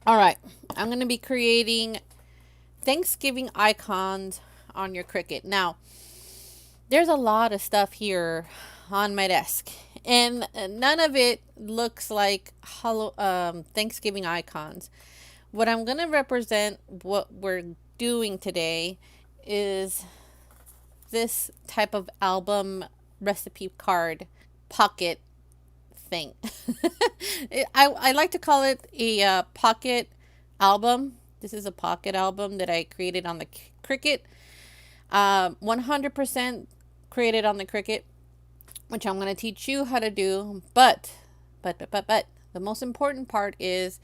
All right, I'm going to be creating Thanksgiving icons on your Cricut. Now, there's a lot of stuff here on my desk, and none of it looks like Thanksgiving icons. What I'm going to represent, what we're doing today, is this type of album recipe card pocket thing. I like to call it a pocket album. This is a pocket album that I created on the Cricut. 100% created on the Cricut, which I'm going to teach you how to do. But, the most important part is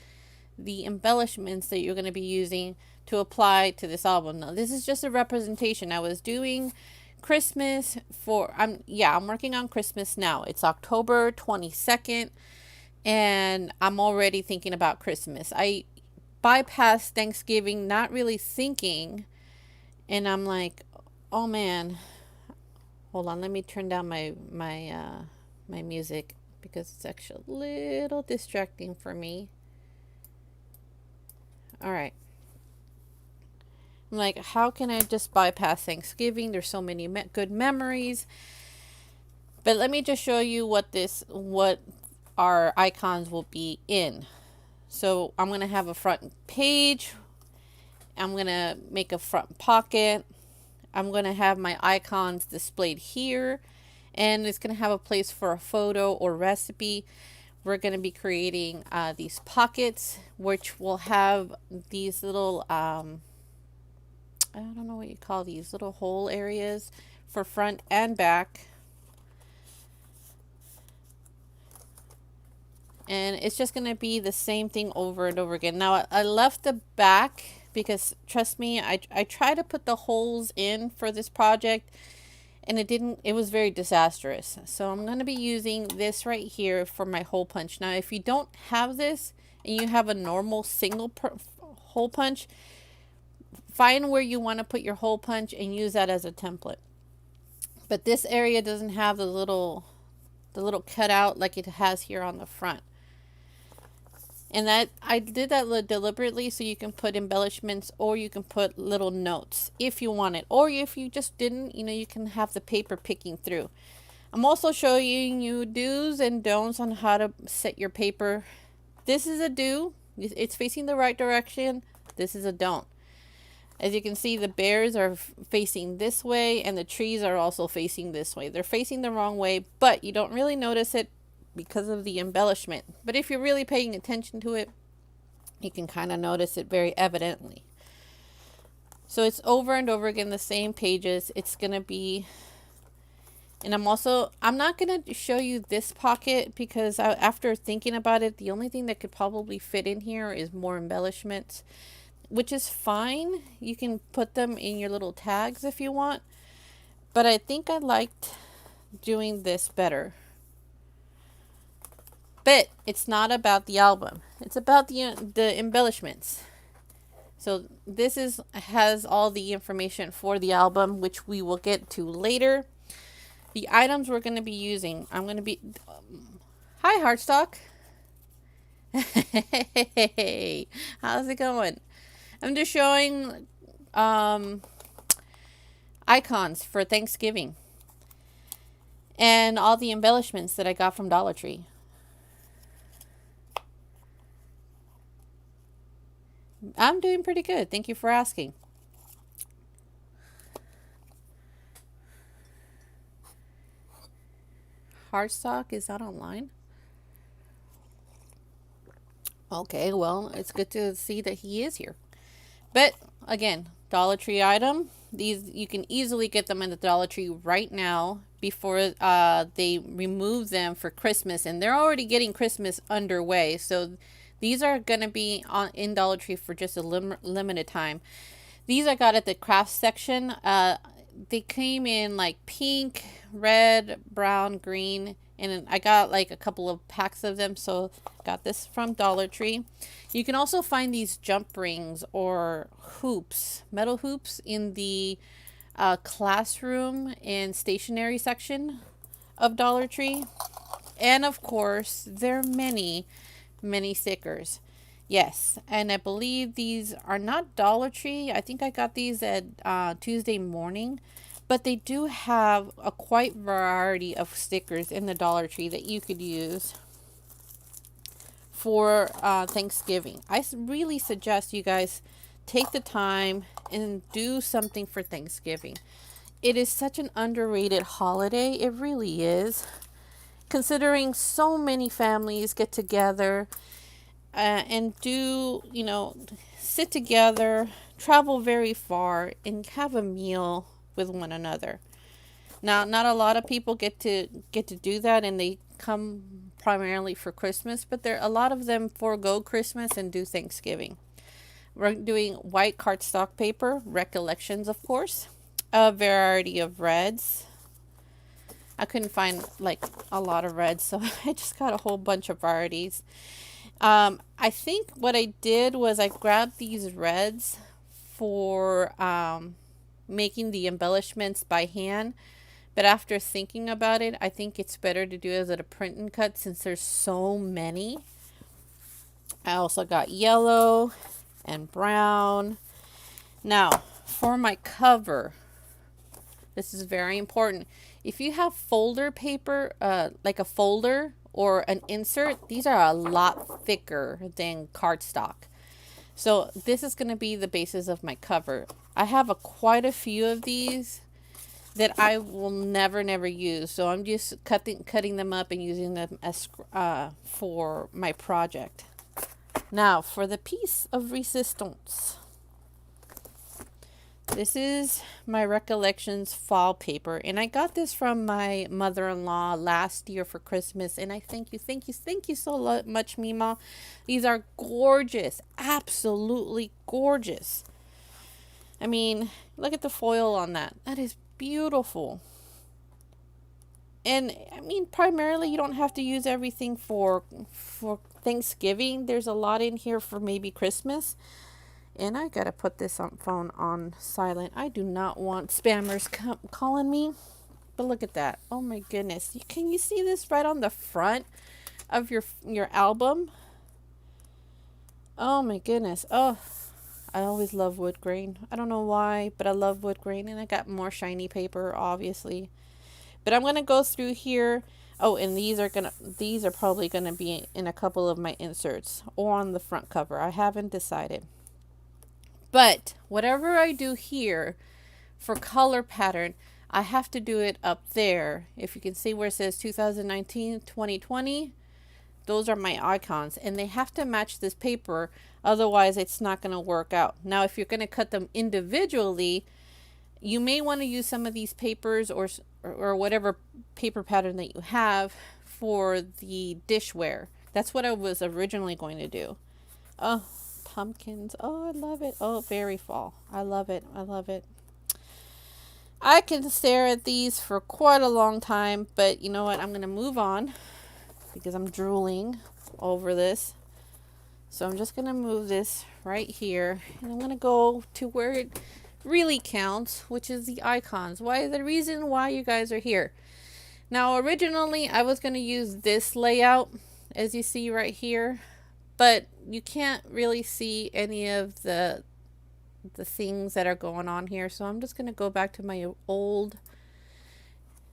the embellishments that you're going to be using to apply to this album. Now, this is just a representation. I was doing Christmas for I'm working on Christmas now. It's October 22nd and I'm already thinking about Christmas. I bypassed Thanksgiving not really thinking, and I'm like, "Oh man, hold on, let me turn down my music because it's actually a little distracting for me." All right. I'm like, how can I just bypass Thanksgiving? There's so many good memories. But let me just show you what our icons will be in. So I'm going to have a front page. I'm going to make a front pocket. I'm going to have my icons displayed here. And it's going to have a place for a photo or recipe. We're going to be creating these pockets, which will have these little I don't know what you call these little hole areas for front and back. And it's just going to be the same thing over and over again. Now, I left the back because, trust me, I tried to put the holes in for this project and it was very disastrous. So I'm going to be using this right here for my hole punch. Now, if you don't have this and you have a normal single hole punch, find where you want to put your hole punch and use that as a template. But this area doesn't have the little cutout like it has here on the front. And that I did that deliberately so you can put embellishments or you can put little notes if you want it. Or if you just didn't, you can have the paper picking through. I'm also showing you do's and don'ts on how to set your paper. This is a do. It's facing the right direction. This is a don't. As you can see, the bears are facing this way and the trees are also facing this way. They're facing the wrong way, but you don't really notice it because of the embellishment. But if you're really paying attention to it, you can kind of notice it very evidently. So it's over and over again the same pages. It's going to be, and I'm not going to show you this pocket because after thinking about it, the only thing that could probably fit in here is more embellishments, which is fine. You can put them in your little tags if you want. But I think I liked doing this better. But it's not about the album. It's about the embellishments. So this has all the information for the album, which we will get to later. The items we're going to be using, I'm going to be... Hi, Heartstock. Hey, how's it going? I'm just showing icons for Thanksgiving and all the embellishments that I got from Dollar Tree. I'm doing pretty good. Thank you for asking. Hardstock is that online? Okay, well, it's good to see that he is here. But again, Dollar Tree item. These you can easily get them in the Dollar Tree right now before they remove them for Christmas, and they're already getting Christmas underway. So these are going to be in Dollar Tree for just a limited time. These I got at the craft section. They came in like pink, red, brown, green, and I got like a couple of packs of them. So got this from Dollar Tree. You can also find these jump rings or hoops, metal hoops, in the classroom and stationery section of Dollar Tree. And of course, there are many stickers. Yes, and I believe these are not Dollar Tree. I think I got these at Tuesday morning, but they do have a quite variety of stickers in the Dollar Tree that you could use for Thanksgiving. Really suggest you guys take the time and do something for Thanksgiving. It is such an underrated holiday. It really is. Considering so many families get together and do, sit together, travel very far, and have a meal with one another. Now, not a lot of people get to do that, and they come primarily for Christmas, but there a lot of them forego Christmas and do Thanksgiving. We're doing white cardstock paper, recollections, of course, a variety of reds. I couldn't find like a lot of reds, so I just got a whole bunch of varieties. I think what I did was I grabbed these reds for making the embellishments by hand. But after thinking about it, I think it's better to do it as a print and cut since there's so many. I also got yellow and brown. Now, for my cover, this is very important. If you have folder paper, like a folder or an insert, these are a lot thicker than cardstock. So this is going to be the basis of my cover. I have quite a few of these that I will never use. So I'm just cutting them up and using them as for my project. Now for the piece of resistance. This is my Recollections fall paper, and I got this from my mother-in-law last year for Christmas, and I thank you so much, Mima. These are gorgeous, absolutely gorgeous. I mean, look at the foil on that. That is beautiful. And I mean, primarily you don't have to use everything for Thanksgiving. There's a lot in here for maybe Christmas. And I gotta put this phone on silent. I do not want spammers calling me. But look at that. Oh my goodness. Can you see this right on the front of your album? Oh my goodness. Oh, I always love wood grain. I don't know why, but I love wood grain. And I got more shiny paper, obviously. But I'm gonna go through here. Oh, and these are probably gonna be in a couple of my inserts or on the front cover. I haven't decided. But whatever I do here for color pattern, I have to do it up there. If you can see where it says 2019, 2020, those are my icons. And they have to match this paper, otherwise it's not going to work out. Now, if you're going to cut them individually, you may want to use some of these papers or whatever paper pattern that you have for the dishware. That's what I was originally going to do. Oh, pumpkins. Oh, I love it. Oh, very fall. I love it. I love it. I can stare at these for quite a long time, but you know what? I'm going to move on because I'm drooling over this. So I'm just going to move this right here, and I'm going to go to where it really counts, which is the icons. The reason why you guys are here. Now, originally, I was going to use this layout, as you see right here, but you can't really see any of the things that are going on here. So I'm just going to go back to my old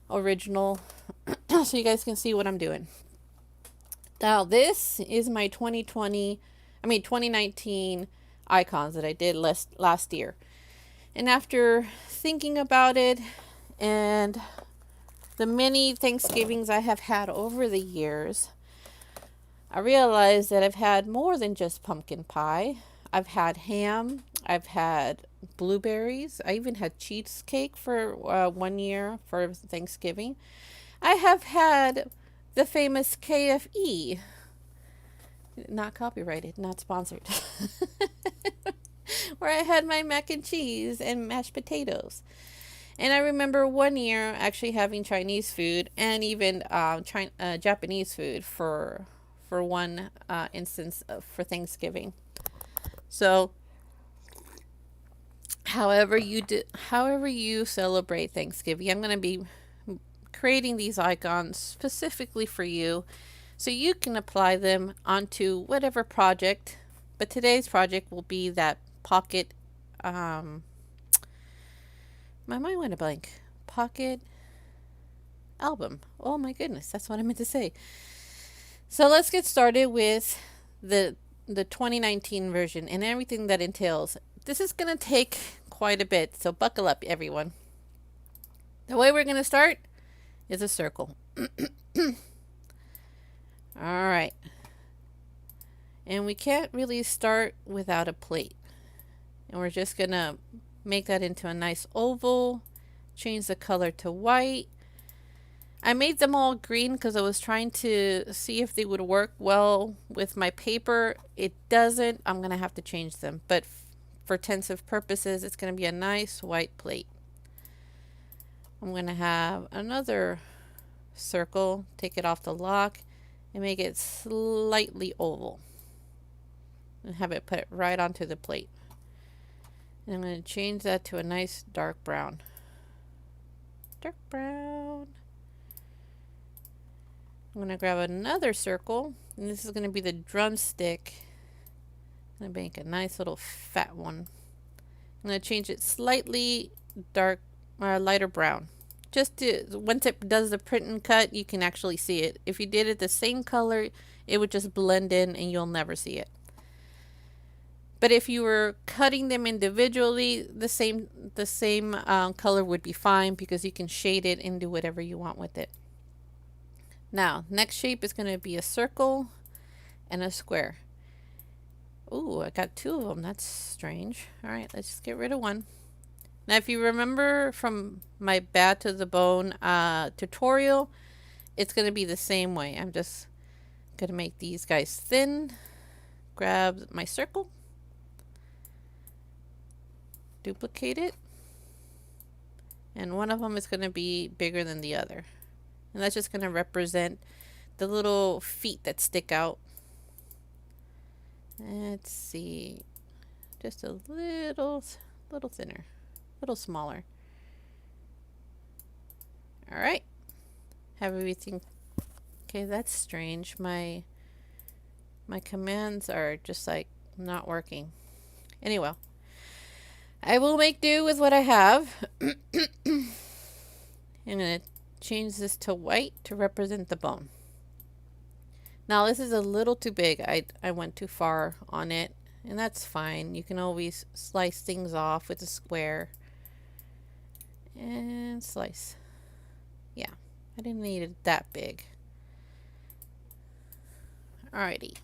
original so you guys can see what I'm doing. Now, this is my 2019 icons that I did last year. And after thinking about it and the many Thanksgivings I have had over the years, I realized that I've had more than just pumpkin pie. I've had ham. I've had blueberries. I even had cheesecake for 1 year for Thanksgiving. I have had the famous KFE. Not copyrighted, not sponsored. Where I had my mac and cheese and mashed potatoes. And I remember 1 year actually having Chinese food and even Japanese food for one instance for Thanksgiving. So however you celebrate Thanksgiving, I'm going to be creating these icons specifically for you so you can apply them onto whatever project But today's project will be that pocket, my mind went a blank. Pocket album. Oh my goodness, that's what I meant to say. So let's get started with the the 2019 version and everything that entails. This is going to take quite a bit, so buckle up everyone. The way we're going to start is a circle. All right. And we can't really start without a plate. And we're just going to make that into a nice oval, change the color to white. I made them all green because I was trying to see if they would work well with my paper. It doesn't. I'm going to have to change them. But for tensive purposes, it's going to be a nice white plate. I'm going to have another circle, take it off the lock, and make it slightly oval. And have it put right onto the plate. And I'm going to change that to a nice dark brown. Dark brown. I'm going to grab another circle, and this is going to be the drumstick. I'm going to make a nice little fat one. I'm going to change it slightly dark or lighter brown. Just to, once it does the print and cut, you can actually see it. If you did it the same color, it would just blend in and you'll never see it. But if you were cutting them individually, the same color would be fine because you can shade it and do whatever you want with it. Now, next shape is going to be a circle and a square. Ooh, I got two of them. That's strange. All right, let's just get rid of one. Now, if you remember from my Bad to the Bone tutorial, it's going to be the same way. I'm just going to make these guys thin. Grab my circle. Duplicate it. And one of them is going to be bigger than the other. And that's just going to represent the little feet that stick out. Let's see. Just a little thinner. A little smaller. Alright. Have everything. Okay, that's strange. My commands are just like not working. Anyway. I will make do with what I have. I'm going to change this to white to represent the bone. Now this is a little too big. I went too far on it, and that's fine. You can always slice things off with a square and slice. Yeah, I didn't need it that big. Alrighty.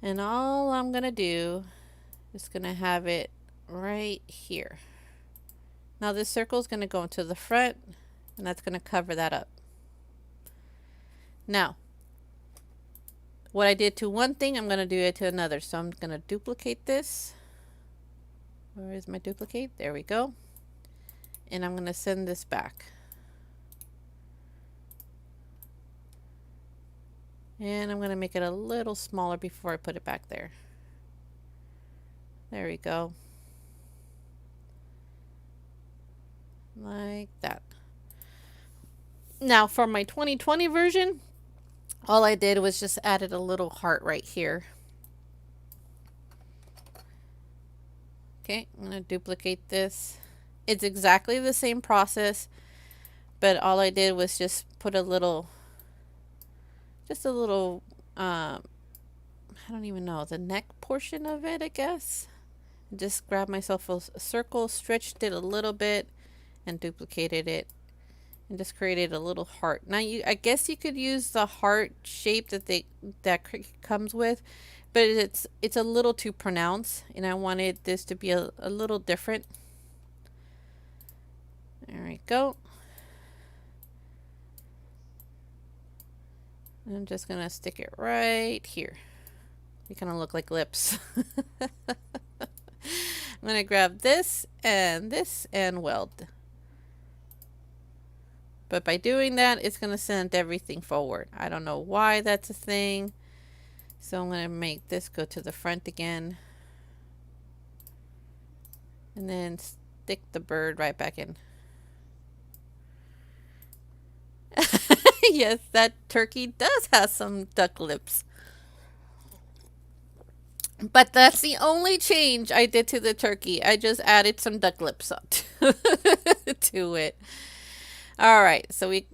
And all I'm gonna do is gonna have it right here. Now this circle is going to go into the front, and that's going to cover that up. Now, what I did to one thing, I'm going to do it to another. So I'm going to duplicate this. Where is my duplicate? There we go. And I'm going to send this back. And I'm going to make it a little smaller before I put it back there. There we go. Like that. Now for my 2020 version, all I did was just added a little heart right here. Okay, I'm going to duplicate this. It's exactly the same process, but all I did was just put a little, I don't even know, the neck portion of it, I guess. Just grabbed myself a circle, stretched it a little bit, and duplicated it, and just created a little heart. Now I guess you could use the heart shape that Cricut comes with, but it's a little too pronounced, and I wanted this to be a little different. There we go. I'm just gonna stick it right here. They kind of look like lips. I'm gonna grab this and weld. But by doing that, it's going to send everything forward. I don't know why that's a thing. So I'm going to make this go to the front again. And then stick the bird right back in. Yes, that turkey does have some duck lips. But that's the only change I did to the turkey. I just added some duck lips up to it. All right, so we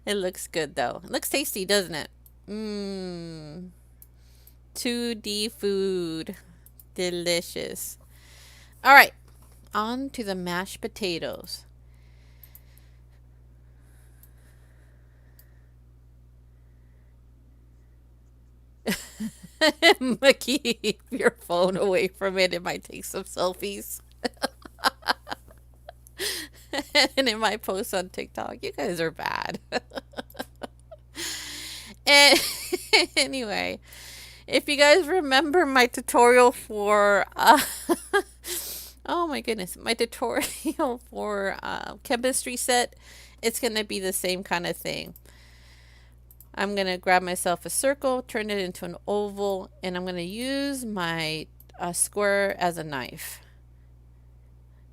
it looks good though. It looks tasty, doesn't it? Mmm. 2D food. Delicious. All right, on to the mashed potatoes. Keep your phone away from it. It might take some selfies. And it might post on TikTok. You guys are bad. And anyway, if you guys remember my tutorial for oh my goodness, my tutorial for chemistry set, it's gonna be the same kind of thing. I'm gonna grab myself a circle, turn it into an oval, and I'm gonna use my square as a knife.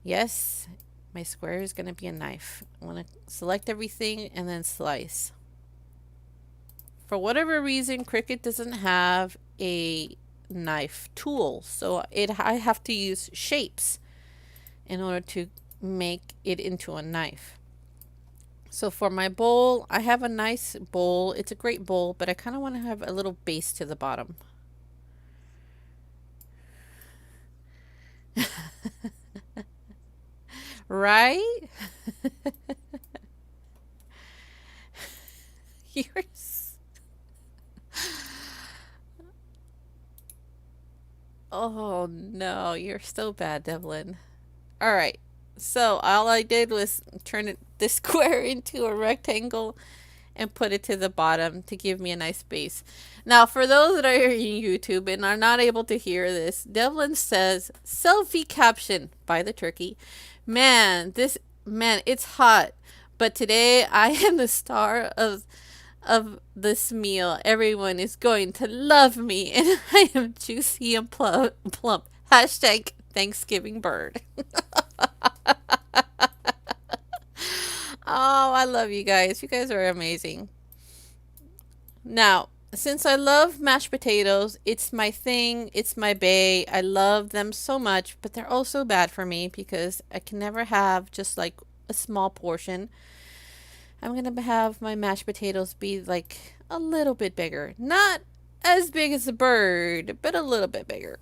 Yes, my square is gonna be a knife. I want to select everything and then slice. For whatever reason, Cricut doesn't have a knife tool, so I have to use shapes in order to make it into a knife. So for my bowl, I have a nice bowl. It's a great bowl, but I kind of want to have a little base to the bottom. Right? You're oh no, you're so bad, Devlin. All right. So all I did was turn the square into a rectangle and put it to the bottom to give me a nice base. Now, for those that are here in YouTube and are not able to hear this, Devlin says, selfie caption by the turkey. Man, it's hot. But today I am the star of this meal. Everyone is going to love me, and I am juicy and plump. Hashtag Thanksgiving bird. Oh, I love you guys. You guys are amazing. Now, since I love mashed potatoes, it's my thing, it's my bae. I love them so much, but they're also bad for me because I can never have just like a small portion. I'm going to have my mashed potatoes be like a little bit bigger. Not as big as a bird, but a little bit bigger.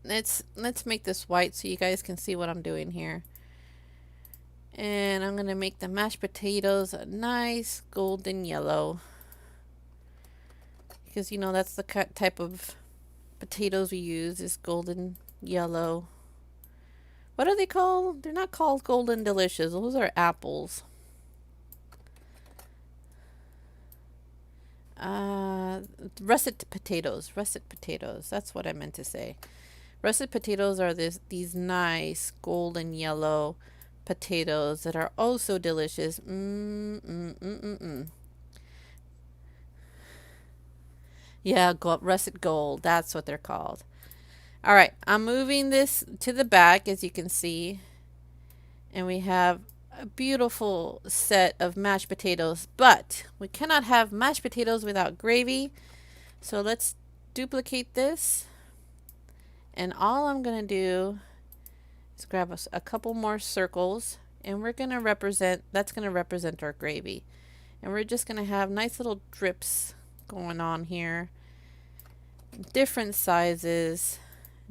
Let's make this white so you guys can see what I'm doing here. And I'm going to make the mashed potatoes a nice golden yellow. Because you know that's the type of potatoes we use is golden yellow. What are they called? They're not called golden delicious. Those are apples. Russet potatoes. Russet potatoes. That's what I meant to say. Russet potatoes are these nice golden yellow potatoes that are also delicious. Yeah, russet gold. That's what they're called. All right, I'm moving this to the back, as you can see. And we have a beautiful set of mashed potatoes. But we cannot have mashed potatoes without gravy. So let's duplicate this. And all I'm going to do is grab a couple more circles. And we're going to represent, that's going to represent our gravy. And we're just going to have nice little drips going on here. Different sizes,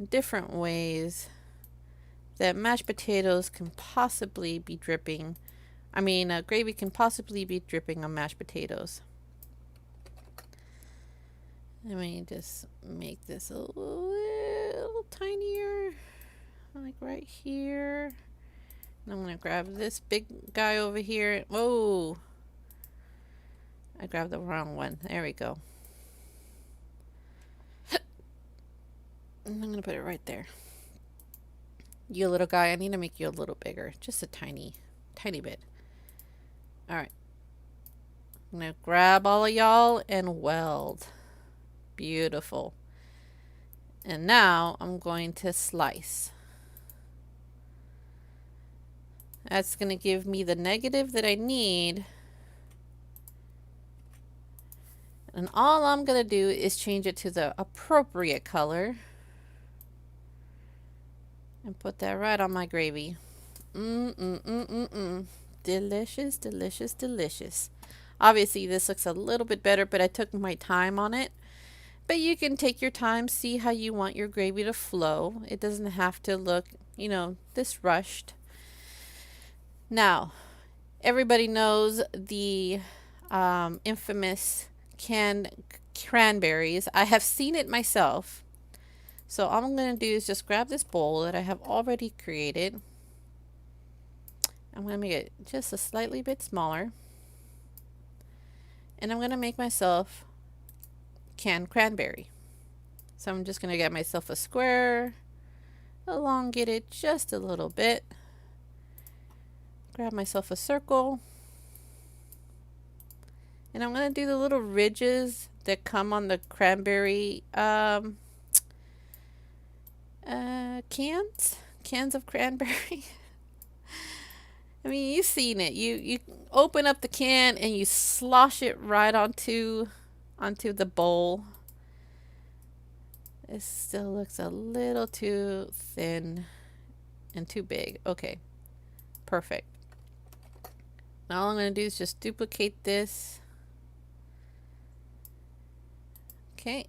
different ways that mashed potatoes can possibly be dripping. Gravy can possibly be dripping on mashed potatoes. Let me just make this a little tinier, like right here. And I'm going to grab this big guy over here. Whoa! I grabbed the wrong one. There we go. I'm going to put it right there. You little guy, I need to make you a little bigger. Just a tiny bit. Alright. I'm going to grab all of y'all and weld. Beautiful. And now I'm going to slice. That's going to give me the negative that I need. And all I'm going to do is change it to the appropriate color and put that right on my gravy. Delicious, delicious, delicious. Obviously, this looks a little bit better, but I took my time on it. But you can take your time, see how you want your gravy to flow. It doesn't have to look, this rushed. Now, everybody knows the infamous canned cranberries. I have seen it myself. So all I'm going to do is just grab this bowl that I have already created. I'm going to make it just a slightly bit smaller. And I'm going to make myself canned cranberry. So I'm just going to get myself a square, elongate it just a little bit, grab myself a circle, and I'm going to do the little ridges that come on the cranberry cans of cranberry. I mean, you've seen it. You open up the can and you slosh it right onto the bowl. It still looks a little too thin and too big. Okay, perfect. Now all I'm going to do is just duplicate this. Okay,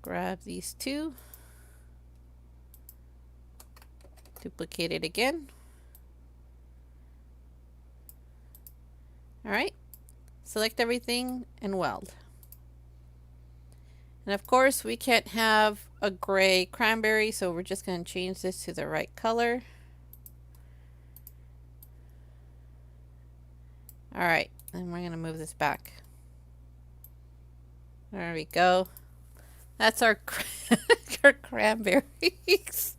grab these two, duplicate it again. All right, select everything and weld. And of course, we can't have a gray cranberry, so we're just going to change this to the right color. All right, and we're going to move this back. There we go. That's our, our cranberries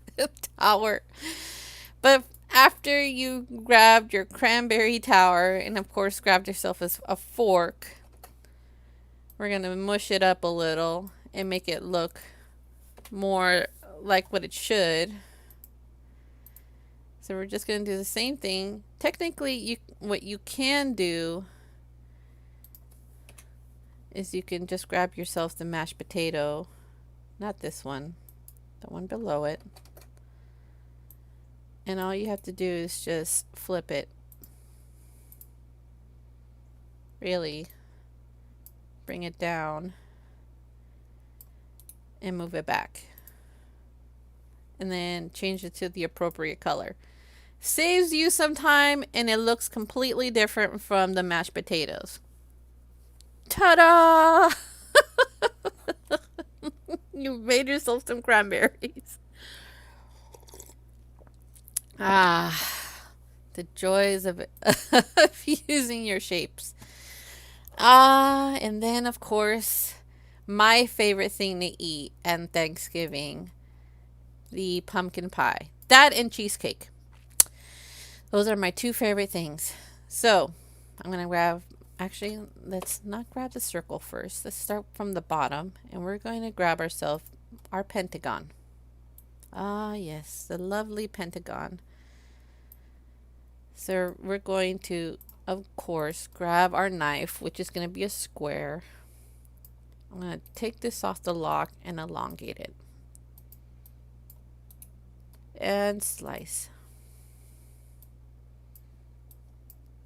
tower. But after you grabbed your cranberry tower, and of course grabbed yourself a fork, we're going to mush it up a little and make it look more like what it should. So we're just going to do the same thing. Technically, what you can do is you can just grab yourself the mashed potato, not this one, the one below it. And all you have to do is just flip it. Really bring it down and move it back. And then change it to the appropriate color. Saves you some time and it looks completely different from the mashed potatoes. Ta-da! You made yourself some cranberries. The joys of using your shapes. And then of course, my favorite thing to eat on Thanksgiving, the pumpkin pie. That and cheesecake. Those are my two favorite things. So, I'm going to grab, actually, let's not grab the circle first. Let's start from the bottom, and we're going to grab ourselves our pentagon. Ah, yes, the lovely pentagon. So, we're going to, of course, grab our knife, which is going to be a square. I'm going to take this off the lock and elongate it. And slice.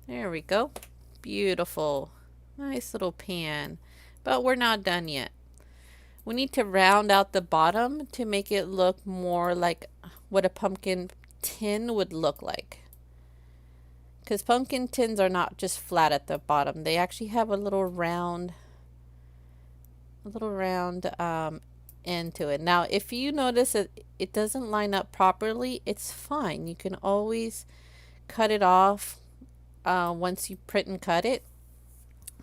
There we go. Beautiful. Nice little pan. But we're not done yet. We need to round out the bottom to make it look more like what a pumpkin tin would look like. Because pumpkin tins are not just flat at the bottom. They actually have a little round end to it. Now, if you notice that it doesn't line up properly, it's fine. You can always cut it off once you print and cut it.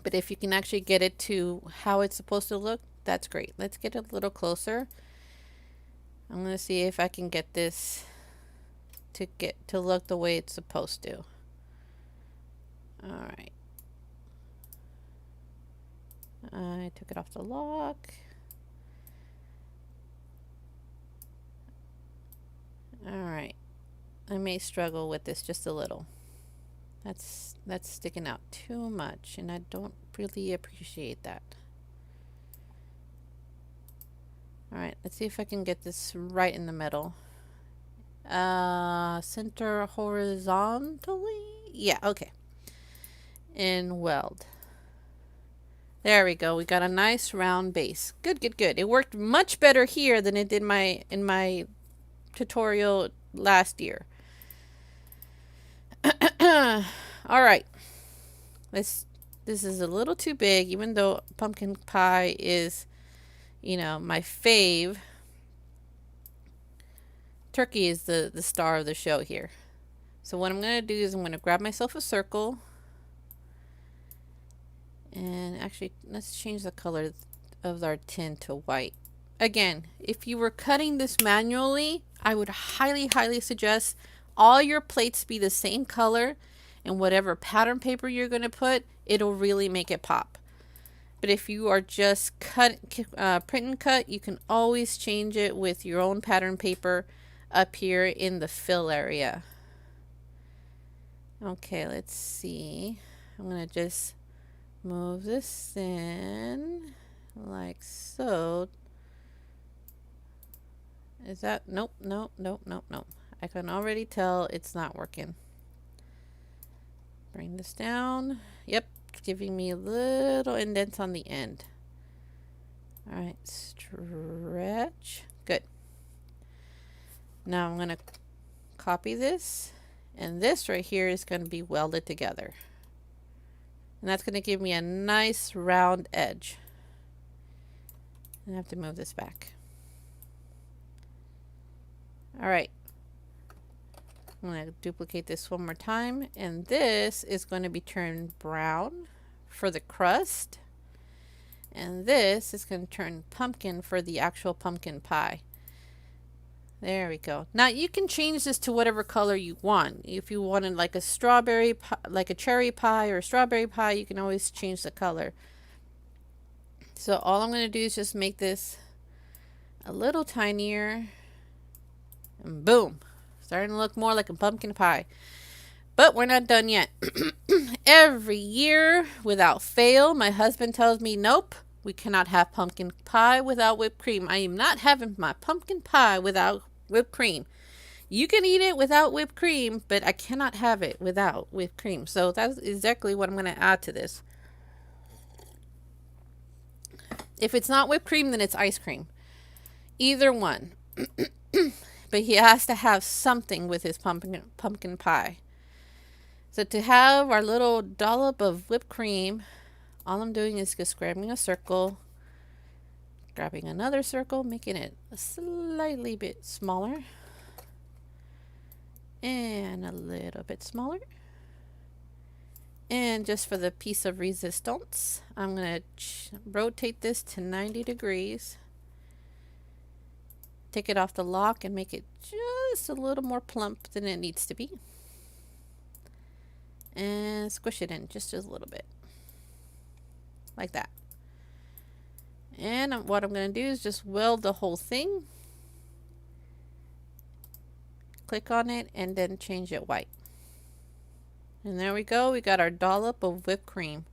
But if you can actually get it to how it's supposed to look, that's great. Let's get a little closer. I'm going to see if I can get this to look the way it's supposed to. All right. I took it off the lock. All right. I may struggle with this just a little. That's sticking out too much, and I don't really appreciate that. All right, let's see if I can get this right in the middle. Center horizontally. Yeah, okay. And weld. There we go. We got a nice round base. Good, good, good. It worked much better here than it did in my tutorial last year. All right. This is a little too big, even though pumpkin pie is, you know, my fave. Turkey is the star of the show here. So what I'm going to do is I'm going to grab myself a circle. And actually, let's change the color of our tin to white. Again, if you were cutting this manually, I would highly, highly suggest all your plates be the same color, and whatever pattern paper you're going to put, it'll really make it pop. But if you are just print and cut, you can always change it with your own pattern paper up here in the fill area. Okay, let's see. I'm going to just move this in like so. Is that? Nope, nope, nope, nope, nope. I can already tell it's not working. Bring this down. Yep, it's giving me little indents on the end. All right, stretch. Good. Now I'm going to copy this, and this right here is going to be welded together. And that's going to give me a nice round edge. I have to move this back. All right. I'm going to duplicate this one more time. And this is going to be turned brown for the crust. And this is going to turn pumpkin for the actual pumpkin pie. There we go. Now you can change this to whatever color you want. If you wanted like a strawberry pie, like a cherry pie or a strawberry pie, you can always change the color. So all I'm going to do is just make this a little tinier. And boom. Starting to look more like a pumpkin pie. But we're not done yet. Every year, without fail, my husband tells me, nope, we cannot have pumpkin pie without whipped cream. I am not having my pumpkin pie without whipped cream. You can eat it without whipped cream, but I cannot have it without whipped cream. So that's exactly what I'm going to add to this. If it's not whipped cream, then it's ice cream. Either one. But he has to have something with his pumpkin pie. So to have our little dollop of whipped cream, all I'm doing is just grabbing a circle, grabbing another circle, making it a slightly bit smaller, and a little bit smaller. And just for the piece of resistance, I'm going to rotate this to 90 degrees. Take it off the lock and make it just a little more plump than it needs to be. And squish it in just a little bit. Like that. And what I'm going to do is just weld the whole thing. Click on it and then change it white. And there we go. We got our dollop of whipped cream.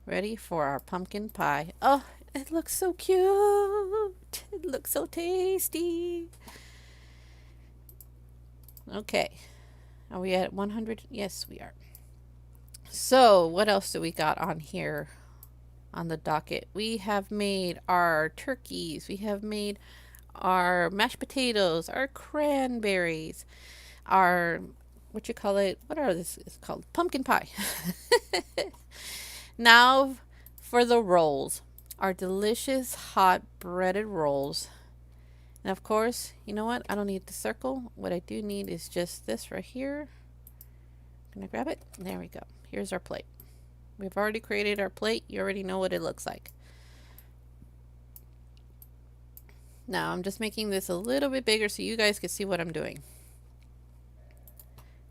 Ready for our pumpkin pie. Oh, it looks so cute. It looks so tasty. Okay. Are we at 100? Yes, we are. So, what else do we got on here on the docket? We have made our turkeys. We have made our mashed potatoes, our cranberries, our, what you call it? What are this? It's called pumpkin pie. Now for the rolls. Our delicious hot breaded rolls. And of course, you know what? I don't need the circle. What I do need is just this right here. Can I grab it? There we go. Here's our plate. We've already created our plate. You already know what it looks like. Now I'm just making this a little bit bigger so you guys can see what I'm doing.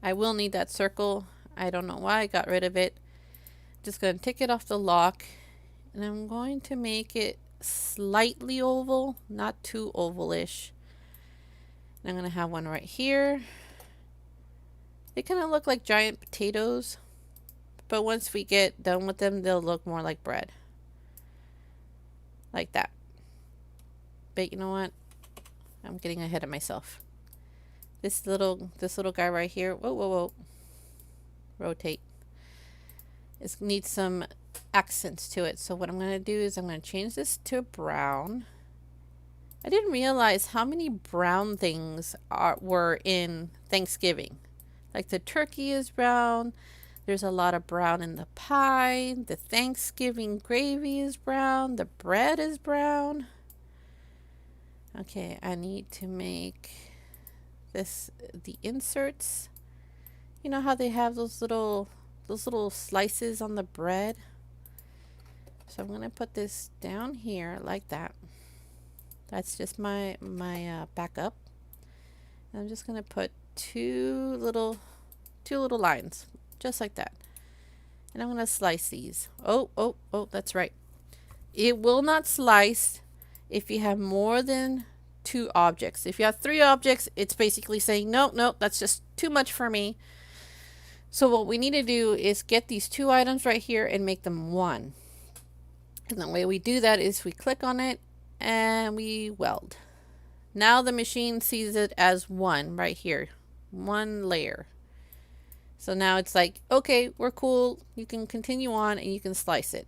I will need that circle. I don't know why I got rid of it. Just going to take it off the lock. And I'm going to make it slightly oval, not too ovalish. And I'm going to have one right here. They kind of look like giant potatoes, but once we get done with them, they'll look more like bread. Like that. But you know what? I'm getting ahead of myself. This little guy right here. Whoa, whoa, whoa. Rotate. It needs some accents to it. So what I'm going to do is I'm going to change this to brown. I didn't realize how many brown things were in Thanksgiving. Like the turkey is brown. There's a lot of brown in the pie. The Thanksgiving gravy is brown. The bread is brown. Okay, I need to make the inserts. You know how they have those little slices on the bread? So I'm going to put this down here like that. That's just my backup. And I'm just going to put two little lines just like that. And I'm going to slice these. Oh, that's right. It will not slice if you have more than 2 objects. If you have 3 objects, it's basically saying, nope, that's just too much for me. So what we need to do is get these 2 items right here and make them 1. And the way we do that is we click on it and we weld. Now the machine sees it as 1 right here. 1 layer. So now it's like, okay, we're cool. You can continue on and you can slice it.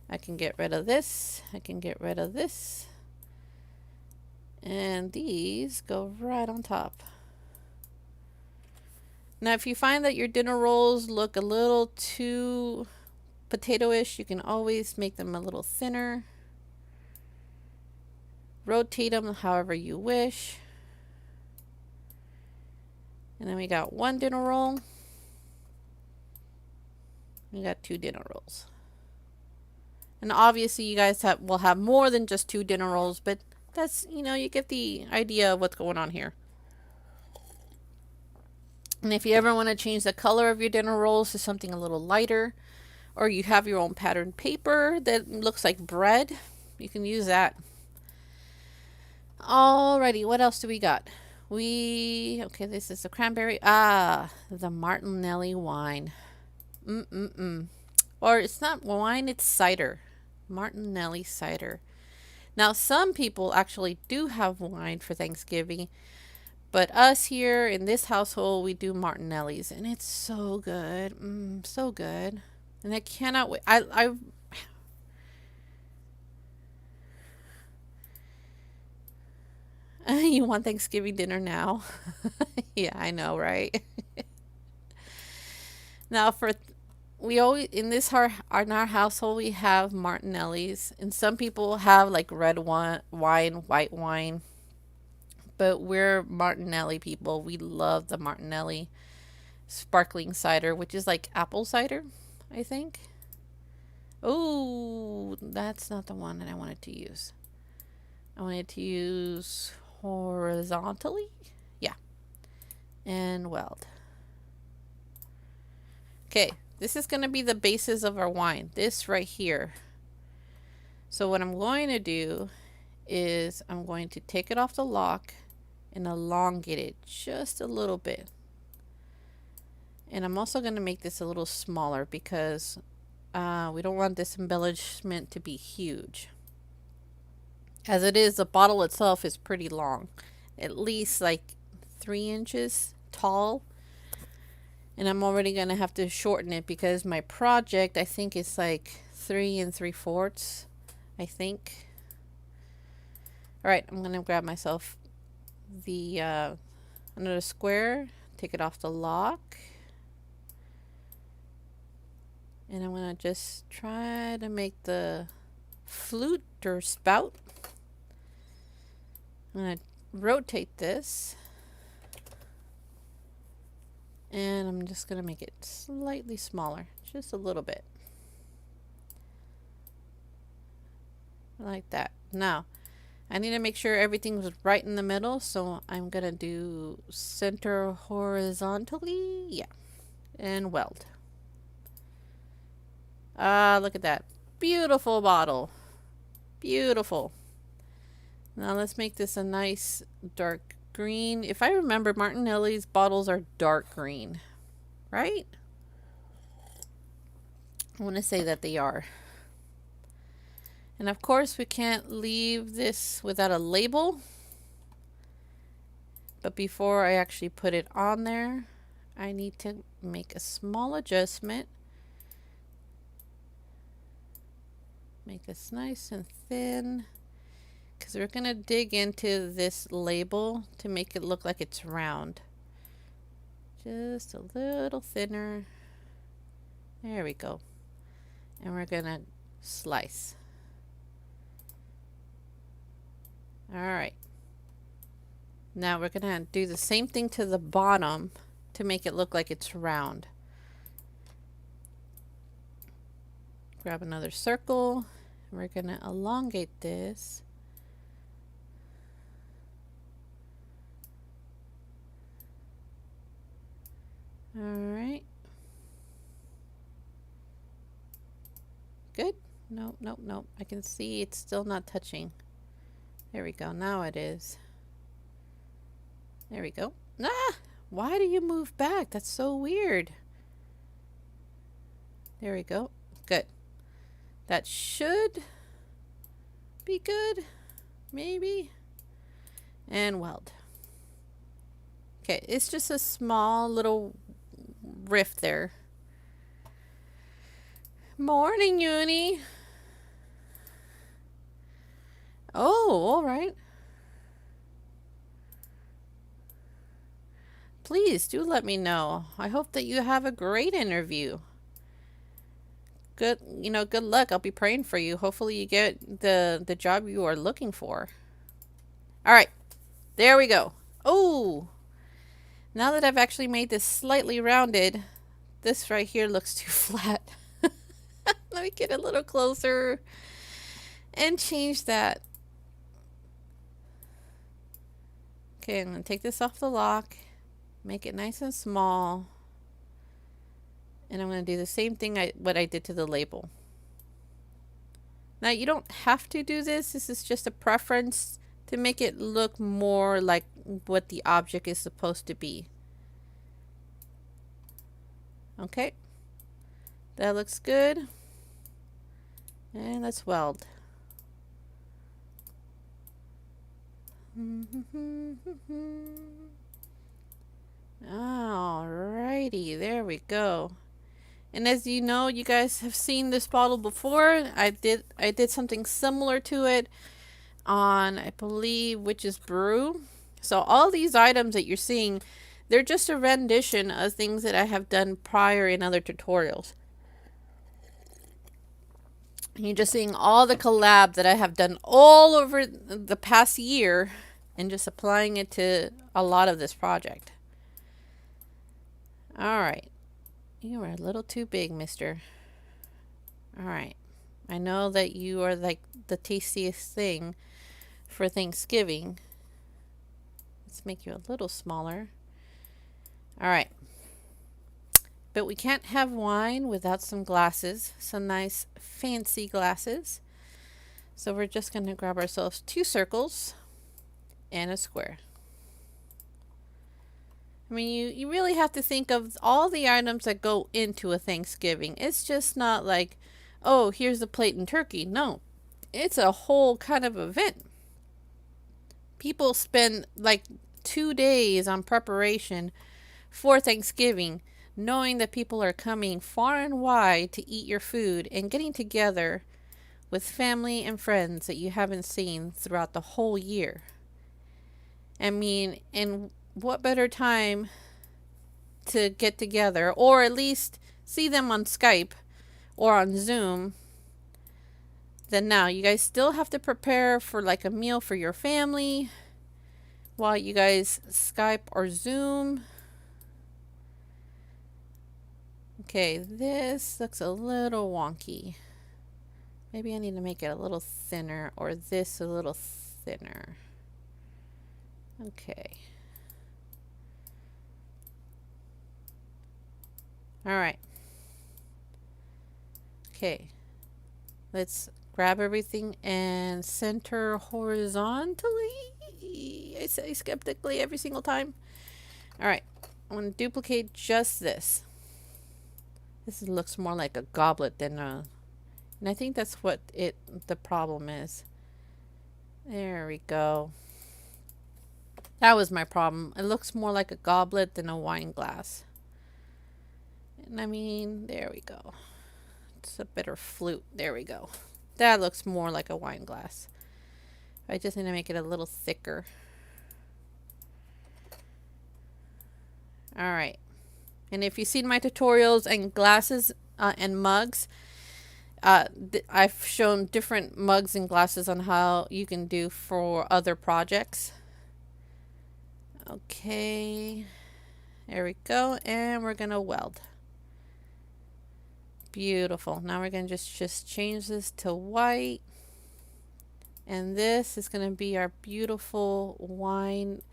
I can get rid of this. I can get rid of this. And these go right on top. Now, if you find that your dinner rolls look a little too potato-ish, you can always make them a little thinner. Rotate them however you wish. And then we got 1 dinner roll. We got 2 dinner rolls. And obviously you guys will have more than just 2 dinner rolls, but that's, you get the idea of what's going on here. And if you ever want to change the color of your dinner rolls to something a little lighter, or you have your own patterned paper that looks like bread, you can use that. Alrighty, what else do we got? Okay, this is the cranberry. The Martinelli wine. Or it's not wine, it's cider. Martinelli cider. Now, some people actually do have wine for Thanksgiving, but us here in this household, we do Martinelli's, and it's so good. So good. And I cannot wait. You want Thanksgiving dinner now? Yeah, I know, right? Now, we always in our household we have Martinelli's, and some people have like red wine, white wine, but we're Martinelli people. We love the Martinelli sparkling cider, which is like apple cider, I think. Oh, that's not the one that I wanted to use. I wanted to use horizontally. Yeah. And weld. Okay, this is going to be the basis of our wine. This right here. So what I'm going to do is I'm going to take it off the lock and elongate it just a little bit. And I'm also going to make this a little smaller because we don't want this embellishment to be huge. As it is, the bottle itself is pretty long, at least like 3 inches tall. And I'm already going to have to shorten it because my project, I think, is like 3 3/4, I think. All right, I'm going to grab myself another square, take it off the lock. And I'm going to just try to make the flute or spout. I'm going to rotate this. And I'm just going to make it slightly smaller, just a little bit. Like that. Now, I need to make sure everything's right in the middle, so I'm going to do center horizontally. Yeah. And weld. Look at that. Beautiful bottle. Beautiful. Now let's make this a nice dark green. If I remember, Martinelli's bottles are dark green, right? I want to say that they are. And of course, we can't leave this without a label. But before I actually put it on there, I need to make a small adjustment. Make this nice and thin, because we're going to dig into this label to make it look like it's round. Just a little thinner. There we go. And we're going to slice. Alright. Now we're going to do the same thing to the bottom to make it look like it's round. Grab another circle. We're going to elongate this. Alright. Good. Nope, nope, nope. I can see it's still not touching. There we go. Now it is. There we go. Ah! Why do you move back? That's so weird. There we go. Good. That should be good. Maybe. And weld. Okay, it's just a small little rift there. Morning, Uni. Oh, all right. Please do let me know. I hope that you have a great interview. Good, good luck. I'll be praying for you. Hopefully you get the job you are looking for. All right. There we go. Oh. Now that I've actually made this slightly rounded, this right here looks too flat. Let me get a little closer and change that. Okay, I'm going to take this off the lock, make it nice and small, and I'm going to do the same thing what I did to the label. Now, you don't have to do this. This is just a preference to make it look more like what the object is supposed to be. Okay, that looks good. And let's weld. Alrighty, there we go. And as you know, you guys have seen this bottle before. I did something similar to it on, I believe, Witch's Brew. So all these items that you're seeing, they're just a rendition of things that I have done prior in other tutorials. You're just seeing all the collab that I have done all over the past year and just applying it to a lot of this project. Alright. You are a little too big, mister. Alright. I know that you are like the tastiest thing for Thanksgiving. Let's make you a little smaller. Alright. But we can't have wine without some glasses. Some nice fancy glasses. So we're just going to grab ourselves 2 circles and a square. I mean, you really have to think of all the items that go into a Thanksgiving. It's just not like, oh, here's the plate and turkey. No, it's a whole kind of event. People spend like 2 days on preparation for Thanksgiving, knowing that people are coming far and wide to eat your food and getting together with family and friends that you haven't seen throughout the whole year. I mean, and what better time to get together, or at least see them on Skype or on Zoom, than now? You guys still have to prepare for like a meal for your family while you guys Skype or Zoom. Okay, this looks a little wonky. Maybe I need to make it a little thinner, or this a little thinner. Okay. Alright. Okay. Let's grab everything and center horizontally. I say skeptically every single time. Alright. I'm going to duplicate just this. This looks more like a goblet than a And I think that's what the problem is. There we go. That was my problem. It looks more like a goblet than a wine glass. And I mean, there we go. It's a better flute. There we go. That looks more like a wine glass. I just need to make it a little thicker. All right. And if you've seen my tutorials and glasses and mugs, I've shown different mugs and glasses on how you can do for other projects. Okay. There we go. And we're going to weld. Beautiful. Now we're going to just change this to white. And this is going to be our beautiful wine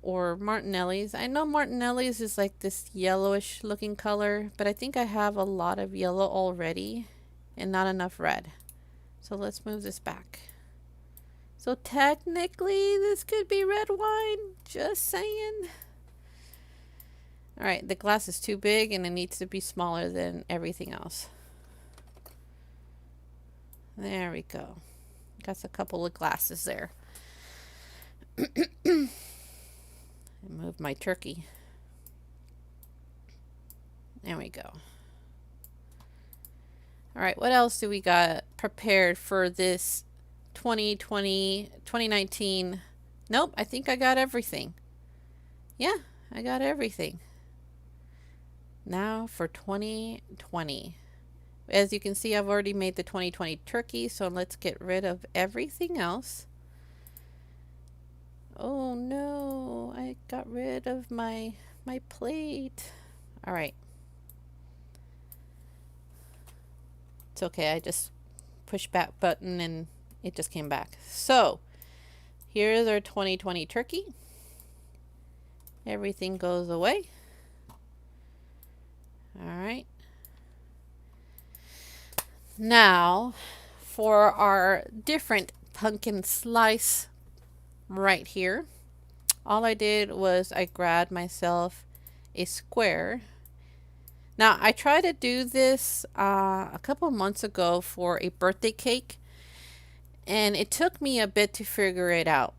or Martinelli's. I know Martinelli's is like this yellowish looking color, but I think I have a lot of yellow already and not enough red. So let's move this back. So technically this could be red wine, just saying. All right, the glass is too big and it needs to be smaller than everything else. There we go. Got a couple of glasses there. Move my turkey. There we go. All right, what else do we got prepared for this 2019? Nope, I think I got everything. Yeah, I got everything. Now for 2020. As you can see, I've already made the 2020 turkey, so let's get rid of everything else. Oh no, I got rid of my plate. All right. It's okay, I just pushed back button and it just came back. So, here's our 2020 turkey. Everything goes away. All right. Now, for our different pumpkin slice right here, all I did was I grabbed myself a square. Now, I tried to do this a couple months ago for a birthday cake, and it took me a bit to figure it out.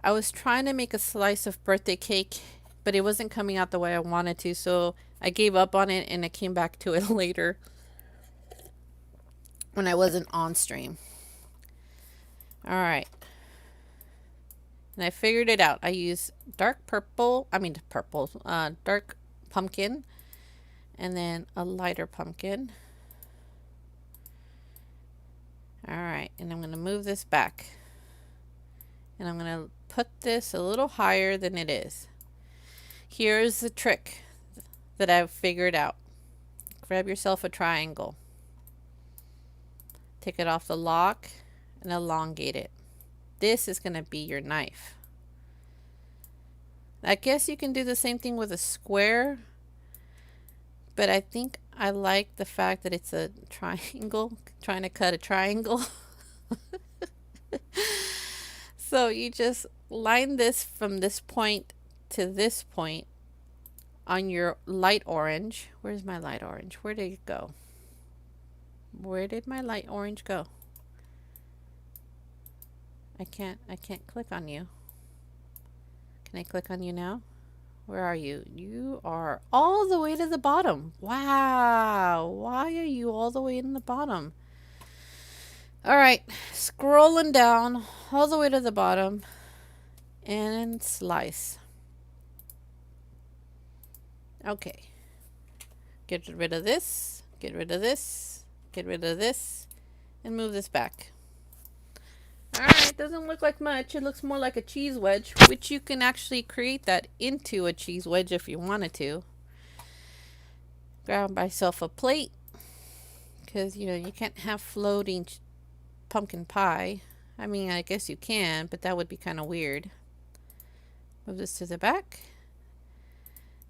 I was trying to make a slice of birthday cake, but it wasn't coming out the way I wanted to, so I gave up on it and I came back to it later when I wasn't on stream. All right. And I figured it out. I used dark pumpkin, and then a lighter pumpkin. All right, and I'm going to move this back. And I'm going to put this a little higher than it is. Here's the trick that I've figured out. Grab yourself a triangle. Take it off the lock and elongate it. This is going to be your knife. I guess you can do the same thing with a square, but I think I like the fact that it's a triangle, trying to cut a triangle. So you just line this from this point to this point on your light orange. Where's my light orange? Where did it go? Where did my light orange go? I can't click on you. Can I click on you now? Where are you? You are all the way to the bottom. Wow. Why are you all the way in the bottom? All right. Scrolling down all the way to the bottom and slice. Okay. Get rid of this. Get rid of this. Get rid of this. And move this back. Alright, it doesn't look like much. It looks more like a cheese wedge, which you can actually create that into a cheese wedge if you wanted to. Grab myself a plate, because, you know, you can't have floating pumpkin pie. I mean, I guess you can, but that would be kind of weird. Move this to the back.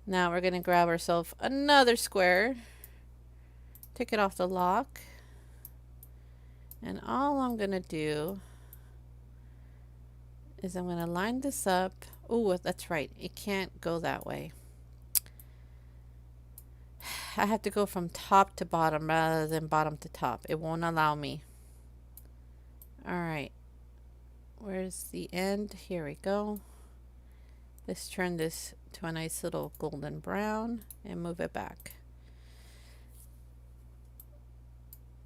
Now we're going to grab ourselves another square. Take it off the lock. And all I'm going to do is I'm going to line this up. Oh, that's right. It can't go that way. I have to go from top to bottom rather than bottom to top. It won't allow me. All right. Where's the end? Here we go. Let's turn this to a nice little golden brown and move it back.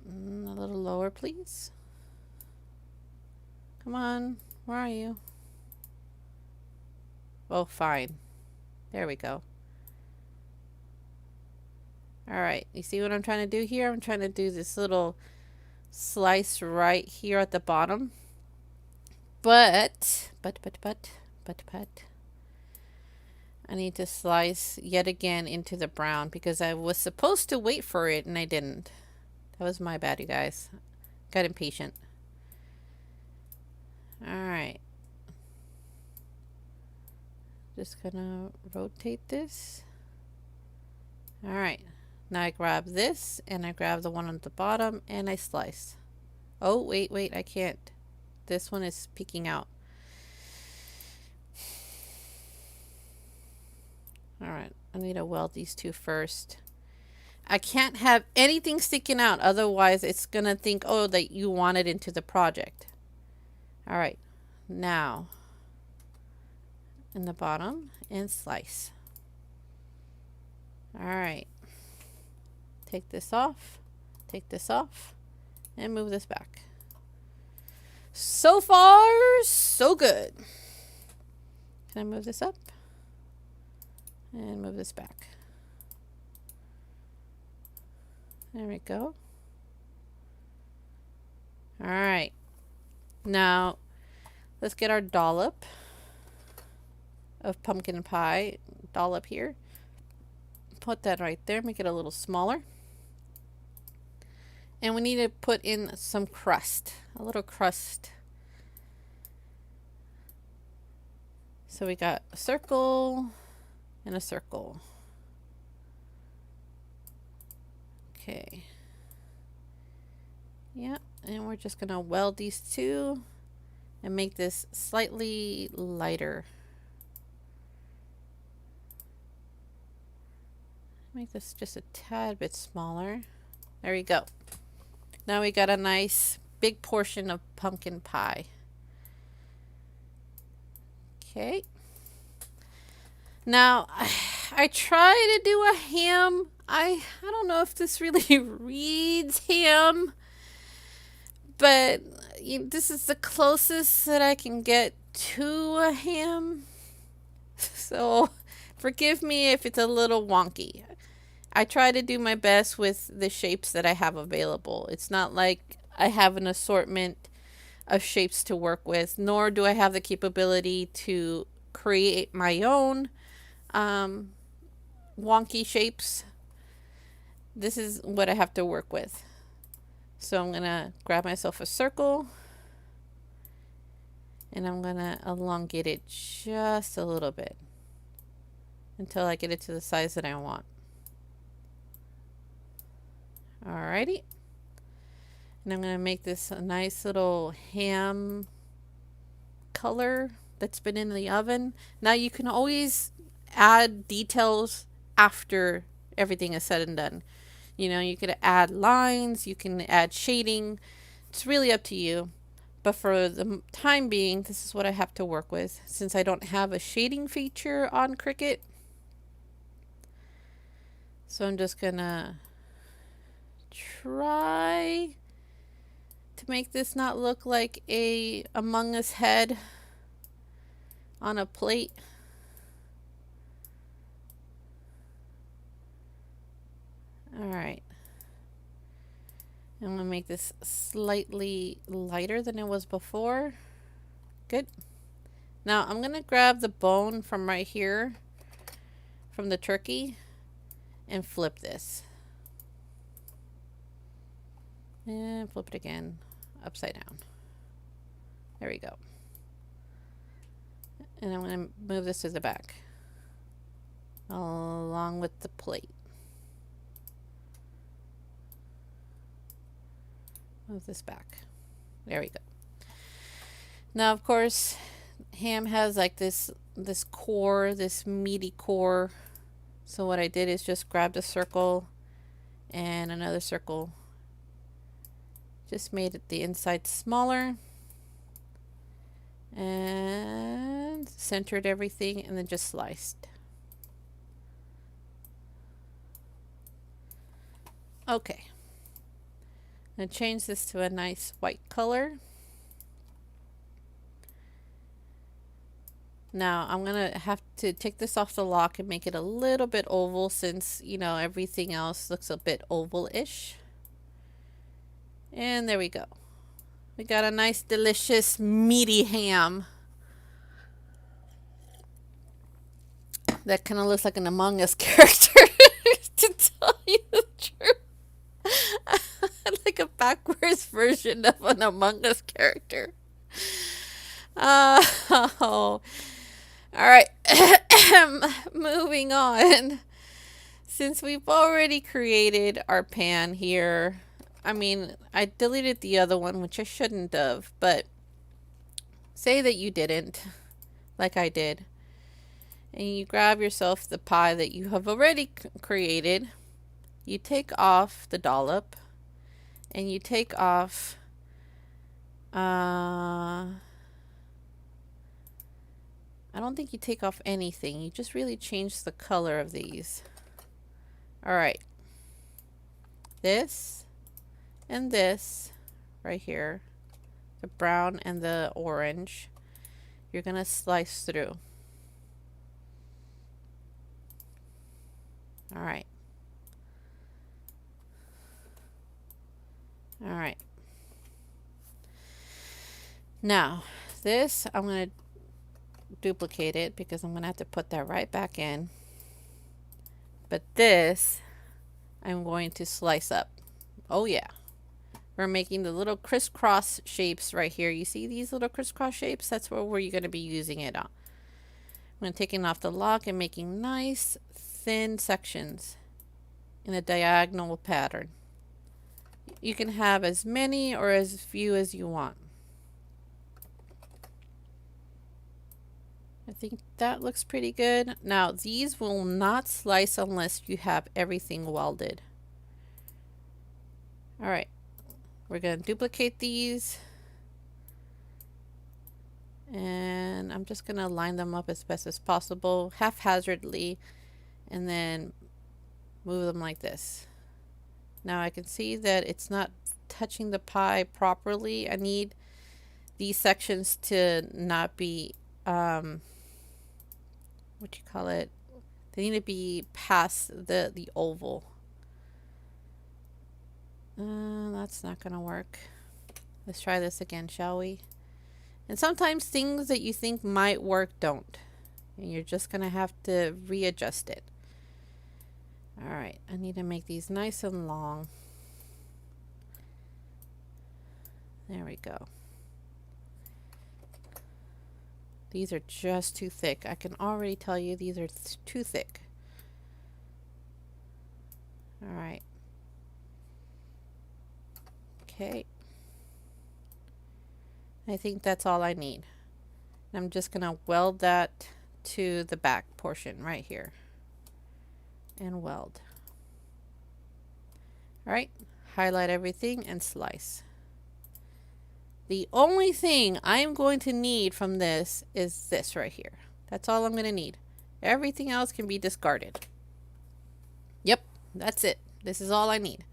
A little lower, please. Come on. Where are you? Oh, fine. There we go. All right. You see what I'm trying to do here? I'm trying to do this little slice right here at the bottom. But, I need to slice yet again into the brown because I was supposed to wait for it and I didn't. That was my bad, you guys. Got impatient. All right. Just gonna rotate this. All right. Now I grab this and I grab the one on the bottom and I slice. Oh, wait, I can't. This one is peeking out. All right, I need to weld these two first. I can't have anything sticking out, otherwise it's gonna think, oh, that you want it into the project. All right, now in the bottom and slice. All right, take this off, and move this back. So far, so good. Can I move this up? And move this back. There we go. All right. Now, let's get our dollop of pumpkin pie. Dollop here. Put that right there. Make it a little smaller. And we need to put in some crust. A little crust. So we got a circle and a circle. Okay. Yeah, and we're just gonna weld these two and make this slightly lighter. Make this just a tad bit smaller. There we go. Now we got a nice big portion of pumpkin pie. Okay. Now, I try to do a ham. I don't know if this really reads ham, but this is the closest that I can get to a ham. So, forgive me if it's a little wonky. I try to do my best with the shapes that I have available. It's not like I have an assortment of shapes to work with, nor do I have the capability to create my own wonky shapes. This is what I have to work with. So I'm gonna grab myself a circle and I'm gonna elongate it just a little bit until I get it to the size that I want. Alrighty. And I'm gonna make this a nice little ham color that's been in the oven. Now you can always add details after everything is said and done. You know, you could add lines, you can add shading. It's really up to you. But for the time being, this is what I have to work with since I don't have a shading feature on Cricut. So I'm just gonna try to make this not look like a Among Us head on a plate. Alright. I'm going to make this slightly lighter than it was before. Good. Now I'm going to grab the bone from right here, from the turkey, and flip this. And flip it again, upside down. There we go. And I'm going to move this to the back, along with the plate. Move this back. There we go. Now, of course, ham has like this core, this meaty core. So what I did is just grab the circle And another circle. Just made it the inside smaller. And centered everything and then just sliced. Okay. I'm going to change this to a nice white color. Now I'm going to have to take this off the lock and make it a little bit oval since, you know, everything else looks a bit oval-ish. And there we go. We got a nice, delicious, meaty ham. That kind of looks like an Among Us character, to tell you the truth. Like a backwards version of an Among Us character. Oh. All right. Moving on. Since we've already created our pan here, I mean, I deleted the other one, which I shouldn't have, but say that you didn't, like I did, and you grab yourself the pie that you have already created. You take off the dollop, and you take off I don't think you take off anything. You just really change the color of these. All right. This and this right here, the brown and the orange, you're going to slice through. All right. All right. Now, this, I'm going to duplicate it because I'm going to have to put that right back in. But this, I'm going to slice up. Oh yeah. We're making the little crisscross shapes right here. You see these little crisscross shapes? That's where you're going to be using it on. I'm going to take it off the lock and making nice thin sections in a diagonal pattern. You can have as many or as few as you want. I think that looks pretty good. Now these will not slice unless you have everything welded. All right, we're going to duplicate these. And I'm just going to line them up as best as possible, haphazardly, and then move them like this. Now I can see that it's not touching the pie properly. I need these sections to not be, what you call it? They need to be past the oval. That's not going to work. Let's try this again, shall we? And sometimes things that you think might work don't. And you're just going to have to readjust it. All right, I need to make these nice and long. There we go. These are just too thick. I can already tell you these are too thick. All right. Okay. I think that's all I need. I'm just going to weld that to the back portion right here. And weld. All right. Highlight everything and slice. The only thing I'm going to need from this is this right here. That's all I'm going to need. Everything else can be discarded. Yep, that's it. This is all I need.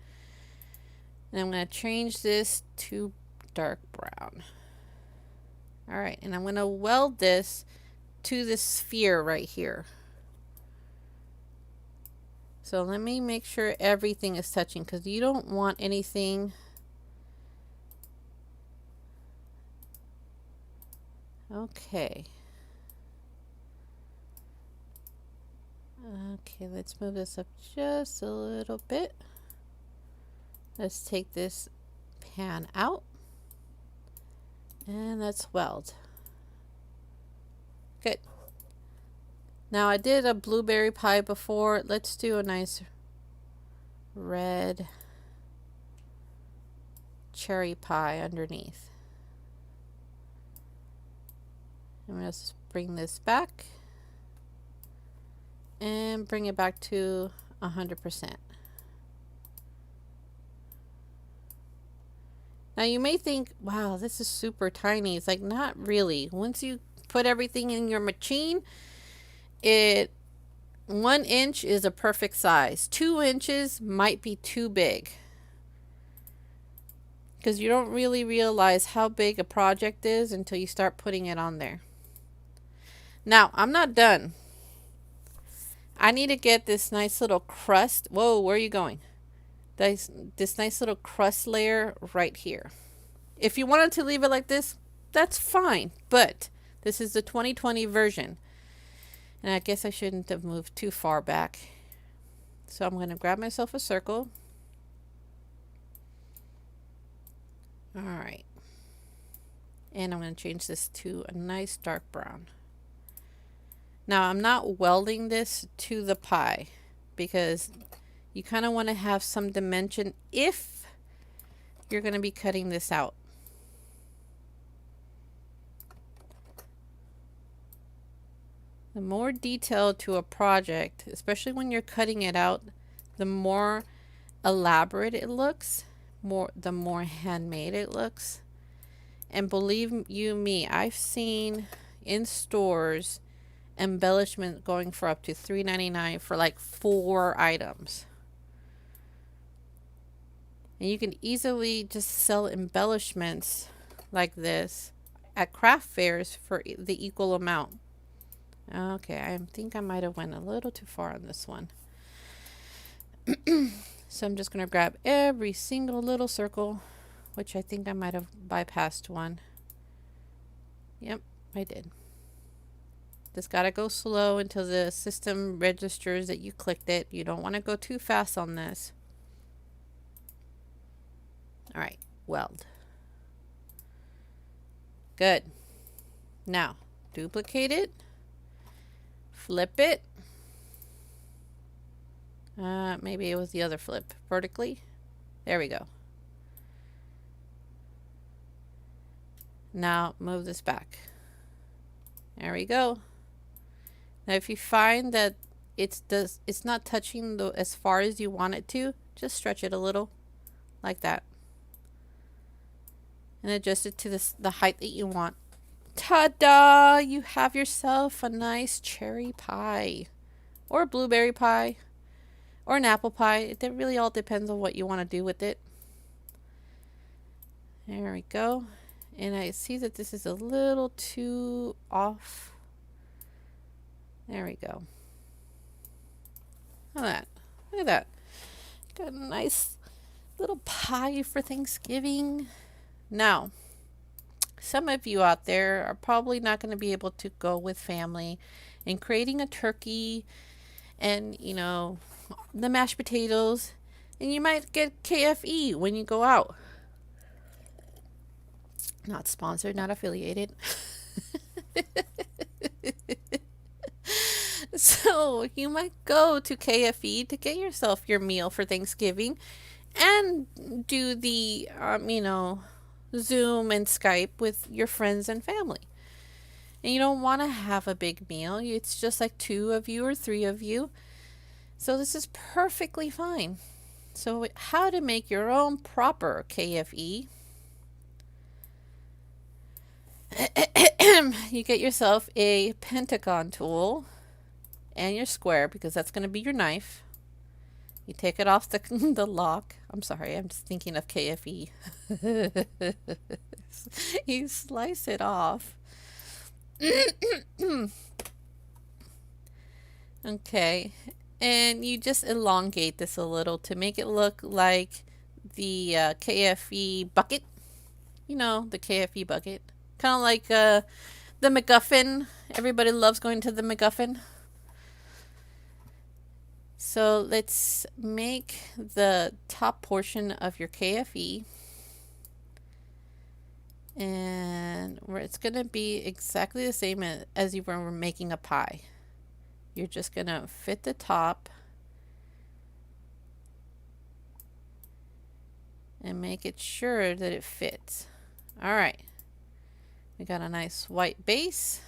And I'm going to change this to dark brown. All right, and I'm going to weld this to this sphere right here. So let me make sure everything is touching because you don't want anything. Okay. Okay, let's move this up just a little bit. Let's take this pan out and let's weld. Good. Now I did a blueberry pie before. Let's do a nice red cherry pie underneath. I'm going to bring this back and bring it back to 100%. Now you may think, wow, this is super tiny. It's like, not really. Once you put everything in your machine, it 1 inch is a perfect size. 2 inches might be too big because you don't really realize how big a project is until you start putting it on there. Now, I'm not done. I need to get this nice little crust. Whoa, where are you going? This nice little crust layer right here. If you wanted to leave it like this, that's fine. But this is the 2020 version. And I guess I shouldn't have moved too far back. So I'm going to grab myself a circle. All right. And I'm going to change this to a nice dark brown. Now I'm not welding this to the pie because you kind of want to have some dimension if you're going to be cutting this out. The more detailed to a project, especially when you're cutting it out, the more elaborate it looks, the more handmade it looks. And believe you me, I've seen in stores embellishment going for up to $3.99 for like 4 items. And you can easily just sell embellishments like this at craft fairs for the equal amount. Okay, I think I might have went a little too far on this one. So I'm just going to grab every single little circle, which I think I might have bypassed one. Yep, I did. Just got to go slow until the system registers that you clicked it. You don't want to go too fast on this. All right, weld. Good. Now, duplicate it. Flip it. Maybe it was the other flip. Vertically. There we go. Now move this back. There we go. Now if you find that it's not touching as far as you want it to, just stretch it a little like that. And adjust it to the height that you want. Ta-da! You have yourself a nice cherry pie. Or a blueberry pie. Or an apple pie. It really all depends on what you want to do with it. There we go. And I see that this is a little too off. There we go. Look at that. Look at that. Got a nice little pie for Thanksgiving. Now, some of you out there are probably not going to be able to go with family and creating a turkey and, you know, the mashed potatoes, and you might get KFE when you go out. Not sponsored, not affiliated. So you might go to KFE to get yourself your meal for Thanksgiving and do the, you know, Zoom and Skype with your friends and family. And you don't want to have a big meal. It's just like 2 of you or 3 of you. So this is perfectly fine. So how to make your own proper KFE. You get yourself a pentagon tool and your square, because that's going to be your knife. You take it off the lock. I'm sorry, I'm just thinking of KFE. You slice it off. Okay, and you just elongate this a little to make it look like the KFE bucket. You know, the KFE bucket. Kind of like the MacGuffin. Everybody loves going to the MacGuffin. So let's make the top portion of your KFE. And where it's going to be exactly the same as you were making a pie. You're just going to fit the top and make it sure that it fits. All right. We got a nice white base.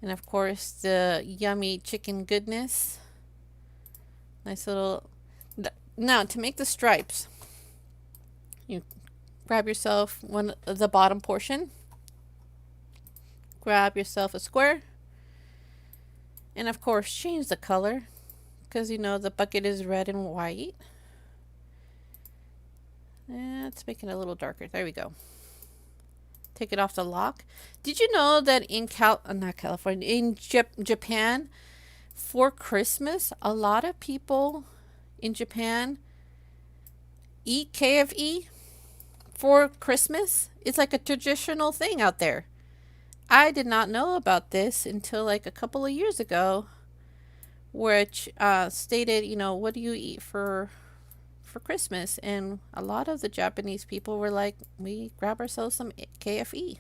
And of course the yummy chicken goodness. Nice little... Now to make the stripes, You grab yourself one of the bottom portion, grab yourself a square, and of course change the color because you know the bucket is red and white. And let's make it a little darker. There we go. Take it off the lock. Did you know that in not California, in Japan, for Christmas, a lot of people in Japan eat KFE for Christmas? It's like a traditional thing out there. I did not know about this until like a couple of years ago, which stated, you know, what do you eat for Christmas? And a lot of the Japanese people were like, we grab ourselves some KFE.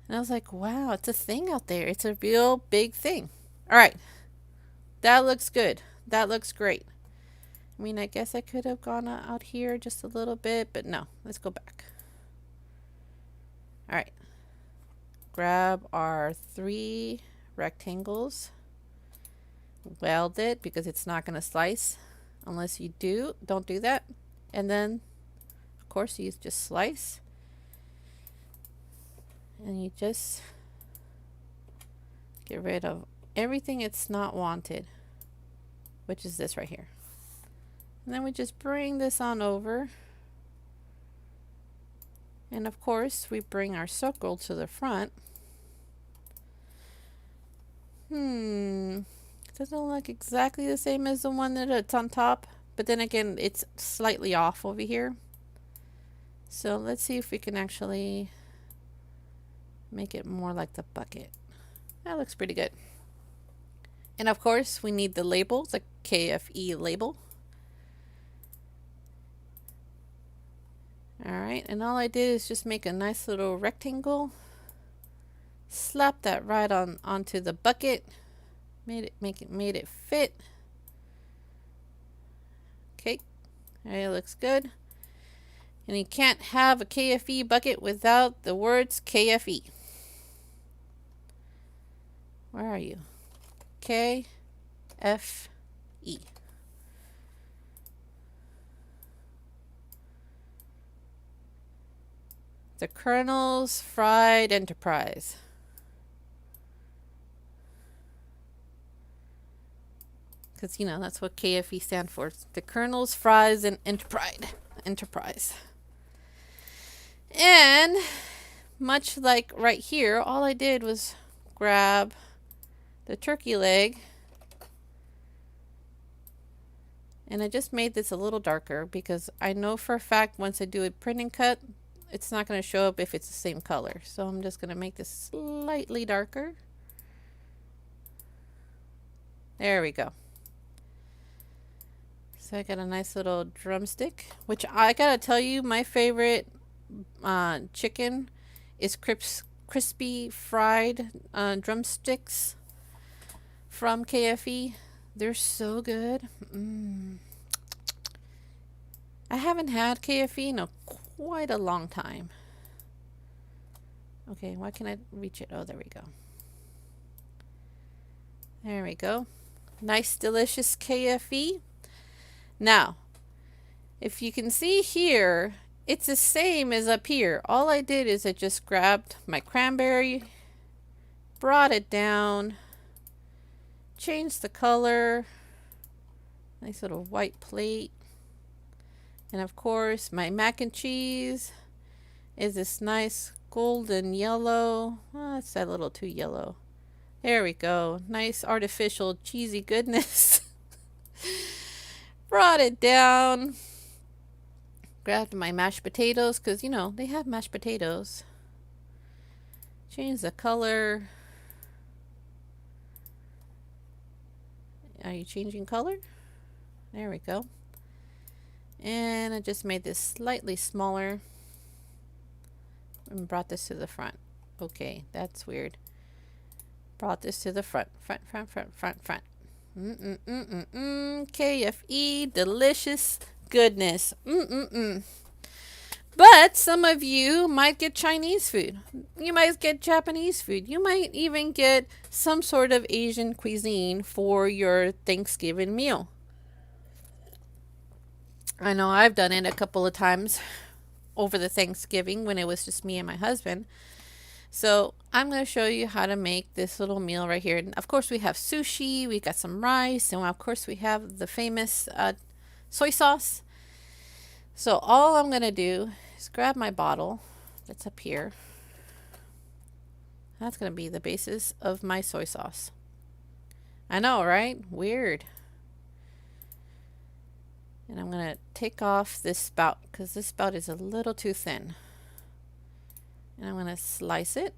And I was like, wow, it's a thing out there. It's a real big thing. All right. That looks good. That looks great. I mean, I guess I could have gone out here just a little bit, but no. Let's go back. All right. Grab our 3 rectangles. Weld it because it's not going to slice unless you don't do that. And then, of course, you just slice. And you just get rid of everything it's not wanted, which is this right here. And then we just bring this on over. And of course, we bring our circle to the front. It doesn't look exactly the same as the one that's on top, but then again, it's slightly off over here. So let's see if we can actually make it more like the bucket. That looks pretty good. And of course, we need the label, the KFE label. Alright, and all I did is just make a nice little rectangle. Slap that right onto the bucket. Made it fit. Okay, it looks good. And you can't have a KFE bucket without the words KFE. Where are you? KFE. The Colonel's Fried Enterprise. Because, you know, that's what KFE stands for. The Colonel's Fries and Enterprise. And much like right here, all I did was grab the turkey leg. And I just made this a little darker because I know for a fact once I do a print and cut, it's not going to show up if it's the same color. So I'm just going to make this slightly darker. There we go. So I got a nice little drumstick, which I gotta tell you, my favorite chicken is crispy fried drumsticks from KFE. They're so good. I haven't had KFE in quite a long time. Okay, why can't I reach it? Oh, there we go. There we go. Nice, delicious KFE. Now, if you can see here, it's the same as up here. All I did is I just grabbed my cranberry, brought it down, changed the color, nice little white plate. And of course, my mac and cheese is this nice golden yellow. Oh, it's a little too yellow. There we go. Nice artificial cheesy goodness. Brought it down. Grabbed my mashed potatoes because, you know, they have mashed potatoes. Change the color. Are you changing color? There we go. And I just made this slightly smaller and brought this to the front. Okay, that's weird. Brought this to the front. Front. KFE, delicious goodness. But some of you might get Chinese food. You might get Japanese food. You might even get some sort of Asian cuisine for your Thanksgiving meal. I know I've done it a couple of times over the Thanksgiving when it was just me and my husband. So I'm going to show you how to make this little meal right here. And of course we have sushi, we got some rice, and of course we have the famous soy sauce. So all I'm going to do is grab my bottle that's up here. That's going to be the basis of my soy sauce. I know, right? Weird. And I'm going to take off this spout because this spout is a little too thin. And I'm going to slice it.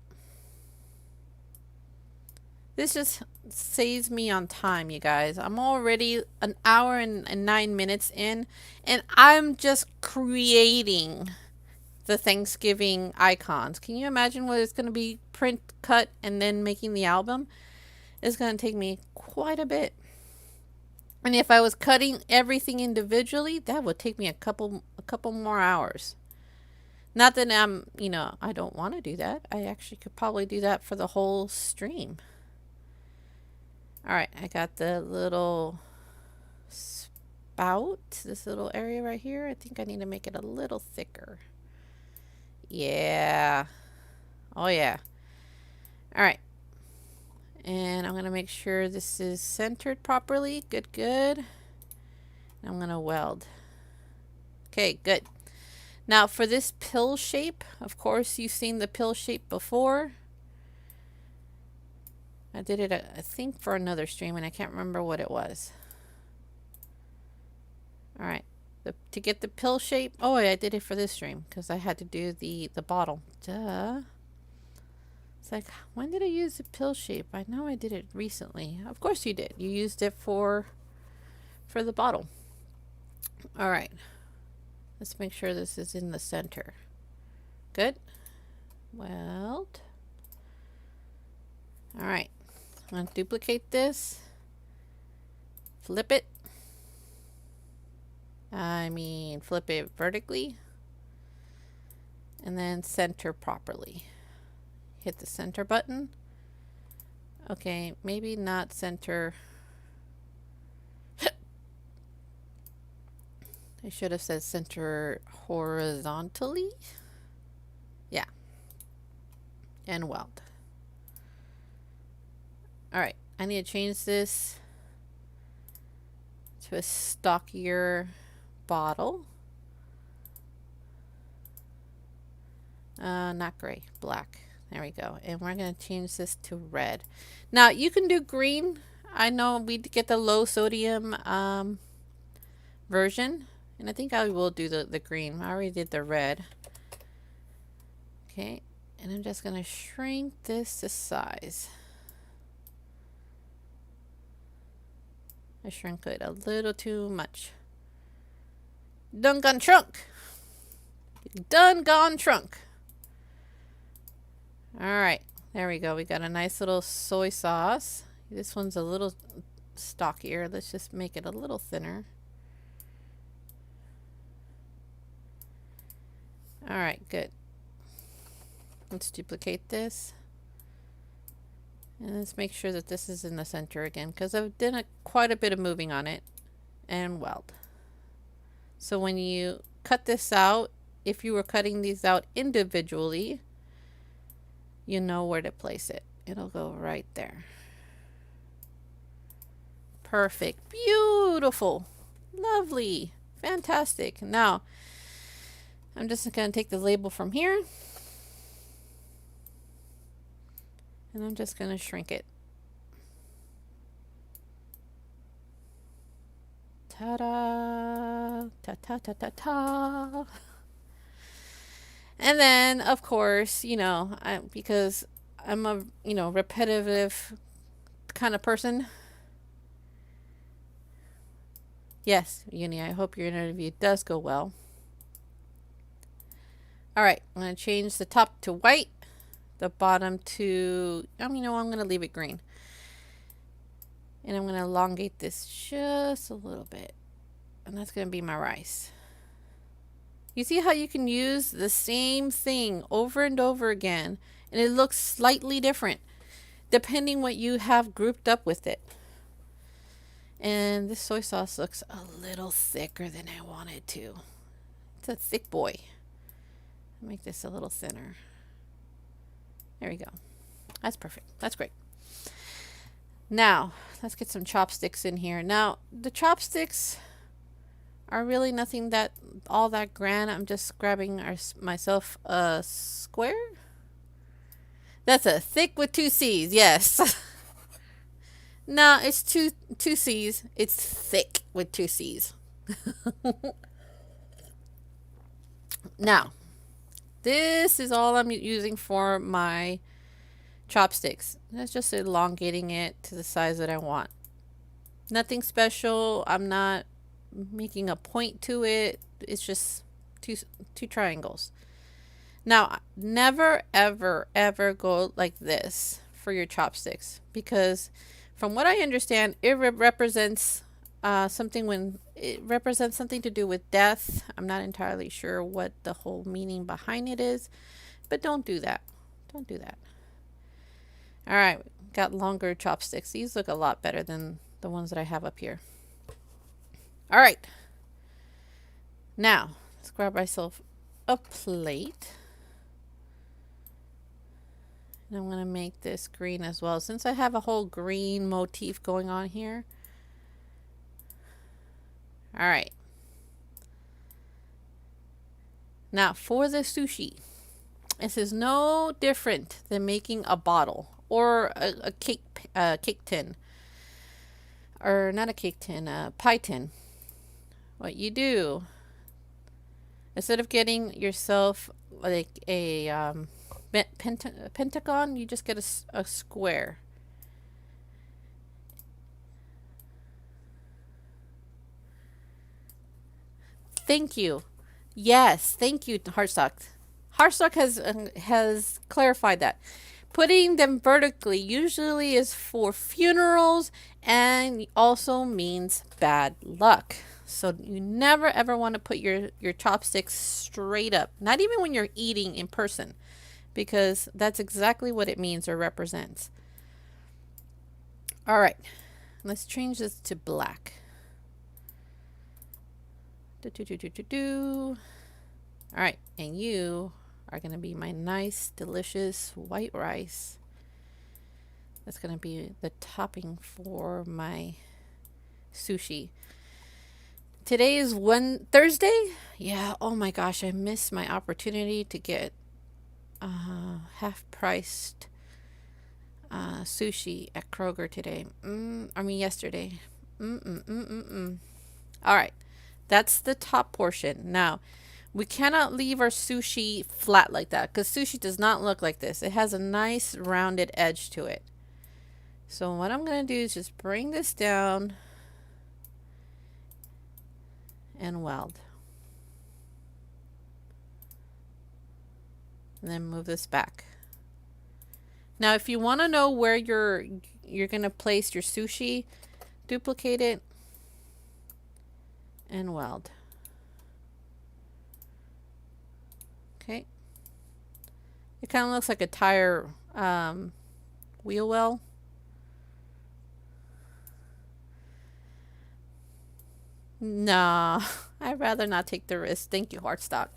This just saves me on time, you guys. I'm already an hour and 9 minutes in, and I'm just creating the Thanksgiving icons. Can you imagine what it's going to be print, cut, and then making the album? It's going to take me quite a bit. And if I was cutting everything individually, that would take me a couple more hours. Not that I don't want to do that. I actually could probably do that for the whole stream. All right, I got the little spout, this little area right here. I think I need to make it a little thicker. Yeah. Oh, yeah. All right. And I'm going to make sure this is centered properly. Good, good. I'm going to weld. Okay, good. Now for this pill shape, of course, you've seen the pill shape before. I did it, I think, for another stream, and I can't remember what it was. All right. To get the pill shape, oh, I did it for this stream because I had to do the bottle. Duh. It's like, when did I use the pill shape? I know I did it recently. Of course you did. You used it for the bottle. All right. Let's make sure this is in the center. Good. Weld. All right. I'm going to duplicate this. Flip it. Flip it vertically. And then center properly. Hit the center button. Okay, maybe not center. I should have said center horizontally. Yeah. And weld. All right, I need to change this to a stockier bottle. Not gray, black. There we go. And we're going to change this to red. Now, you can do green. I know we get the low sodium version. And I think I will do the green. I already did the red. Okay. And I'm just going to shrink this to size. I shrunk it a little too much. Done gone shrunk. Done gone shrunk. Alright, there we go. We got a nice little soy sauce. This one's a little stockier. Let's just make it a little thinner. Alright, good. Let's duplicate this. And let's make sure that this is in the center again, because I've done quite a bit of moving on it. And weld. So when you cut this out, if you were cutting these out individually, you know where to place it. It'll go right there. Perfect. Beautiful. Lovely. Fantastic. Now, I'm just going to take the label from here. And I'm just going to shrink it. Ta-da! Ta-ta-ta-ta-ta! And then, of course, because I'm a, repetitive kind of person. Yes, Uni, I hope your interview does go well. All right, I'm going to change the top to white, the bottom to, I'm going to leave it green. And I'm going to elongate this just a little bit. And that's going to be my rice. You see how you can use the same thing over and over again, and it looks slightly different depending what you have grouped up with it. And this soy sauce looks a little thicker than I want it to. It's a thick boy. Make this a little thinner. There we go. That's perfect. That's great. Now, let's get some chopsticks in here. Now, the chopsticks are really nothing that all that grand. I'm just grabbing myself a square. That's a thick with two C's. Yes. No, it's two C's. It's thick with two C's. Now, this is all I'm using for my chopsticks. That's just elongating it to the size that I want. Nothing special. I'm not making a point to it. It's just two triangles. Now, never ever ever go like this for your chopsticks, because from what I understand, it represents something when it represents something to do with death. I'm not entirely sure what the whole meaning behind it is, but don't do that. Don't do that. All right, got longer chopsticks. These look a lot better than the ones that I have up here. All right. Now, let's grab myself a plate. And I'm going to make this green as well, since I have a whole green motif going on here. All right. Now, for the sushi, this is no different than making a bottle or a cake tin, or not a cake tin, a pie tin. What you do, instead of getting yourself like a pentagon, you just get a square. Thank you. Yes, thank you, Heartstock. Heartstock has clarified that. Putting them vertically usually is for funerals and also means bad luck. So you never ever want to put your chopsticks straight up, not even when you're eating in person, because that's exactly what it means or represents. All right, let's change this to black. All right, and you are going to be my nice, delicious white rice. That's going to be the topping for my sushi. Today is Thursday. Yeah, oh my gosh, I missed my opportunity to get half-priced sushi at Kroger today. Yesterday. All right, that's the top portion. Now, we cannot leave our sushi flat like that, because sushi does not look like this. It has a nice rounded edge to it. So what I'm going to do is just bring this down and weld. And then move this back. Now, if you want to know where you're going to place your sushi, duplicate it and weld. Okay. It kind of looks like a tire wheel well. Nah, I'd rather not take the risk. Thank you, Heartstock.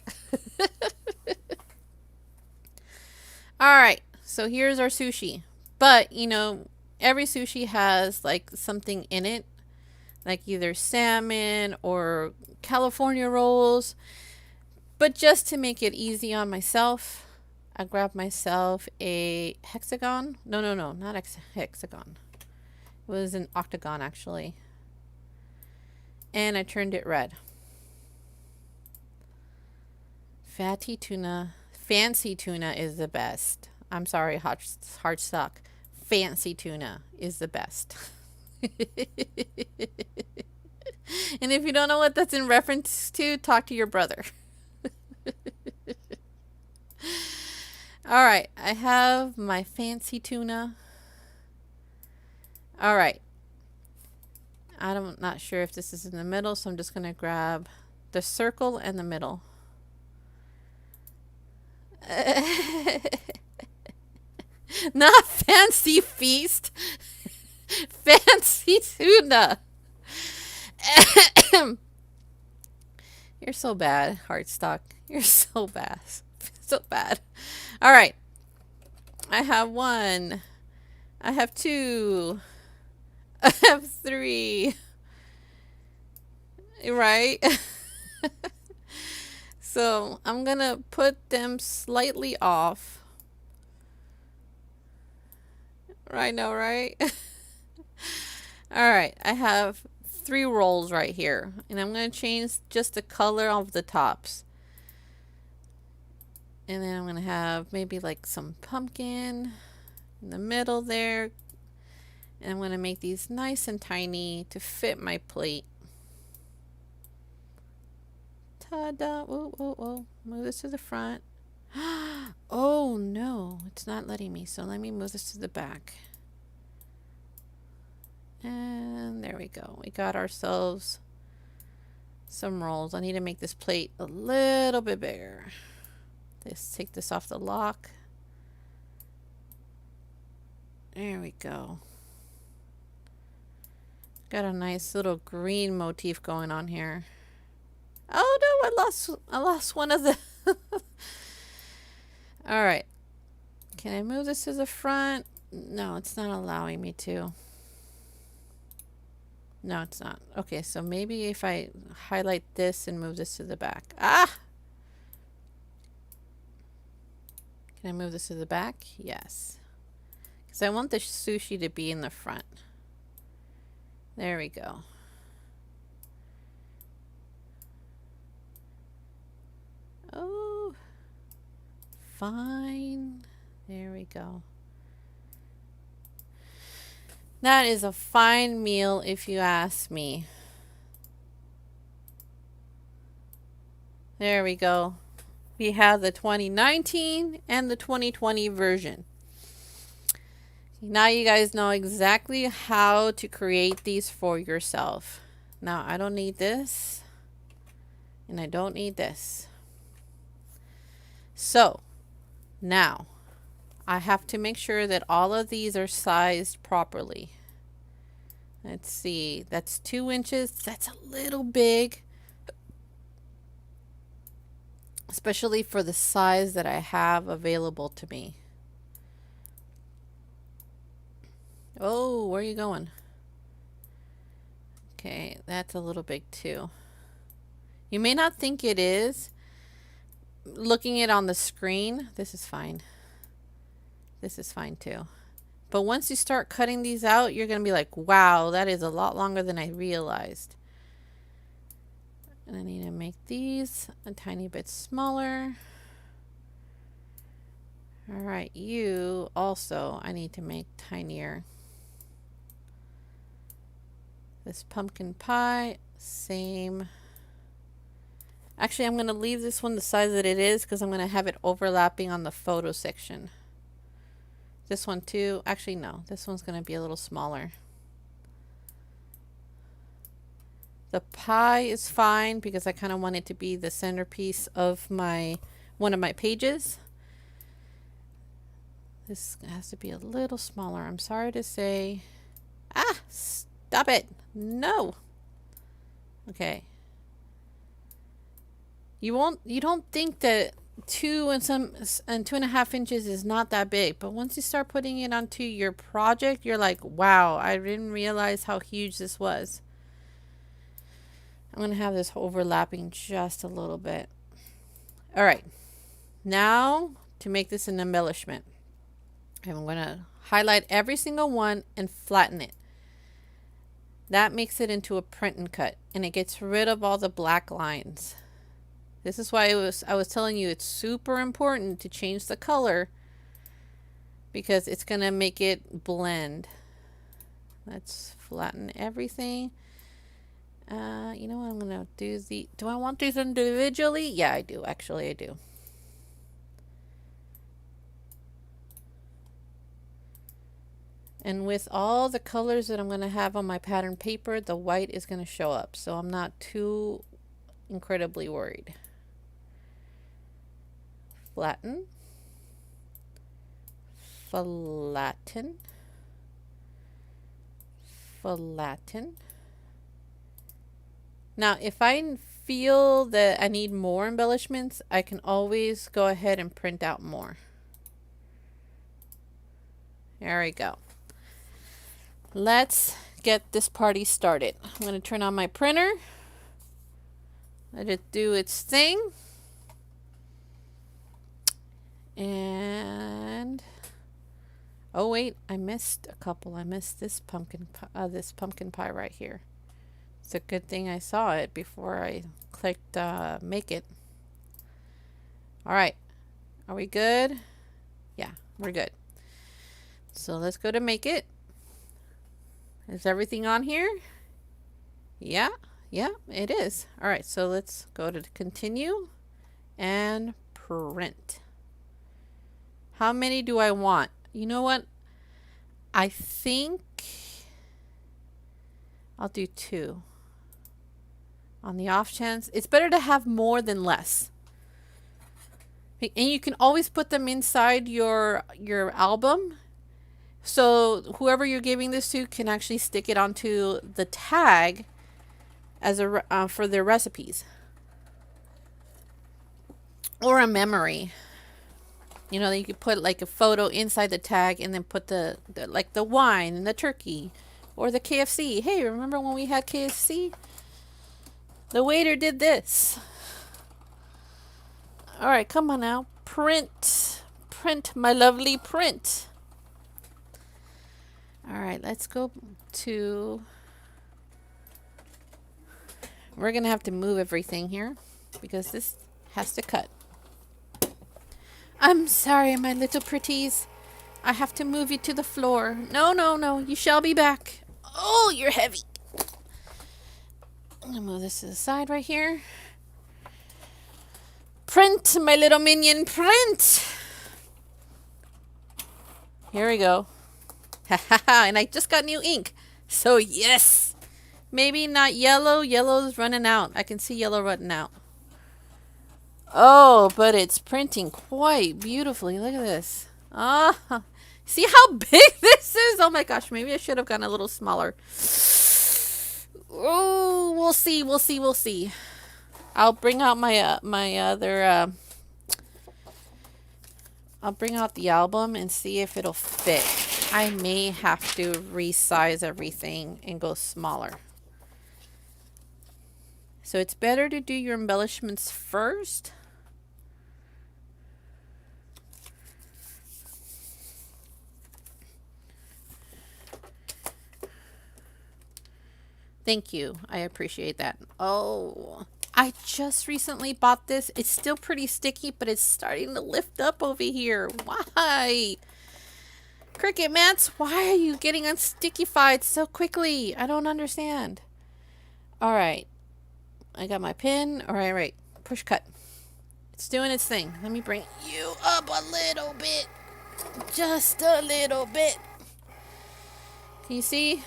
All right, so here's our sushi. But, you know, every sushi has like something in it, like either salmon or California rolls. But just to make it easy on myself, I grabbed myself a hexagon. No, not hexagon. It was an octagon, actually. And I turned it red. Fatty tuna. Fancy tuna is the best. I'm sorry, Heartstock. Fancy tuna is the best. And if you don't know what that's in reference to, talk to your brother. All right, I have my fancy tuna. All right. I'm not sure if this is in the middle, so I'm just going to grab the circle and the middle. Not fancy feast. Fancy tuna. You're so bad, Heartstock. You're so bad. So bad. All right. I have one. I have two. I have three. Right? So I'm going to put them slightly off. Right now, right? All right. I have 3 rolls right here. And I'm going to change just the color of the tops. And then I'm going to have maybe like some pumpkin in the middle there. And I'm going to make these nice and tiny to fit my plate. Ta-da! Whoa, whoa, whoa. Move this to the front. Oh no, it's not letting me. So let me move this to the back. And there we go. We got ourselves some rolls. I need to make this plate a little bit bigger. Let's take this off the lock. There we go. Got a nice little green motif going on here. Oh no, I lost one of the All right. Can I move this to the front? No, it's not allowing me to. No, it's not. Okay, so maybe if I highlight this and move this to the back. Ah! Can I move this to the back? Yes. Because I want the sushi to be in the front. There we go. Oh, fine. There we go. That is a fine meal if you ask me. There we go. We have the 2019 and the 2020 version. Now you guys know exactly how to create these for yourself. Now I don't need this and I don't need this. So now I have to make sure that all of these are sized properly. Let's see, that's 2 inches. That's a little big, especially for the size that I have available to me. Oh, where are you going? Okay, that's a little big too. You may not think it is. Looking it on the screen, this is fine. This is fine too. But once you start cutting these out, you're going to be like, wow, that is a lot longer than I realized. And I need to make these a tiny bit smaller. All right, you also, I need to make tinier. This pumpkin pie, same. Actually, I'm going to leave this one the size that it is because I'm going to have it overlapping on the photo section. This one too. Actually, no. This one's going to be a little smaller. The pie is fine because I kind of want it to be the centerpiece of one of my pages. This has to be a little smaller. I'm sorry to say. Ah, stop it. No. Okay. You don't think that 2.5 inches is not that big, but once you start putting it onto your project, you're like, wow, I didn't realize how huge this was. I'm going to have this overlapping just a little bit. All right. Now to make this an embellishment, I'm going to highlight every single one and flatten it. That makes it into a print and cut, and it gets rid of all the black lines. This is why I was telling you it's super important to change the color because it's going to make it blend. Let's flatten everything. You know what, I'm going to do I want these individually? Yeah, I do. Actually, I do. And with all the colors that I'm going to have on my pattern paper, the white is going to show up. So I'm not too incredibly worried. Flatten. Flatten. Flatten. Now, if I feel that I need more embellishments, I can always go ahead and print out more. There we go. Let's get this party started. I'm going to turn on my printer. Let it do its thing. And oh wait, I missed a couple. I missed this pumpkin pie right here. It's a good thing I saw it before I clicked make it. All right. Are we good? Yeah, we're good. So let's go to make it. Is everything on here? Yeah, it is. All right, so let's go to continue and print. How many do I want? You know what? I think I'll do 2. On the off chance, it's better to have more than less. And you can always put them inside your album. So whoever you're giving this to can actually stick it onto the tag as a for their recipes. Or a memory. You know, you could put like a photo inside the tag and then put the like the wine and the turkey or the KFC. Hey, remember when we had KFC? The waiter did this. All right, come on now. Print. Print, my lovely print. All right, let's go to... We're going to have to move everything here because this has to cut. I'm sorry, my little pretties. I have to move you to the floor. No, no, no. You shall be back. Oh, you're heavy. I'm going to move this to the side right here. Print, my little minion, print. Here we go. And I just got new ink. So, yes. Maybe not yellow. Yellow's running out. I can see yellow running out. Oh, but it's printing quite beautifully. Look at this. Ah, see how big this is? Oh my gosh, maybe I should have gone a little smaller. Oh, we'll see, we'll see, we'll see. I'll bring out my I'll bring out the album and see if it'll fit. I may have to resize everything and go smaller. So it's better to do your embellishments first. Thank you. I appreciate that. Oh, I just recently bought this. It's still pretty sticky, but it's starting to lift up over here. Why? Cricut mats, why are you getting unstickified so quickly? I don't understand. All right. I got my pin. All right. Push cut. It's doing its thing. Let me bring you up a little bit. Just a little bit. Can you see?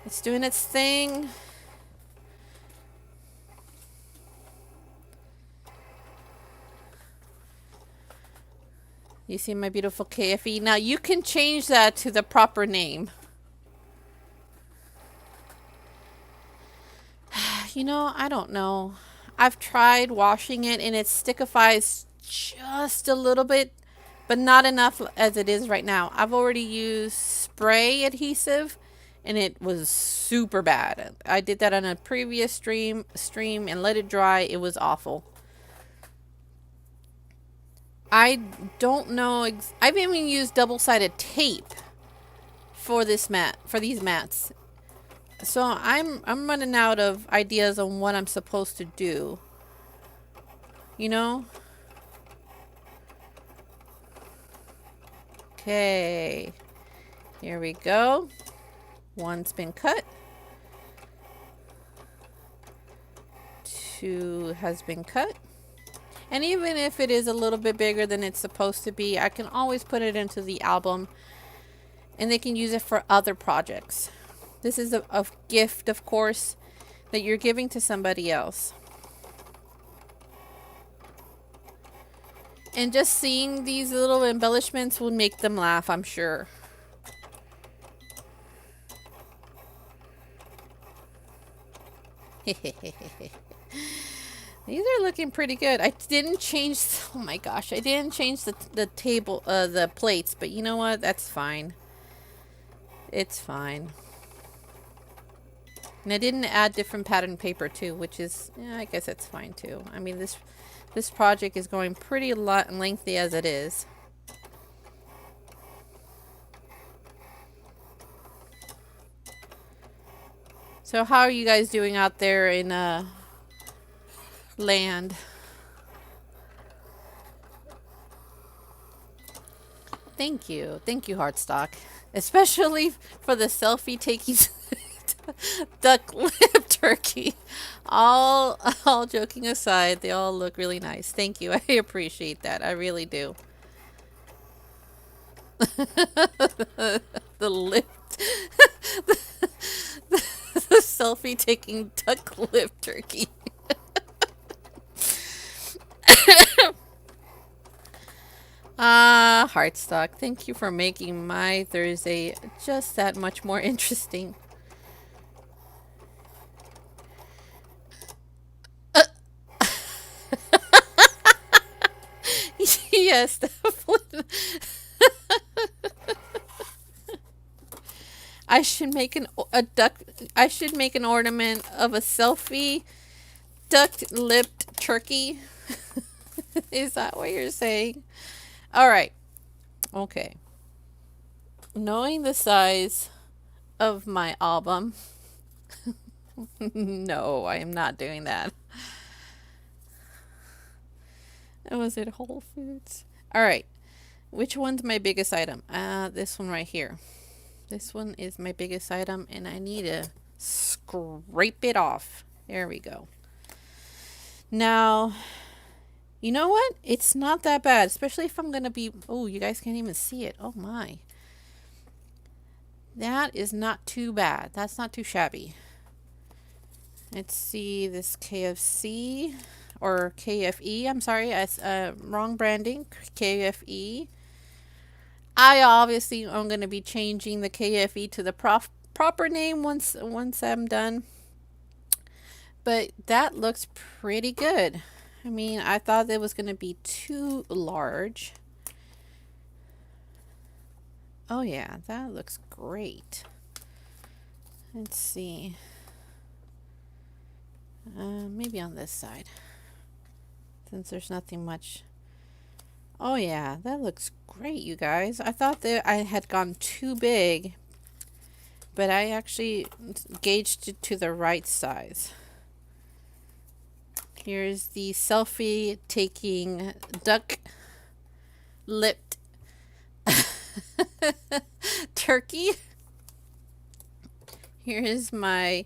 It's doing its thing. You see my beautiful KFE? Now you can change that to the proper name. You know, I don't know. I've tried washing it and it stickifies just a little bit, but not enough as it is right now. I've already used spray adhesive and it was super bad. I did that on a previous stream and let it dry. It was awful. I don't know. I've even used double-sided tape for this mat, for these mats. So I'm running out of ideas on what I'm supposed to do. You know? Okay. Here we go. One's been cut. 2 has been cut. And even if it is a little bit bigger than it's supposed to be, I can always put it into the album and they can use it for other projects. This is a gift, of course, that you're giving to somebody else. And just seeing these little embellishments will make them laugh, I'm sure. These are looking pretty good. I didn't change, oh my gosh, I didn't change the table, the plates, but you know what? That's fine. It's fine. And I didn't add different pattern paper too, which is, yeah, I guess that's fine too. I mean, this project is going pretty lengthy as it is. So how are you guys doing out there in land? Thank you, Heartstock, especially for the selfie taking duck lip turkey. All joking aside, they all look really nice. Thank you, I appreciate that. I really do. The lip, the selfie taking duck lip turkey. Ah, Heartstock, thank you for making my Thursday just that much more interesting. Yes, definitely. I should make a duck. I should make an ornament of a selfie duck-lipped turkey. Is that what you're saying? All right. Okay. Knowing the size of my album, no, I am not doing that. Was it Whole Foods? All right. Which one's my biggest item? This one right here. This one is my biggest item, and I need to scrape it off. There we go. Now, you know what? It's not that bad, especially if I'm going to be... Oh, you guys can't even see it. Oh, my. That is not too bad. That's not too shabby. Let's see this KFC, or KFE. I'm sorry, wrong branding. KFE. I obviously am going to be changing the KFE to the proper name once I'm done. But that looks pretty good. I mean, I thought it was going to be too large. Oh yeah, that looks great. Let's see. Maybe on this side, since there's nothing much. Oh yeah, that looks great, you guys. I thought that I had gone too big, but I actually gauged it to the right size. Here's the selfie taking duck lipped turkey. Here is my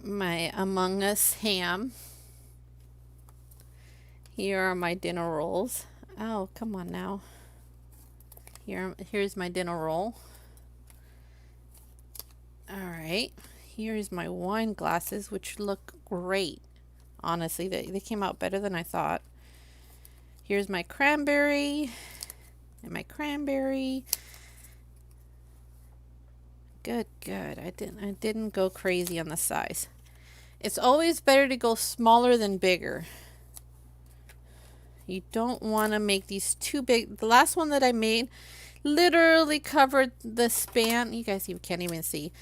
Among Us ham. Here are my dinner rolls. Oh, come on now. Here's my dinner roll. All right. Here's my wine glasses, which look great. Honestly, they came out better than I thought. Here's my cranberry and my cranberry. Good, good. I didn't go crazy on the size. It's always better to go smaller than bigger. You don't want to make these too big. The last one that I made literally covered the span. You guys can't even see.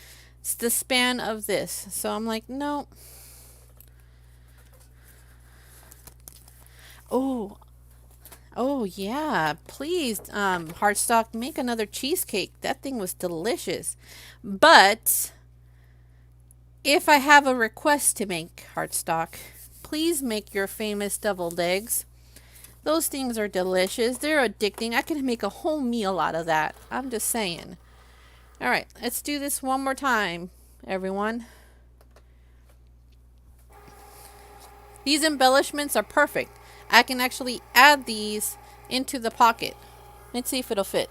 It's the span of this. So I'm like, no. Oh, oh yeah. Please, Heartstock, make another cheesecake. That thing was delicious. But if I have a request to make, Heartstock, please make your famous deviled eggs. Those things are delicious. They're addicting. I can make a whole meal out of that. I'm just saying. All right, let's do this one more time, everyone. These embellishments are perfect. I can actually add these into the pocket. Let's see if it'll fit.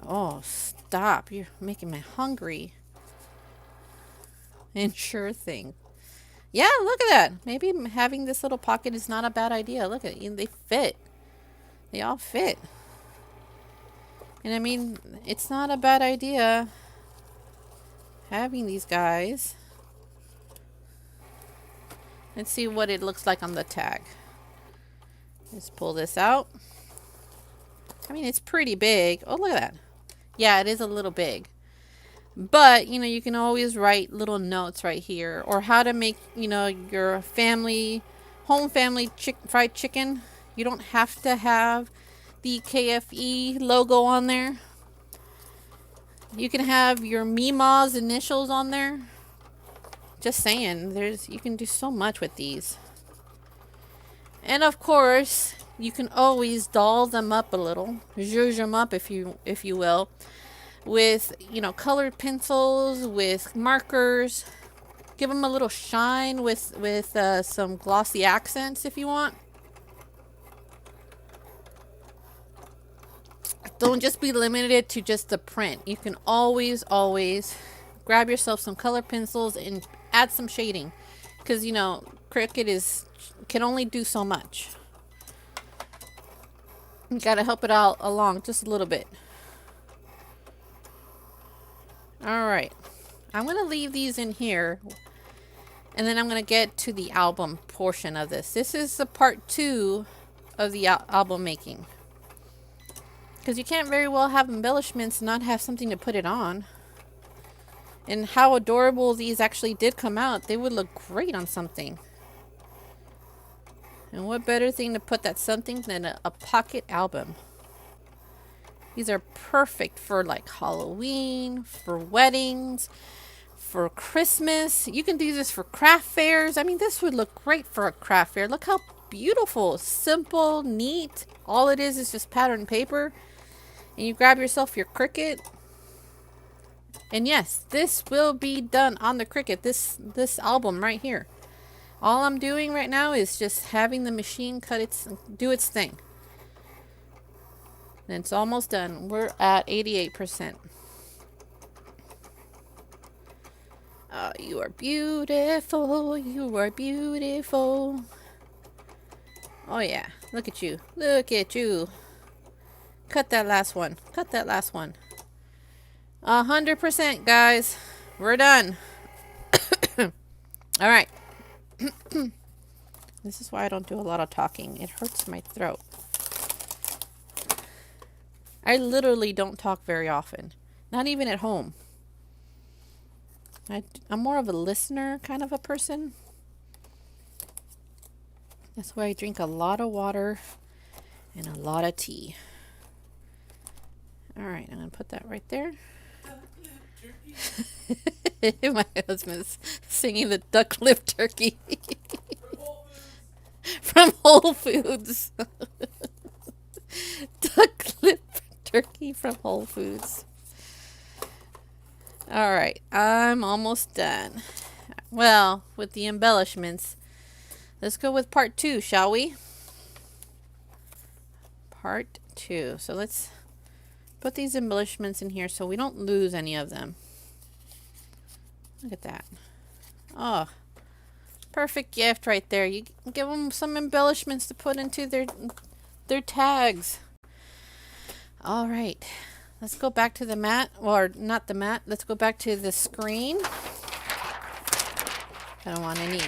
Oh, stop. You're making me hungry. And sure thing. Yeah, look at that. Maybe having this little pocket is not a bad idea. Look at it. They fit. They all fit. And I mean, it's not a bad idea having these guys. Let's see what it looks like on the tag. Let's pull this out. I mean, it's pretty big. Oh, look at that. Yeah, it is a little big. But, you know, you can always write little notes right here. Or how to make, you know, your family, home family fried chicken. You don't have to have the KFE logo on there. You can have your Mima's initials on there. Just saying, you can do so much with these. And of course, you can always doll them up a little, zhuzh them up if you will, with, you know, colored pencils, with markers. Give them a little shine with some glossy accents if you want. Don't just be limited to just the print. You can always grab yourself some color pencils and add some shading, because, you know, Cricut can only do so much. You gotta help it out along just a little bit. Alright, I'm gonna leave these in here, and then I'm gonna get to the album portion of this. This is the part 2 of the album making, because you can't very well have embellishments and not have something to put it on. And how adorable these actually did come out. They would look great on something. And what better thing to put that something than a pocket album. These are perfect for like Halloween, for weddings, for Christmas. You can do this for craft fairs. I mean, this would look great for a craft fair. Look how beautiful, simple, neat. All it is just pattern paper. And you grab yourself your Cricut. And yes, this will be done on the Cricut, this album right here. All I'm doing right now is just having the machine do its thing. And it's almost done. We're at 88%. Oh, you are beautiful. You are beautiful. Oh yeah, look at you. Look at you. Cut that last one. Cut that last one. 100%, guys. We're done. All right. This is why I don't do a lot of talking. It hurts my throat. I literally don't talk very often. Not even at home. I'm more of a listener kind of a person. That's why I drink a lot of water and a lot of tea. All right, I'm going to put that right there. My husband's singing the duck lip turkey from Whole Foods. Duck lip turkey from Whole Foods. All right, I'm almost done. Well, with the embellishments, let's go with part 2, shall we? Part 2. So let's put these embellishments in here so we don't lose any of them. Look at that. Oh, perfect gift right there. You can give them some embellishments to put into their tags. All right. Let's go back to the mat, or not the mat. Let's go back to the screen. I don't want any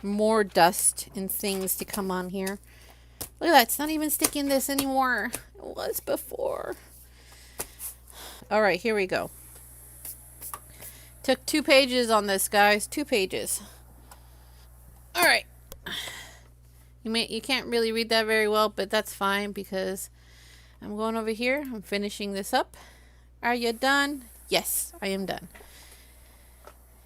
more dust and things to come on here. Look at that. It's not even sticking this anymore. It was before. All right, here we go. Took 2 pages on this, guys. 2 pages. All right. You can't really read that very well, but that's fine because I'm going over here. I'm finishing this up. Are you done? Yes, I am done.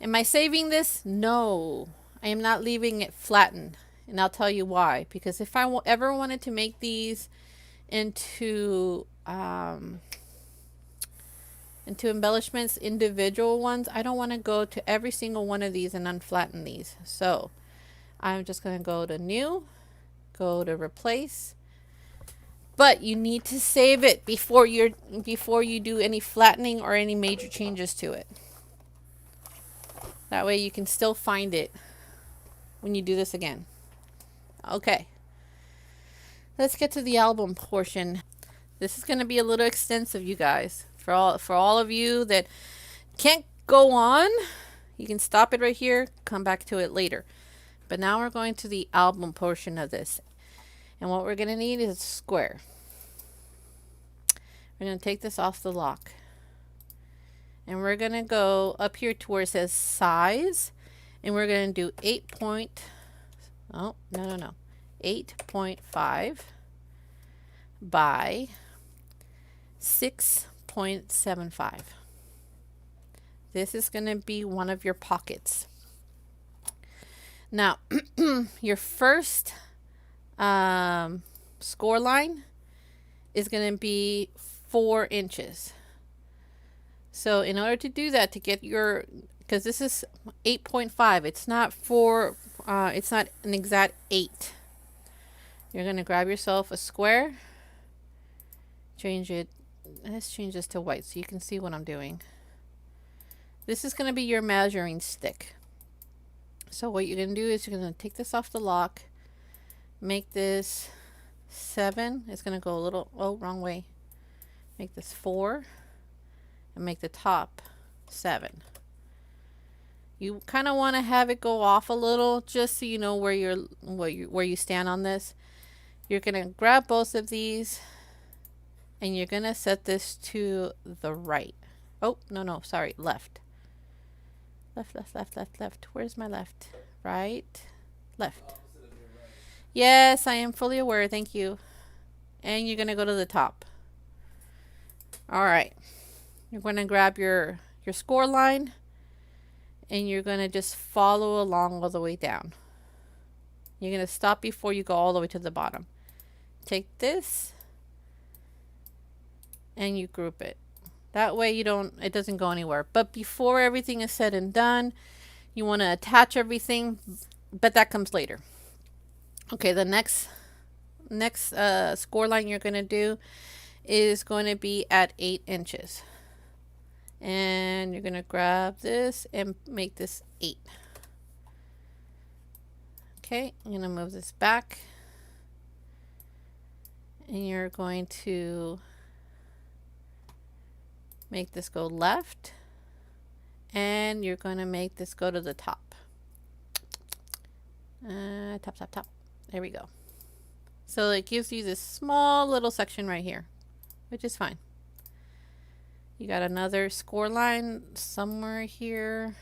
Am I saving this? No. I am not leaving it flattened. And I'll tell you why. Because if I ever wanted to make these into embellishments, individual ones, I don't want to go to every single one of these and unflatten these. So I'm just going to go to new, go to replace. But you need to save it before you do any flattening or any major changes to it. That way you can still find it when you do this again. Okay. Let's get to the album portion. This is going to be a little extensive, you guys. For all of you that can't go on. You can stop it right here, come back to it later. But now we're going to the album portion of this. And what we're going to need is a square. We're going to take this off the lock. And we're going to go up here to where it says size. And we're going to do 8.5 by 6.75. This is going to be one of your pockets. Now, your first score line is going to be 4 inches. So in order to do that, to get your, because this is 8.5, it's not it's not an exact 8. You're going to grab yourself a square, change it, let's change this to white so you can see what I'm doing. This is going to be your measuring stick. So what you're going to do is you're going to take this off the lock, make this 7. It's going to go a little, oh, wrong way. Make this 4 and make the top 7. You kind of want to have it go off a little just so you know where you stand on this. You're going to grab both of these and you're going to set this to the right. Oh, no, sorry, left. Left. Where's my left? Right, left. Yes, I am fully aware. Thank you. And you're going to go to the top. All right. You're going to grab your score line and you're going to just follow along all the way down. You're going to stop before you go all the way to the bottom. Take this and you group it. That way it doesn't go anywhere. But before everything is said and done, you want to attach everything, but that comes later. Okay, the next score line you're going to do is going to be at 8 inches. And you're going to grab this and make this 8. Okay, I'm going to move this back. And you're going to make this go left. And you're going to make this go to the top. Top. There we go. So it gives you this small little section right here, which is fine. You got another score line somewhere here.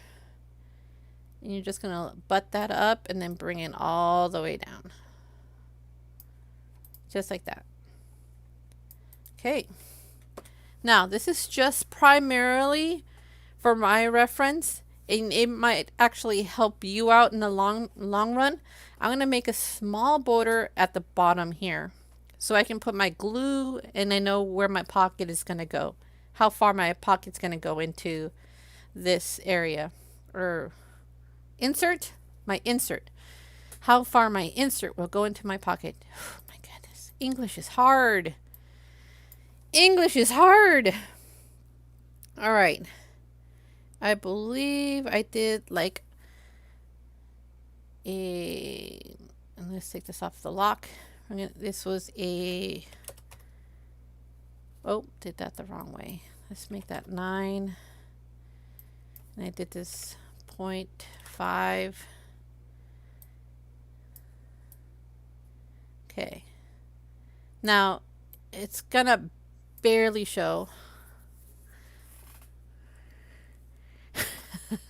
And you're just going to butt that up and then bring it all the way down. Just like that. Okay. Now, this is just primarily for my reference, and it might actually help you out in the long run. I'm going to make a small border at the bottom here so I can put my glue and I know where my pocket is going to go, how far my pocket's going to go into this area, or my insert, how far my insert will go into my pocket. Oh my goodness, English is hard. All right. I believe I did like let's take this off the lock. This was did that the wrong way. Let's make that 9. And I did this 0.5. Okay. Now, it's gonna barely show.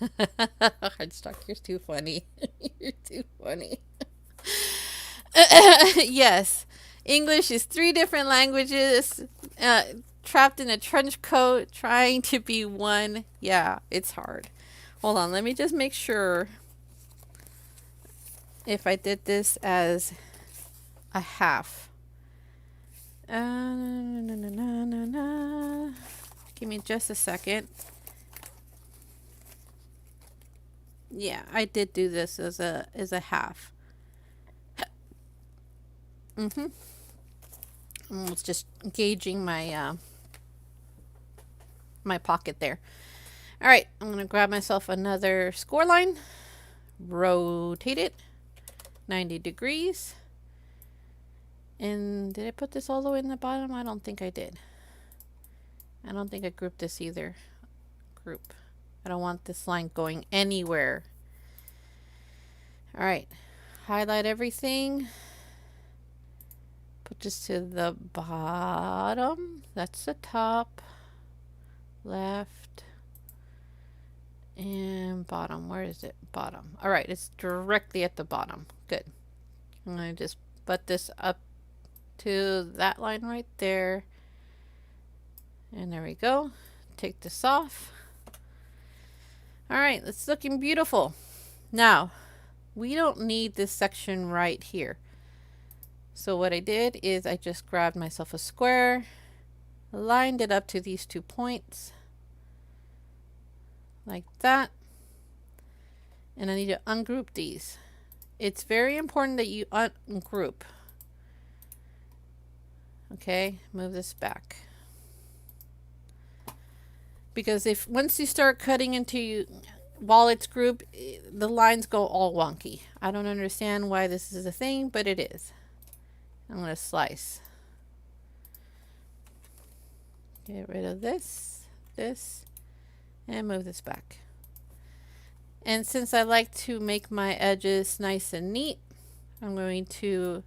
Hardstock, you're too funny. You're too funny. Yes, English is 3 different languages, trapped in a trench coat, trying to be one. Yeah, it's hard. Hold on, let me just make sure if I did this as a half. Give me just a second. Yeah, I did do this as a half. I was just gauging my my pocket there. All right, I'm gonna grab myself another score line, rotate it 90 degrees. And did I put this all the way in the bottom? I don't think I did. I don't think I grouped this either. Group. I don't want this line going anywhere. All right, highlight everything. Put this to the bottom. That's the top, left, and bottom. Where is it? Bottom. All right, it's directly at the bottom. Good. I'm going to just butt this up to that line right there. And there we go. Take this off. All right, it's looking beautiful. Now, we don't need this section right here. So what I did is I just grabbed myself a square, lined it up to these 2 points, like that. And I need to ungroup these. It's very important that you ungroup. Okay, move this back. Because if once you start cutting into while it's grouped, the lines go all wonky. I don't understand why this is a thing, but it is. I'm going to slice. Get rid of this, and move this back. And since I like to make my edges nice and neat, I'm going to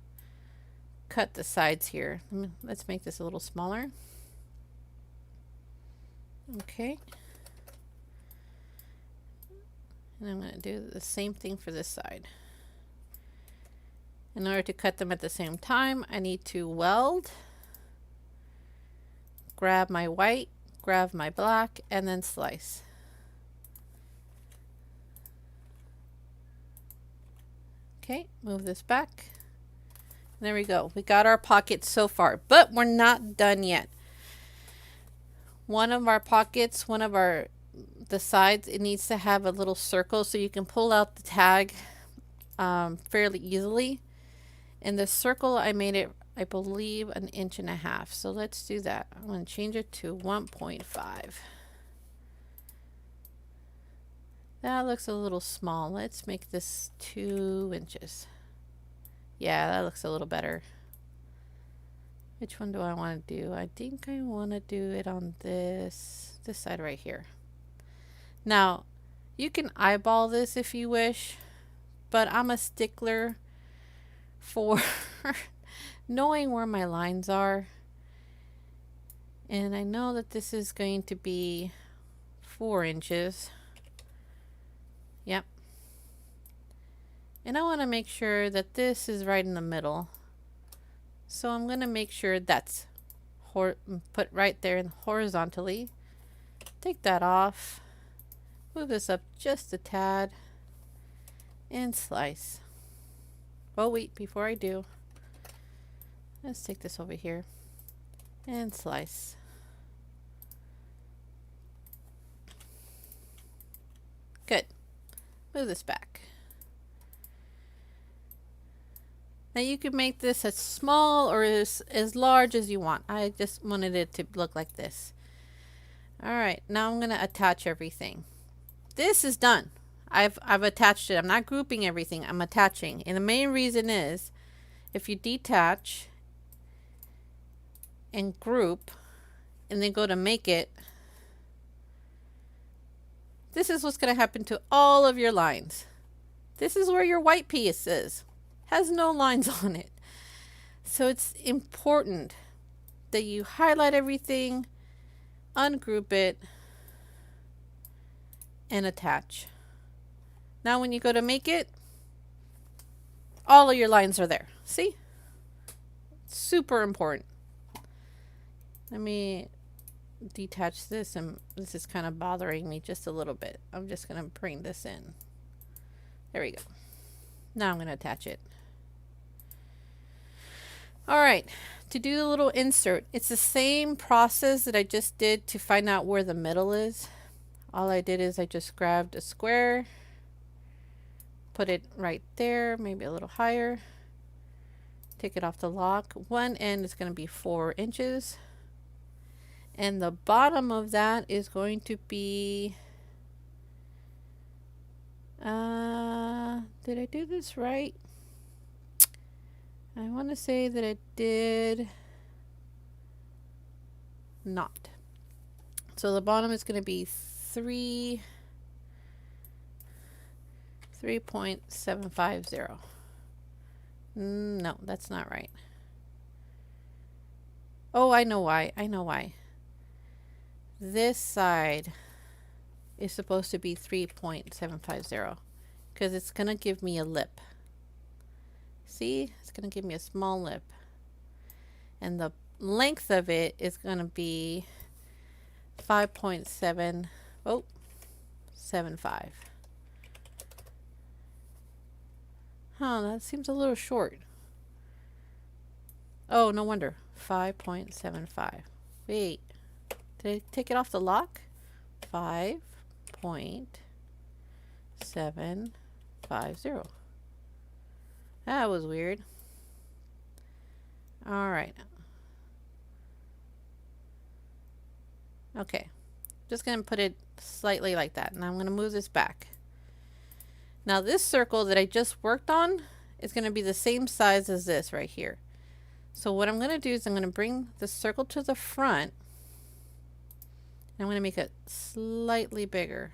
cut the sides here. Let's make this a little smaller. Okay. And I'm going to do the same thing for this side. In order to cut them at the same time, I need to weld, grab my white, grab my black, and then slice. Okay, move this back. There we go. We got our pockets so far, but we're not done yet. One of our pockets, the sides, it needs to have a little circle so you can pull out the tag fairly easily. And the circle, I made it, I believe, 1.5 inches. So let's do that. I'm going to change it to 1.5. That looks a little small. Let's make this 2 inches. Yeah, that looks a little better. Which one do I want to do? I think I want to do it on this side right here. Now, you can eyeball this if you wish, but I'm a stickler for knowing where my lines are. And I know that this is going to be 4 inches. Yep. And I want to make sure that this is right in the middle. So I'm going to make sure that's put right there horizontally. Take that off. Move this up just a tad. And slice. Oh wait, before I do, let's take this over here and slice. Good. Move this back. Now you can make this as small or as large as you want. I just wanted it to look like this. Alright, now I'm going to attach everything. This is done. I've attached it. I'm not grouping everything. I'm attaching. And the main reason is if you detach and group and then go to make it, this is what's going to happen to all of your lines. This is where your white piece is. Has no lines on it. So it's important that you highlight everything, ungroup it, and attach. Now when you go to make it, all of your lines are there. See? Super important. Let me detach this, and this is kind of bothering me just a little bit. I'm just going to bring this in. There we go. Now I'm going to attach it. Alright, to do the little insert, it's the same process that I just did to find out where the middle is. All I did is I just grabbed a square, put it right there, maybe a little higher, take it off the lock. One end is going to be 4 inches, and the bottom of that is going to be, did I do this right? I want to say that I did not. So the bottom is going to be 3 3.750. No, that's not right. Oh, I know why. I know why. This side is supposed to be 3.750 because it's going to give me a lip. See? It's going to give me a small lip. And the length of it is going to be 5.775. Huh, that seems a little short. Oh, no wonder. 5.75. Wait. Did I take it off the lock? 5.750. That was weird. All right. Okay. Just going to put it slightly like that. And I'm going to move this back. Now this circle that I just worked on is going to be the same size as this right here. So what I'm going to do is I'm going to bring the circle to the front. And I'm going to make it slightly bigger.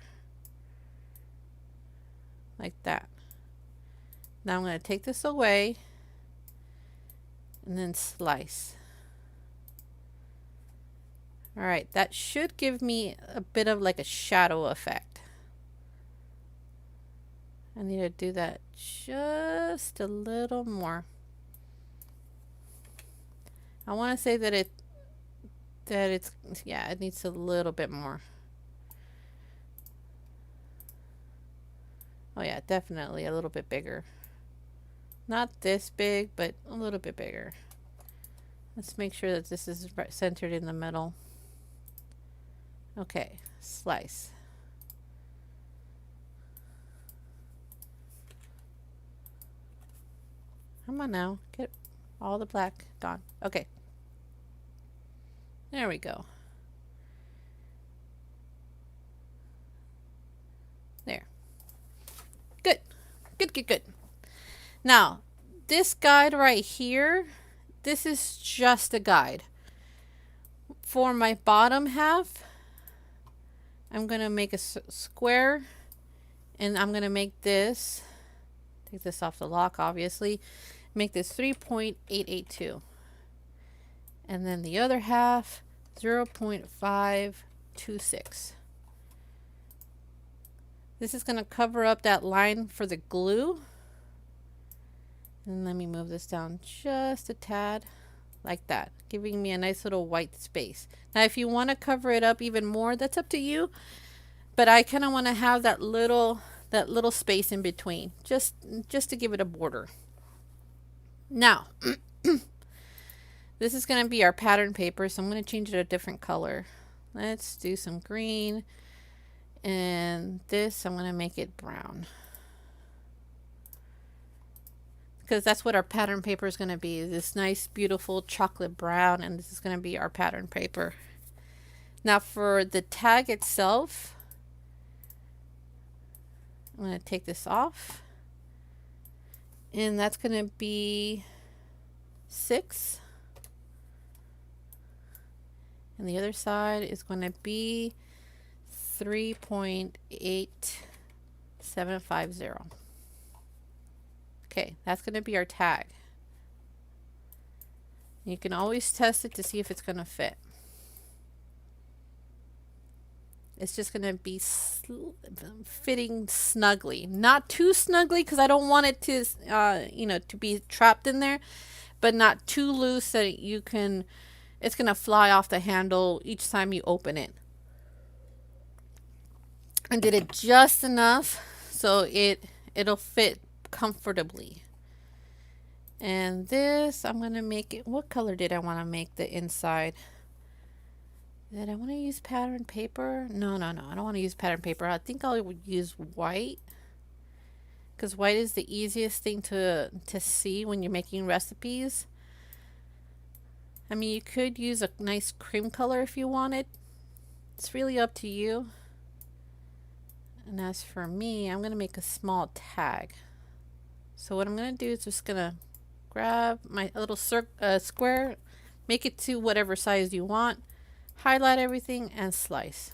Like that. Now I'm going to take this away and then slice. Alright, that should give me a bit of like a shadow effect. I need to do that just a little more. I want to say that it needs a little bit more. Oh yeah, definitely a little bit bigger. Not this big, but a little bit bigger. Let's make sure that this is centered in the middle. Okay, slice. Come on now, get all the black gone. Okay. There we go. There. Good. Good, good, good. Now, this guide right here, this is just a guide. For my bottom half, I'm going to make a square, and I'm going to make this, take this off the lock obviously, make this 3.882. And then the other half, 0.526. This is going to cover up that line for the glue. And let me move this down just a tad, like that, giving me a nice little white space. Now if you want to cover it up even more, that's up to you. But I kind of want to have that little space in between, just to give it a border. Now, this is going to be our pattern paper, so I'm going to change it a different color. Let's do some green, and this I'm going to make it brown, because that's what our pattern paper is going to be, this nice beautiful chocolate brown, and this is going to be our pattern paper. Now for the tag itself, I'm going to take this off, and that's going to be 6, and the other side is going to be 3.8750. Okay, that's going to be our tag. You can always test it to see if it's going to fit. It's just going to be fitting snugly. Not too snugly, because I don't want it to, to be trapped in there, but not too loose that you can, it's going to fly off the handle each time you open it. I did it just enough so it'll fit comfortably. And this, I'm going to make it, what color did I want to make the inside? Did I want to use pattern paper? No, I don't want to use pattern paper. I think I'll use white, because white is the easiest thing to see when you're making recipes. I mean, you could use a nice cream color if you wanted. It's really up to you. And as for me, I'm going to make a small tag. So what I'm going to do is just going to grab my little square, make it to whatever size you want, highlight everything, and slice.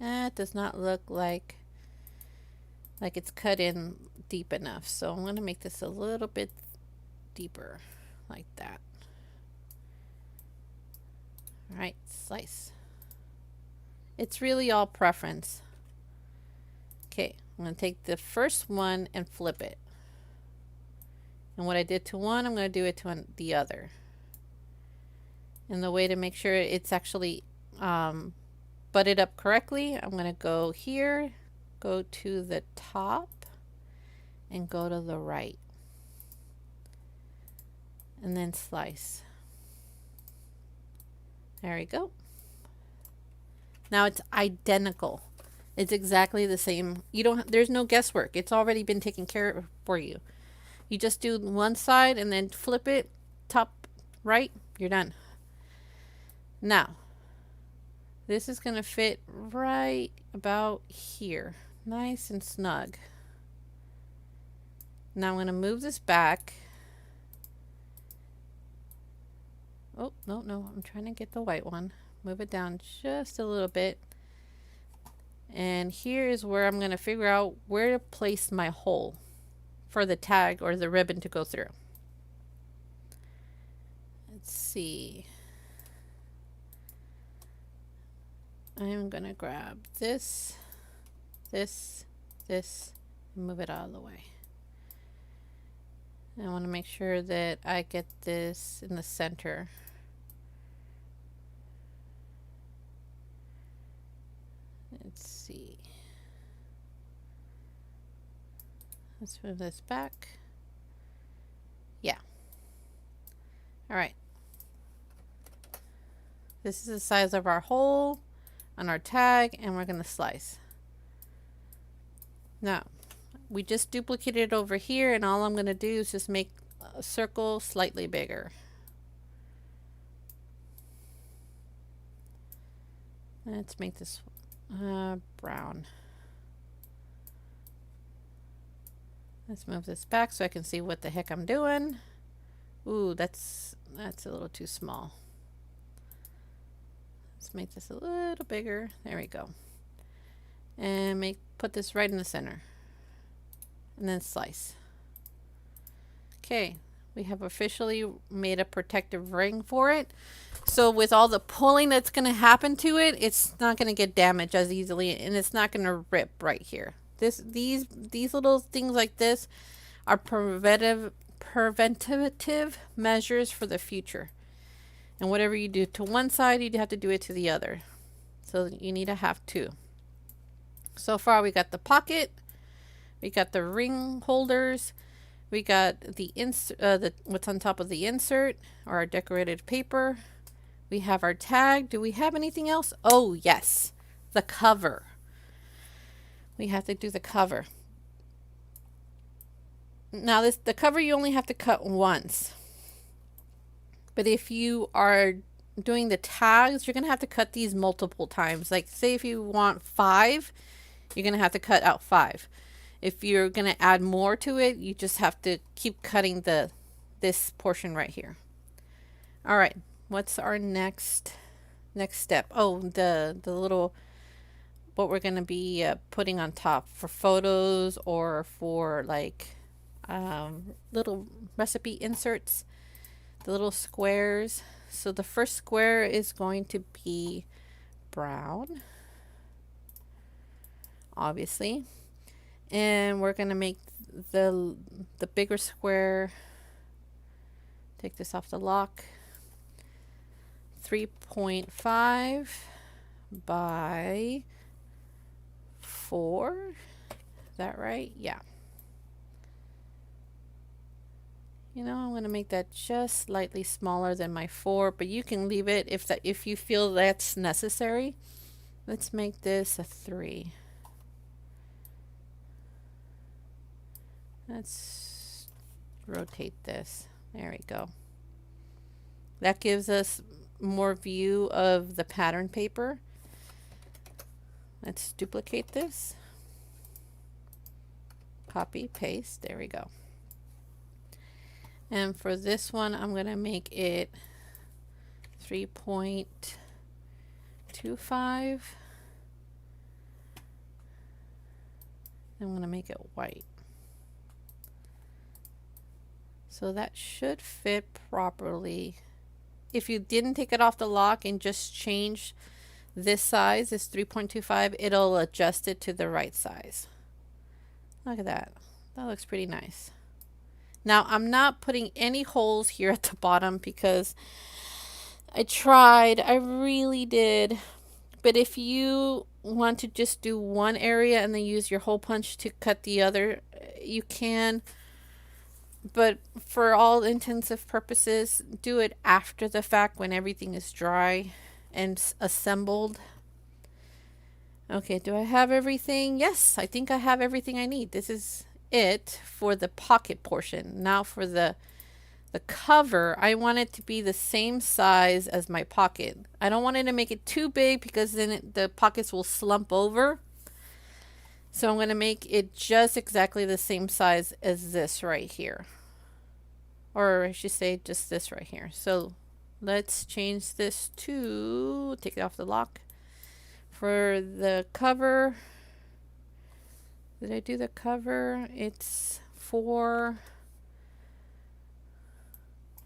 That does not look like it's cut in deep enough. So I'm going to make this a little bit deeper like that. All right, slice. It's really all preference. Okay, I'm going to take the first one and flip it. And what I did to one, I'm going to do it to the other. And the way to make sure it's actually butted up correctly, I'm going to go here, go to the top, and go to the right. And then slice. There we go. Now it's identical. It's exactly the same. There's no guesswork. It's already been taken care of for you. You just do one side and then flip it top right, you're done. Now, this is going to fit right about here. Nice and snug. Now I'm going to move this back. Oh, no, I'm trying to get the white one. Move it down just a little bit. And here is where I'm going to figure out where to place my hole for the tag or the ribbon to go through. Let's see. I'm going to grab this, and move it out of the way. I want to make sure that I get this in the center. Let's see. Let's move this back. Yeah. All right. This is the size of our hole on our tag, and we're going to slice. Now, we just duplicated it over here, and all I'm going to do is just make a circle slightly bigger. Let's make this brown. Let's move this back so I can see what the heck I'm doing. Ooh, that's a little too small. Let's make this a little bigger. There we go. And put this right in the center. And then slice. Okay, we have officially made a protective ring for it. So with all the pulling that's going to happen to it, it's not going to get damaged as easily, and it's not going to rip right here. These little things like this are preventative measures for the future. And whatever you do to one side, you have to do it to the other. So you need to have two. So far we got the pocket, we got the ring holders, we got the what's on top of the insert, or our decorated paper. We have our tag. Do we have anything else? Oh yes, the cover. We have to do the cover. Now the cover you only have to cut once. But if you are doing the tags, you're going to have to cut these multiple times. Like say if you want 5, you're going to have to cut out 5. If you're going to add more to it, you just have to keep cutting this portion right here. All right, what's our next step? Oh, the little, what we're going to be putting on top for photos or for like little recipe inserts, the little squares. So the first square is going to be brown, obviously. And we're going to make the bigger square, take this off the lock, 3.5 by 4. Is that right? Yeah. You know, I'm going to make that just slightly smaller than my 4, but you can leave it if you feel that's necessary. Let's make this a 3. Let's rotate this. There we go. That gives us more view of the pattern paper. Let's duplicate this. Copy, paste. There we go. And for this one, I'm going to make it 3.25 I'm going to make it white. So that should fit properly. If you didn't take it off the lock and just change this size, this 3.25, it'll adjust it to the right size. Look at that. That looks pretty nice. Now I'm not putting any holes here at the bottom because I tried. I really did. But if you want to just do one area and then use your hole punch to cut the other, you can. But for all intensive purposes, do it after the fact when everything is dry and assembled. Okay, do I have everything? Yes, I think I have everything I need. This is it for the pocket portion. Now for the cover, I want it to be the same size as my pocket. I don't want it to make it too big because then the pockets will slump over. So I'm going to make it just exactly the same size as this right here. Or I should say just this right here. So let's change this to, take it off the lock. For the cover, did I do the cover? It's 4.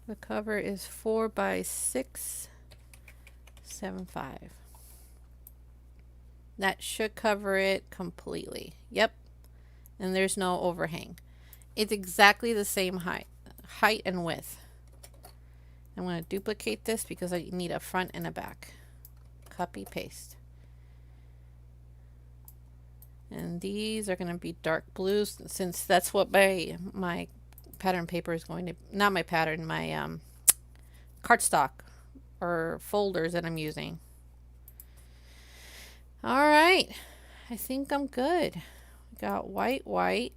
The cover is 4 by 6.75. That should cover it completely. Yep. And there's no overhang. It's exactly the same height and width. I'm going to duplicate this because I need a front and a back. Copy, paste. And these are going to be dark blues since that's what my pattern paper is going to, not my pattern, my cardstock or folders that I'm using. All right, I think I'm good. We got white.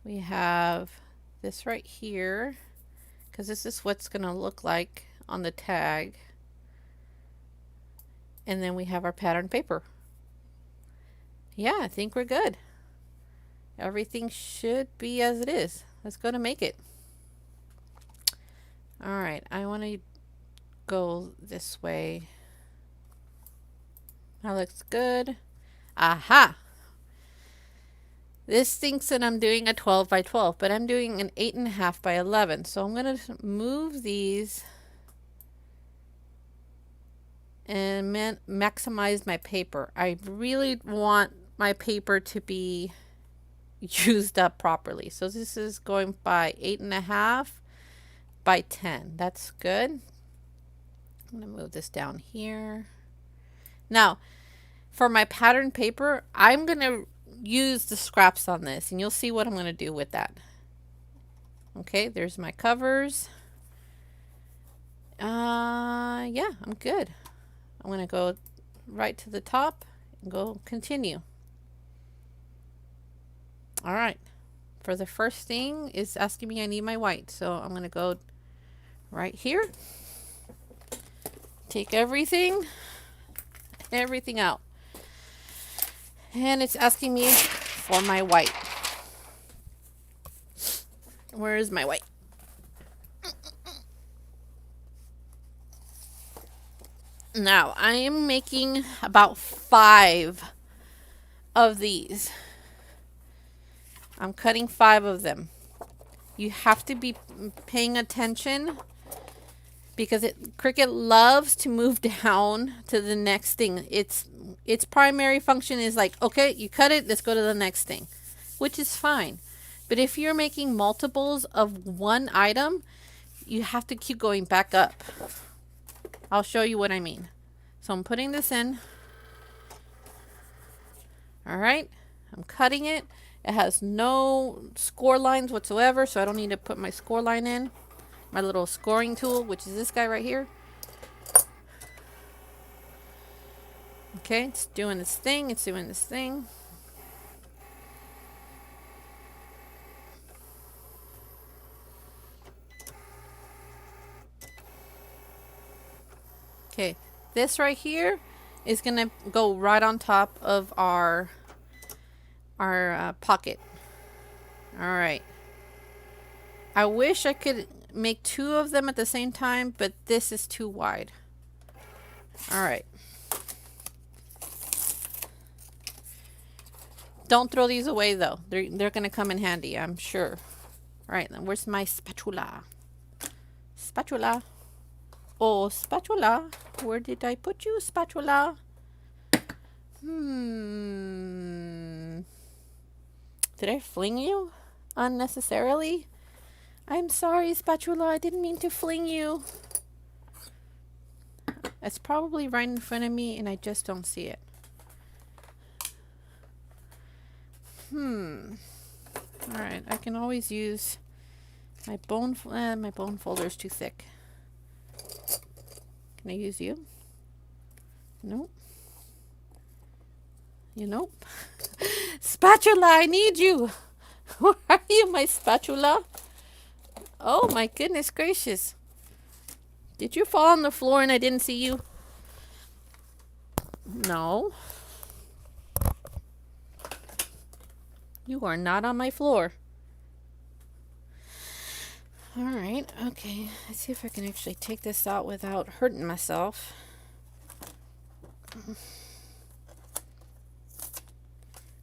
We have this right here because this is what's going to look like on the tag. And then we have our pattern paper. Yeah, I think we're good. Everything should be as it is. Let's go to make it. All right, I want to go this way. That looks good. Aha! This thinks that I'm doing a 12 by 12, but I'm doing an 8.5 by 11. So I'm going to move these and maximize my paper. I really want my paper to be used up properly. So this is going by 8.5 by 10. That's good. I'm going to move this down here. Now, for my pattern paper, I'm going to use the scraps on this, and you'll see what I'm going to do with that. Okay, there's my covers. Yeah, I'm good. I'm going to go right to the top and go continue. All right. For the first thing is asking me I need my white. So I'm going to go right here. Take everything out. And it's asking me for my white. Where is my white? Now, I am making about 5 of these. I'm cutting 5 of them. You have to be paying attention because Cricut loves to move down to the next thing. Its primary function is like, okay, you cut it, let's go to the next thing, which is fine. But if you're making multiples of one item, you have to keep going back up. I'll show you what I mean. So I'm putting this in. All right, I'm cutting it. It has no score lines whatsoever, so I don't need to put my score line in. My little scoring tool, which is this guy right here. Okay, it's doing this thing. It's doing this thing. Okay, this right here is going to go right on top of our pocket. All right. I wish I could make 2 of them at the same time, but this is too wide. All right. Don't throw these away though. They're gonna come in handy, I'm sure. All right, then where's my spatula? Spatula. Oh, spatula. Where did I put you, spatula? Did I fling you unnecessarily? I'm sorry, spatula. I didn't mean to fling you. It's probably right in front of me and I just don't see it. All right, I can always use my bone. My bone folder is too thick. Can I use you? Nope. You nope. Spatula, I need you. Where are you, my spatula? Oh my goodness gracious. Did you fall on the floor and I didn't see you? No. You are not on my floor. All right, okay. Let's see if I can actually take this out without hurting myself.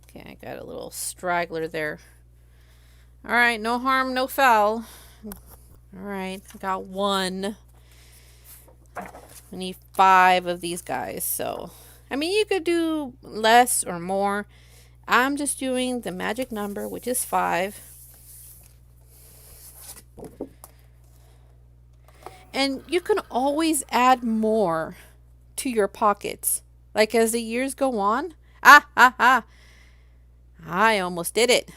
Okay, I got a little straggler there. All right, no harm, no foul. All right, I got one. I need 5 of these guys, so I mean, you could do less or more. I'm just doing the magic number, which is 5. And you can always add more to your pockets. Like as the years go on. I almost did it.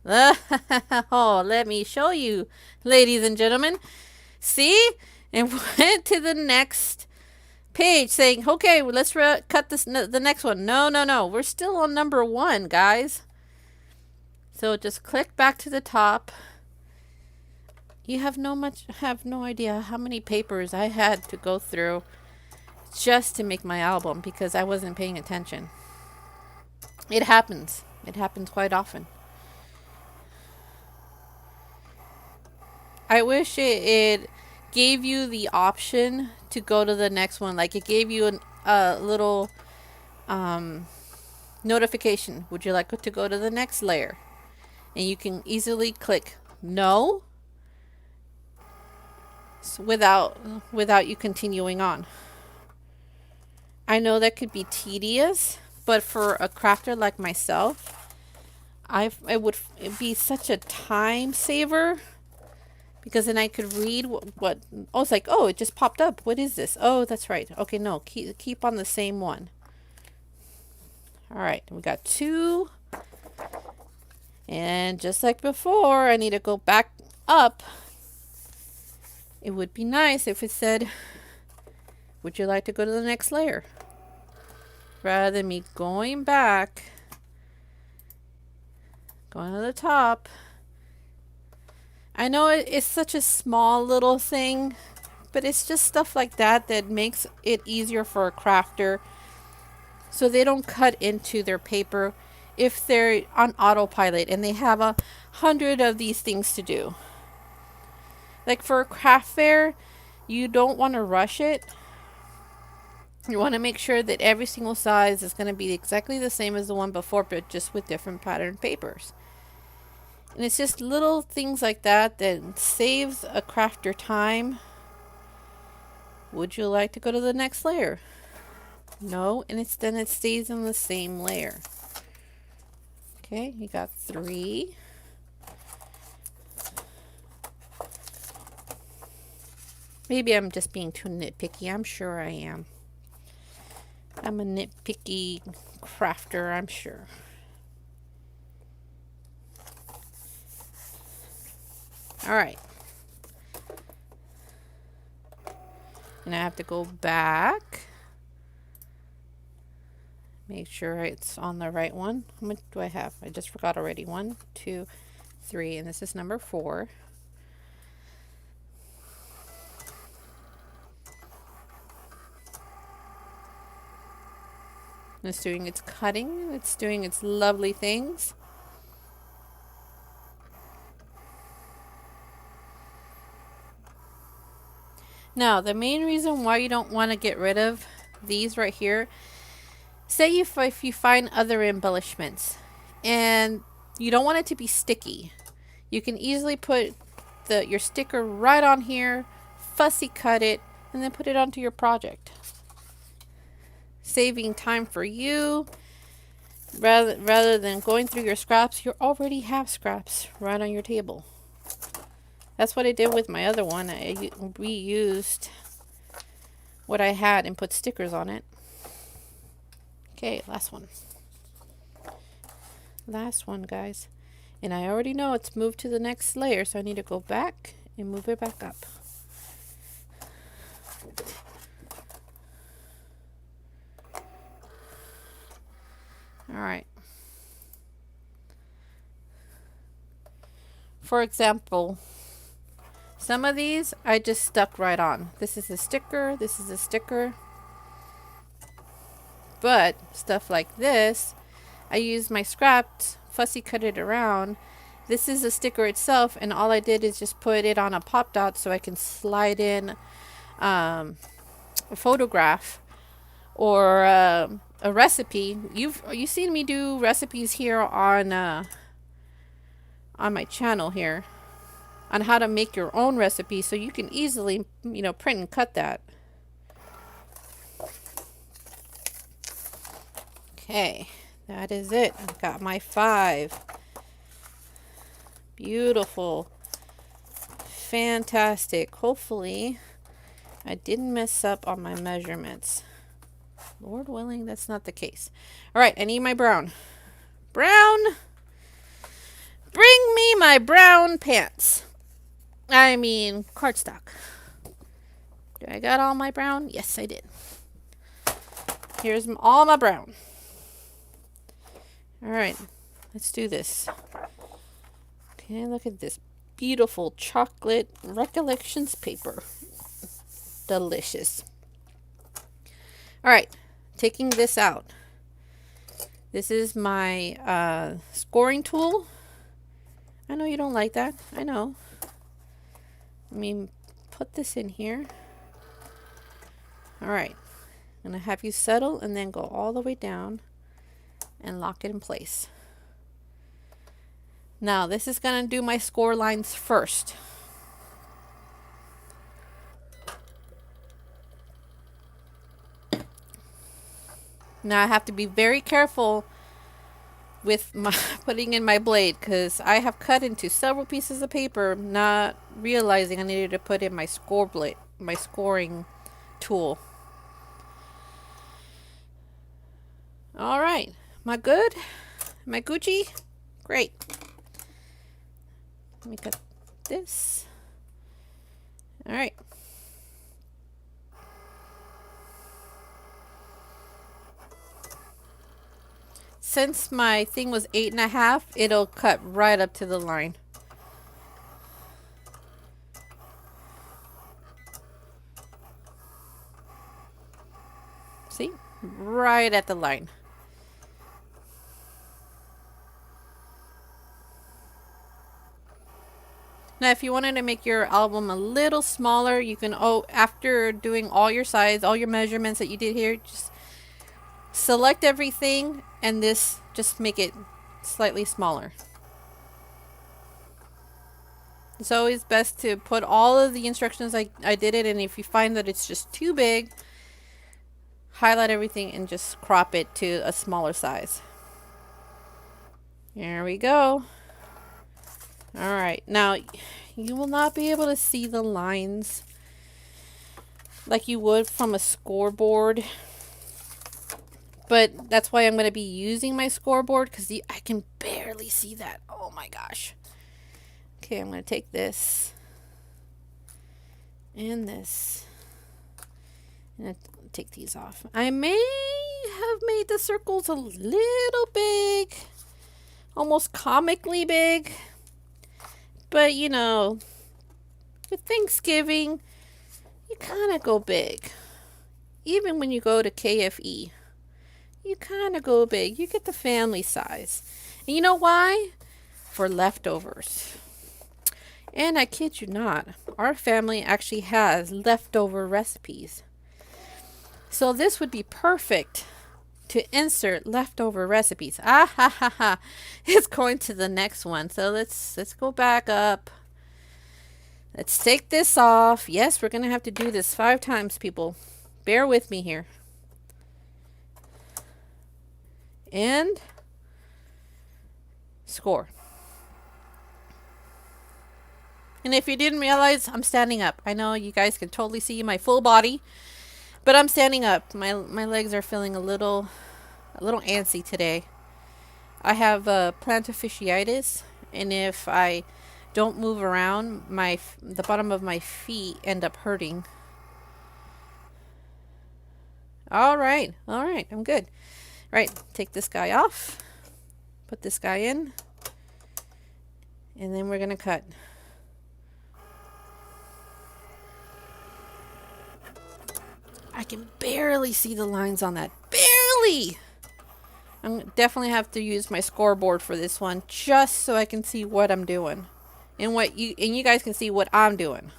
Oh, let me show you, ladies and gentlemen. See? And went to the next page saying, okay, well, let's cut the next one. No. We're still on number 1, guys. So just click back to the top. You have no idea how many papers I had to go through just to make my album because I wasn't paying attention. It happens. It happens quite often. I wish it gave you the option to go to the next one. Like it gave you a little notification. Would you like to go to the next layer? And you can easily click no without you continuing on. I know that could be tedious, but for a crafter like myself, it would be such a time saver because then I could read what oh, it's like, oh, it just popped up. What is this? Oh, that's right. Okay, no, keep on the same one. All right, we got 2. And just like before, I need to go back up. It would be nice if it said, would you like to go to the next layer? Rather than me going back, going to the top. I know it's such a small little thing, but it's just stuff like that that makes it easier for a crafter so they don't cut into their paper if they're on autopilot and they have 100 of these things to do. Like for a craft fair, you don't want to rush it. You want to make sure that every single size is going to be exactly the same as the one before, but just with different pattern papers. And it's just little things like that that saves a crafter time. Would you like to go to the next layer? No, and then it stays in the same layer. Okay, you got 3. Maybe I'm just being too nitpicky. I'm sure I am. I'm a nitpicky crafter, I'm sure. All right. And I have to go back. Make sure it's on the right one. How much do I have? I just forgot already. 1, 2, 3, and this is number 4. It's doing its cutting. It's doing its lovely things. Now, the main reason why you don't want to get rid of these right here, say if you find other embellishments, And you don't want it to be sticky. You can easily put your sticker right on here, fussy cut it, and then put it onto your project. Saving time for you. Rather than going through your scraps, you already have scraps right on your table. That's what I did with my other one. I reused what I had and put stickers on it. Okay, last one. Last one, guys. And I already know it's moved to the next layer, so I need to go back and move it back up. Alright. For example, some of these I just stuck right on. This is a sticker, this is a sticker. But stuff like this, I used my scraps, fussy cut it around. This is a sticker itself, and all I did is just put it on a pop dot so I can slide in a photograph or a recipe. You've seen me do recipes here on my channel here on how to make your own recipe, so you can easily, you know, print and cut that. Okay, that is it. I've got my 5. Beautiful. Fantastic. Hopefully, I didn't mess up on my measurements. Lord willing, that's not the case. All right, I need my brown. Brown! Bring me my brown pants. I mean, cardstock. Do I got all my brown? Yes, I did. Here's all my brown. All right, let's do this. Okay, look at this beautiful chocolate recollections paper. Delicious. All right, taking this out. This is my scoring tool. I know you don't like that. I know. Let me put this in here. All right, I'm gonna have you settle and then go all the way down and lock it in place. Now this is going to do my score lines first. Now I have to be very careful with my putting in my blade, because I have cut into several pieces of paper not realizing I needed to put in my score blade, my scoring tool. All right. Am I good? Am I Gucci? Great. Let me cut this. All right. Since my thing was 8.5, it'll cut right up to the line. See? Right at the line. Now, if you wanted to make your album a little smaller, you can, after doing all your sides, all your measurements that you did here, just select everything and this, just make it slightly smaller. It's always best to put all of the instructions I did it, and if you find that it's just too big, highlight everything and just crop it to a smaller size. There we go. All right, now you will not be able to see the lines like you would from a scoreboard, but that's why I'm going to be using my scoreboard, because I can barely see that. Oh my gosh. Okay, I'm going to take this and this and take these off. I may have made the circles a little big, almost comically big. But, you know, with Thanksgiving, you kind of go big. Even when you go to KFE, you kind of go big. You get the family size. And you know why? For leftovers. And I kid you not, our family actually has leftover recipes. So this would be perfect to insert leftover recipes. Ah ha ha ha. It's going to the next one. So let's go back up. Let's take this off. Yes, we're going to have to do this 5 times, people. Bear with me here. And score. And if you didn't realize, I'm standing up. I know you guys can totally see my full body, but I'm standing up. My legs are feeling a little antsy today. I have plantar fasciitis, and if I don't move around, the bottom of my feet end up hurting. All right, I'm good. Right, take this guy off, put this guy in, and then we're gonna cut. I can barely see the lines on that. Barely! I'm definitely have to use my scoreboard for this one just so I can see what I'm doing. And you guys can see what I'm doing.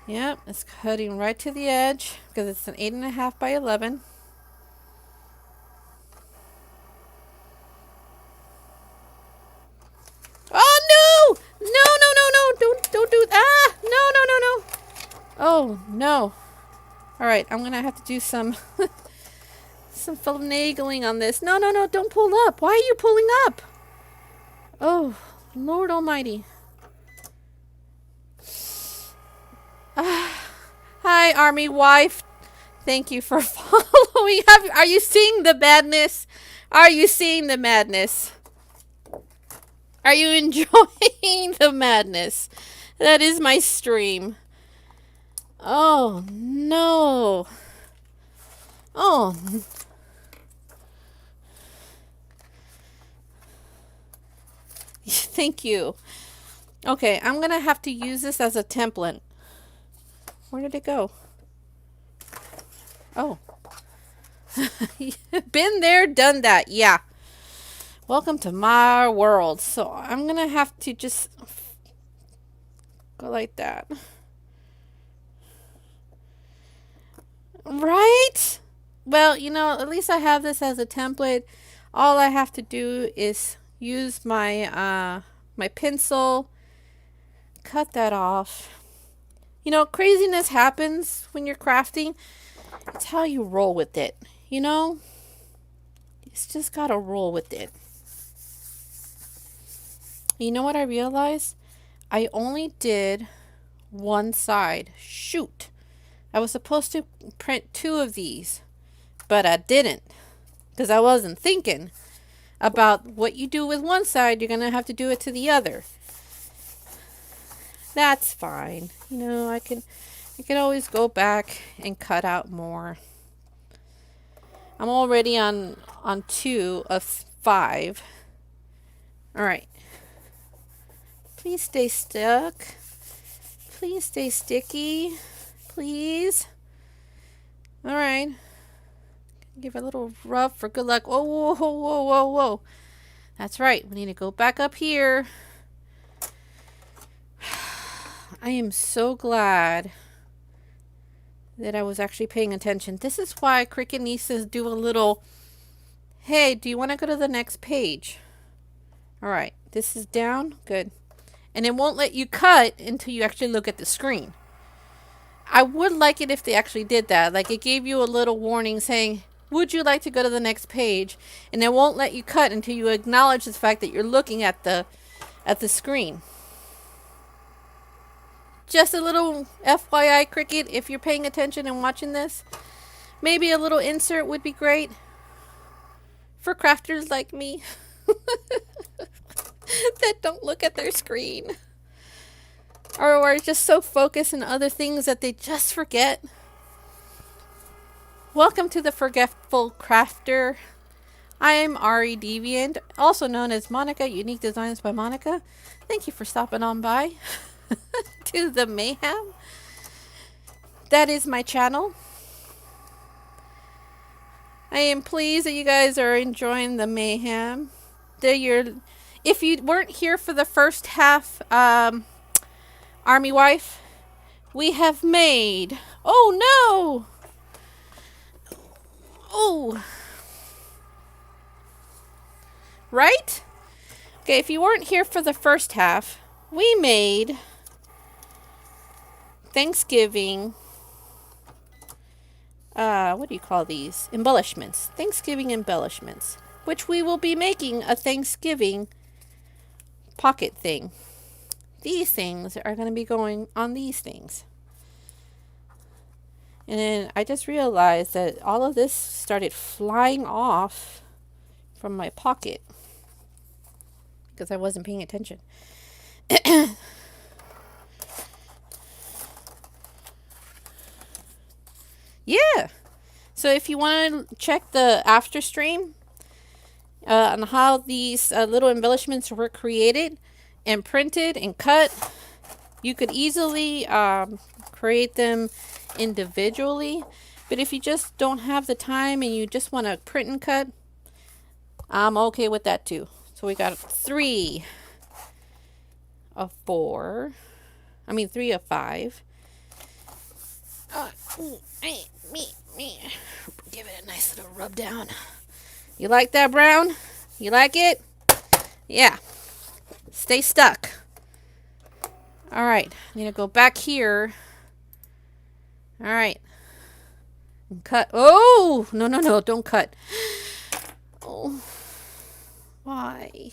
Yep, it's cutting right to the edge because it's an 8.5 by 11. Oh no! No! Don't do that! Ah! No! Oh no! All right, I'm gonna have to do some finagling on this. No! Don't pull up. Why are you pulling up? Oh, Lord Almighty! Hi, Army wife. Thank you for following. Are you seeing the madness? Are you seeing the madness? Are you enjoying the madness? That is my stream. Oh, no. Oh. Thank you. Okay, I'm going to have to use this as a template. Where did it go? Oh. Been there, done that. Yeah. Welcome to my world. So I'm going to have to just go like that. Right? Well, you know, at least I have this as a template. All I have to do is use my my pencil, cut that off. You know, craziness happens when you're crafting. It's how you roll with it, you know? It's just gotta roll with it. You know what I realized? I only did one side. Shoot. I was supposed to print 2 of these, but I didn't because I wasn't thinking about what you do with one side, you're going to have to do it to the other. That's fine. You know, I can always go back and cut out more. I'm already on 2 of 5. All right. Please stay stuck. Please stay sticky. Please. All right. Give it a little rub for good luck. Oh, whoa. That's right. We need to go back up here. I am so glad that I was actually paying attention. This is why Cricut needs to do a little, hey, do you want to go to the next page? All right. This is down. Good. And it won't let you cut until you actually look at the screen. I would like it if they actually did that. Like it gave you a little warning saying, would you like to go to the next page? And it won't let you cut until you acknowledge the fact that you're looking at the screen. Just a little FYI, Cricut, if you're paying attention and watching this, maybe a little insert would be great for crafters like me that don't look at their screen. Or are just so focused on other things that they just forget. Welcome to the Forgetful Crafter. I am Ari Deviant, also known as Monica, Unique Designs by Monica. Thank you for stopping on by to the mayhem. That is my channel. I am pleased that you guys are enjoying the mayhem. If you weren't here for the first half, Army wife, we have made, oh no, right? Okay, if you weren't here for the first half, we made Thanksgiving, what do you call these? Embellishments. Thanksgiving embellishments, which we will be making a Thanksgiving pocket thing. These things are going to be going on these things. And then I just realized that all of this started flying off from my pocket because I wasn't paying attention. Yeah. So if you want to check the after stream on how these little embellishments were created and printed and cut, you could easily create them individually. But if you just don't have the time and you just want to print and cut, I'm okay with that too. So we got 3 of 4. I mean 3 of 5. Me. Give it a nice little rub down. You like that, Brown? You like it? Yeah. Stay stuck. All right. I'm going to go back here. All right. And cut. Oh! No. Don't cut. Oh. Why?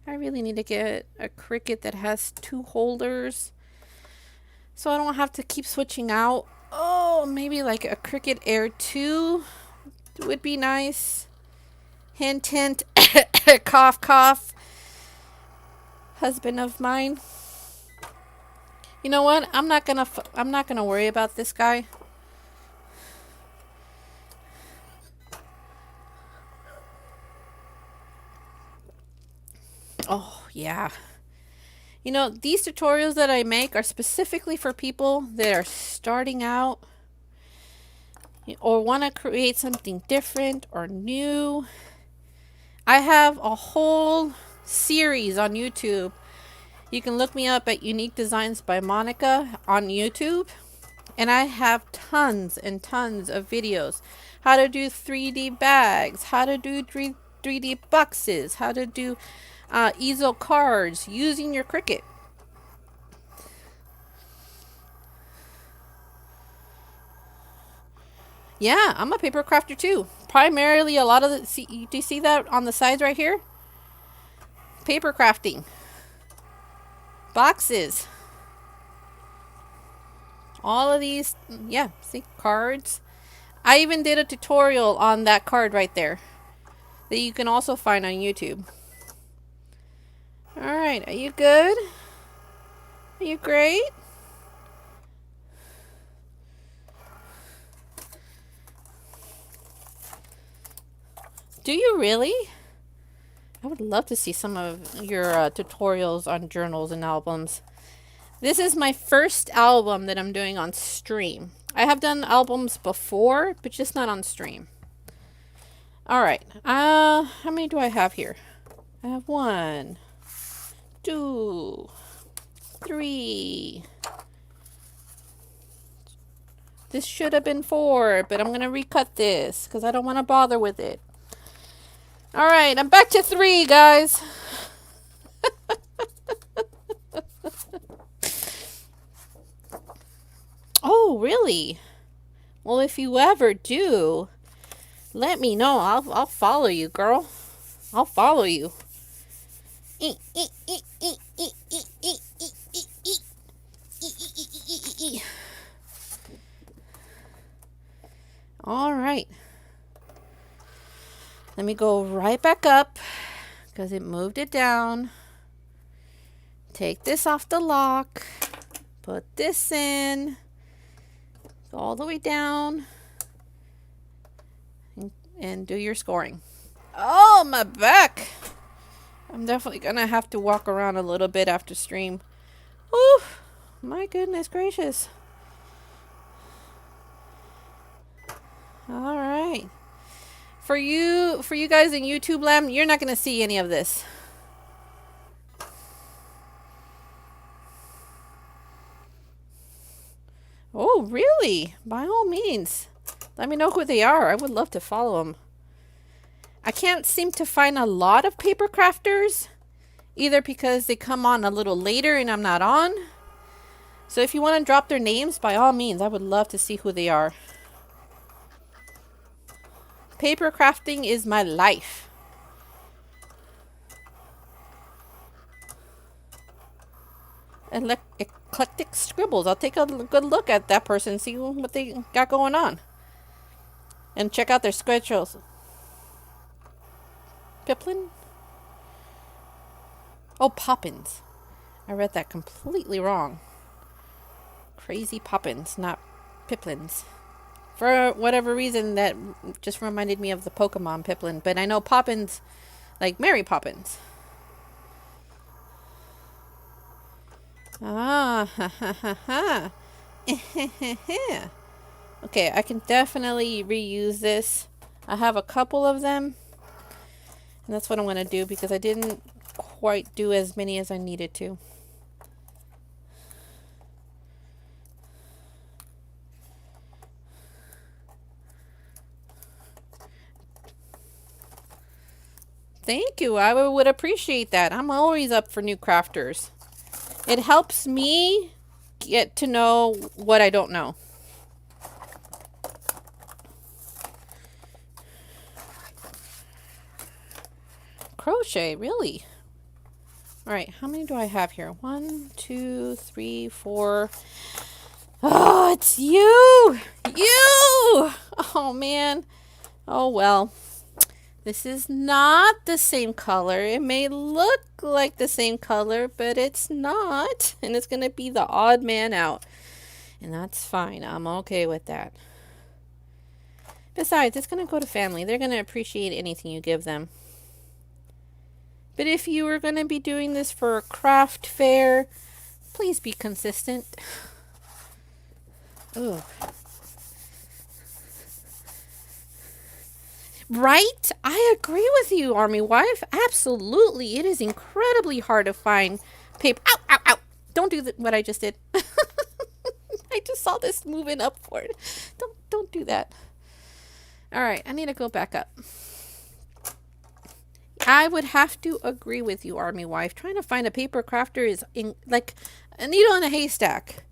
I really need to get a Cricut that has 2 holders, so I don't have to keep switching out. Oh, maybe like a Cricut Air 2 would be nice. Hint, hint. Cough, cough. Husband of mine. You know what? I'm not gonna worry about this guy. Oh, yeah. You know, these tutorials that I make are specifically for people that are starting out or want to create something different or new. I have a whole series on YouTube. You can look me up at Unique Designs by Monica on YouTube. And I have tons and tons of videos. How to do 3D bags, how to do 3D boxes, how to do easel cards using your Cricut. Yeah, I'm a paper crafter too. Primarily a lot of the, do you see that on the sides right here? Paper crafting. Boxes. All of these, yeah, see, cards. I even did a tutorial on that card right there that you can also find on YouTube. Alright, are you good? Are you great? Do you really? I would love to see some of your tutorials on journals and albums. This is my first album that I'm doing on stream. I have done albums before, but just not on stream. Alright, how many do I have here? I have 1, 2, 3. This should have been 4, but I'm going to recut this because I don't want to bother with it. Alright, I'm back to 3, guys. Oh, really? Well, if you ever do, let me know. I'll follow you, girl. I'll follow you. All right. Let me go right back up because it moved it down. Take this off the lock. Put this in. Go all the way down. And do your scoring. Oh, my back. I'm definitely going to have to walk around a little bit after stream. Ooh, my goodness gracious. All right. For you guys in YouTube land, you're not going to see any of this. Oh, really? By all means. Let me know who they are. I would love to follow them. I can't seem to find a lot of paper crafters, either because they come on a little later and I'm not on. So if you want to drop their names, by all means, I would love to see who they are. Paper crafting is my life. Eclectic Scribbles. I'll take a good look at that person, see what they got going on. And check out their schedules. Piplin? Oh, Poppins. I read that completely wrong. Crazy Poppins, not Piplins. For whatever reason, that just reminded me of the Pokemon Piplin. But I know Poppins, like Mary Poppins. Ah, ha ha ha ha. Okay, I can definitely reuse this. I have a couple of them. And that's what I'm going to do because I didn't quite do as many as I needed to. Thank you. I would appreciate that. I'm always up for new crafters. It helps me get to know what I don't know. Crochet, really? All right, how many do I have here? 1, 2, 3, 4. Oh, it's you! You! Oh, man. Oh, well. This is not the same color. It may look like the same color, but it's not. And it's going to be the odd man out. And that's fine. I'm okay with that. Besides, it's going to go to family. They're going to appreciate anything you give them. But if you were going to be doing this for a craft fair, please be consistent. Ugh. Right? I agree with you, Army Wife. Absolutely. It is incredibly hard to find paper. Ow, ow, ow. Don't do what I just did. I just saw this moving upward. Don't do that. All right, I need to go back up. I would have to agree with you, Army Wife. Trying to find a paper crafter is like a needle in a haystack.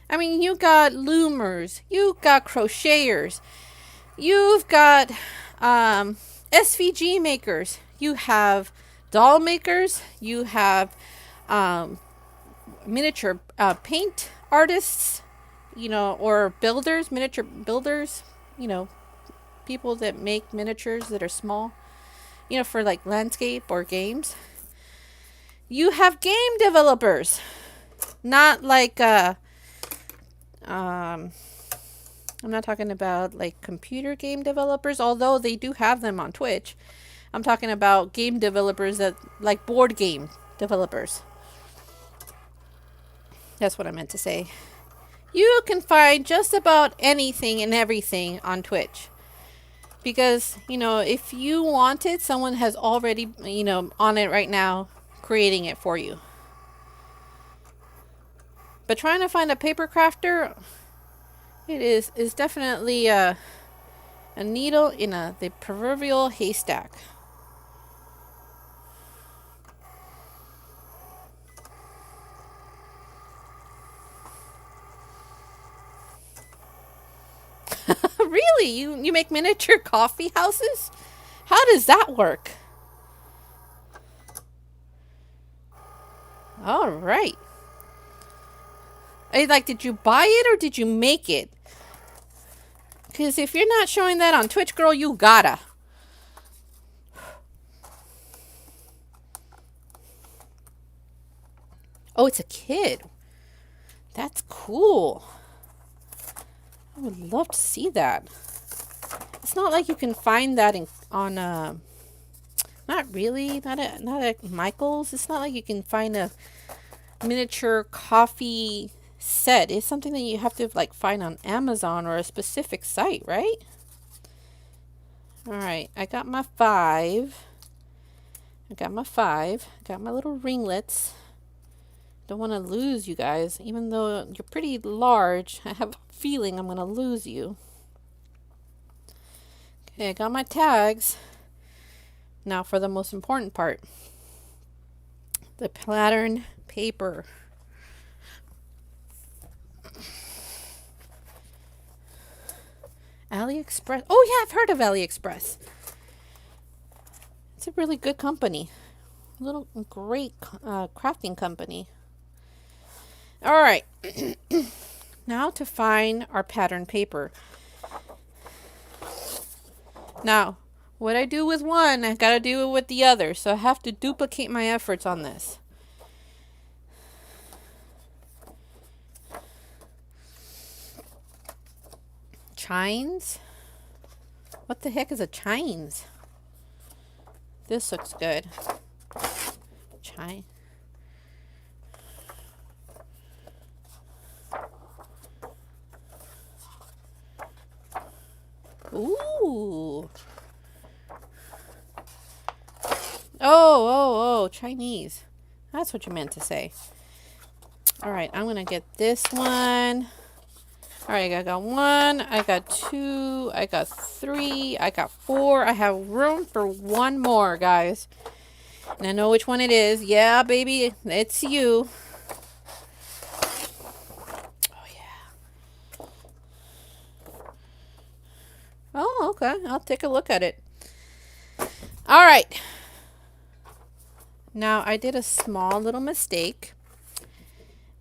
I mean, you got loomers, you got crocheters, you've got SVG makers, you have doll makers, you have miniature paint artists, or builders, miniature builders, people that make miniatures that are small, for like landscape or games. You have game developers, not like I'm not talking about like computer game developers, although they do have them on Twitch. I'm talking about game developers that like board game developers. That's what I meant to say. You can find just about anything and everything on Twitch. Because, if you want it, someone has already, on it right now, creating it for you. But trying to find a paper crafter, it is definitely a needle in the proverbial haystack. Really? You make miniature coffee houses? How does that work? All right. Did you buy it or did you make it? Because if you're not showing that on Twitch, girl, you gotta. Oh, it's a kid. That's cool. I would love to see that. It's not like you can find that on not really, not at Michael's. It's not like you can find a miniature coffee set. It's something that you have to find on Amazon or a specific site, right? All right, I got my 5. I got my little ringlets. Don't want to lose you guys, even though you're pretty large. I have a feeling I'm going to lose you. Okay, I got my tags. Now for the most important part, the pattern paper. AliExpress. Oh yeah, I've heard of AliExpress. It's a really good company. A little great crafting company. All right. Now to find our pattern paper. Now, what I do with one, I gotta do it with the other. So I have to duplicate my efforts on this. Chines? What the heck is a chines? This looks good. Chine. Ooh. Oh, Chinese. That's what you meant to say. All right, I'm gonna get this one. All right, I got one, I got two, I got three, I got four. I have room for one more, guys. And I know which one it is. Yeah, baby, it's you. Oh, yeah. Oh, okay. I'll take a look at it. All right. Now, I did a small little mistake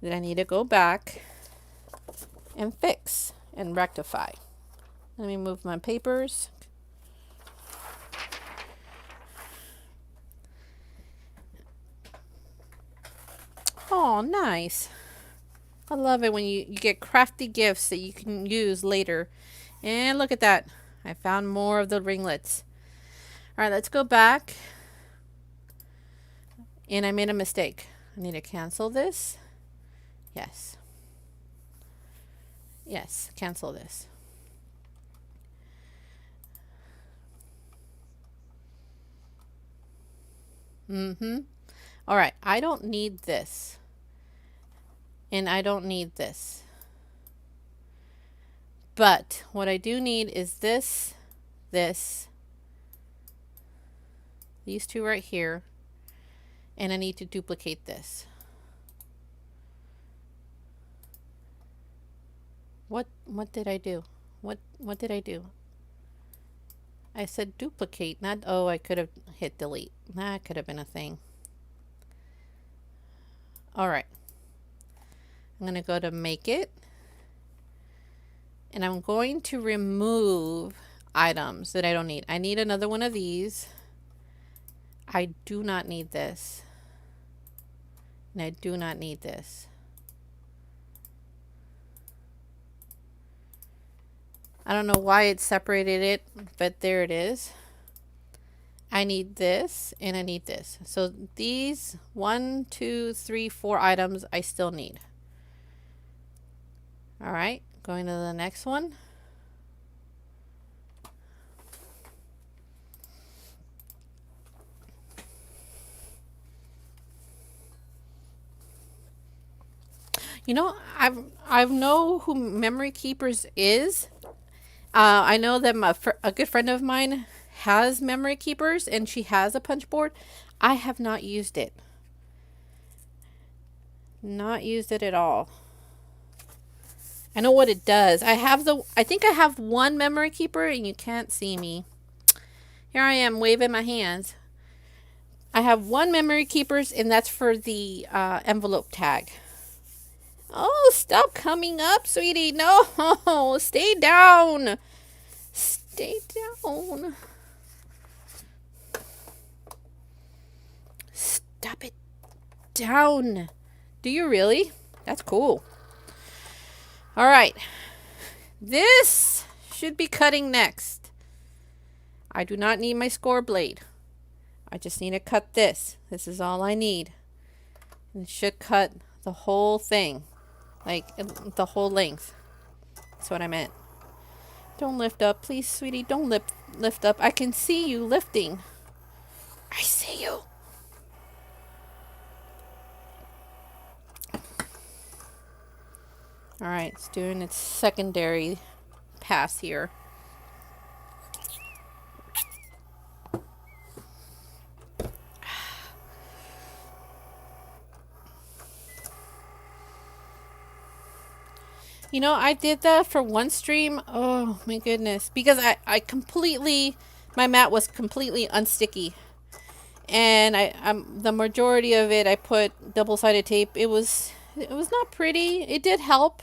that I need to go back and fix and rectify. Let me move my papers. Oh, nice. I love it when you get crafty gifts that you can use later. And look at that. I found more of the ringlets. All right, let's go back. And I made a mistake. I need to cancel this. Yes. Yes, cancel this. All right, I don't need this. And I don't need this. But what I do need is this, these two right here, and I need to duplicate this. What did I do? What did I do? I said duplicate, not, oh, I could have hit delete. That could have been a thing. All right. I'm going to go to make it. And I'm going to remove items that I don't need. I need another one of these. I do not need this. And I do not need this. I don't know why it separated it, but there it is. I need this and I need this. So these 1, 2, 3, 4 items I still need. All right, going to the next one. You know, I know who Memory Keepers is. I know that a good friend of mine has Memory Keepers and she has a punch board. I have not used it. Not used it at all. I know what it does. I think I have one Memory Keeper and you can't see me. Here I am waving my hands. I have one Memory Keepers and that's for the envelope tag. Oh, stop coming up, sweetie. No, stay down. Stay down. Stop it down. Do you really? That's cool. All right. This should be cutting next. I do not need my score blade. I just need to cut this. This is all I need. And it should cut the whole thing. Like the whole length. That's what I meant. Don't lift up, please, sweetie. Don't lift up. I can see you lifting. I see you. All right, it's doing its secondary pass here. You know, I did that for one stream. Oh my goodness. Because I completely, my mat was completely unsticky. And the majority of it I put double-sided tape. It was not pretty. It did help.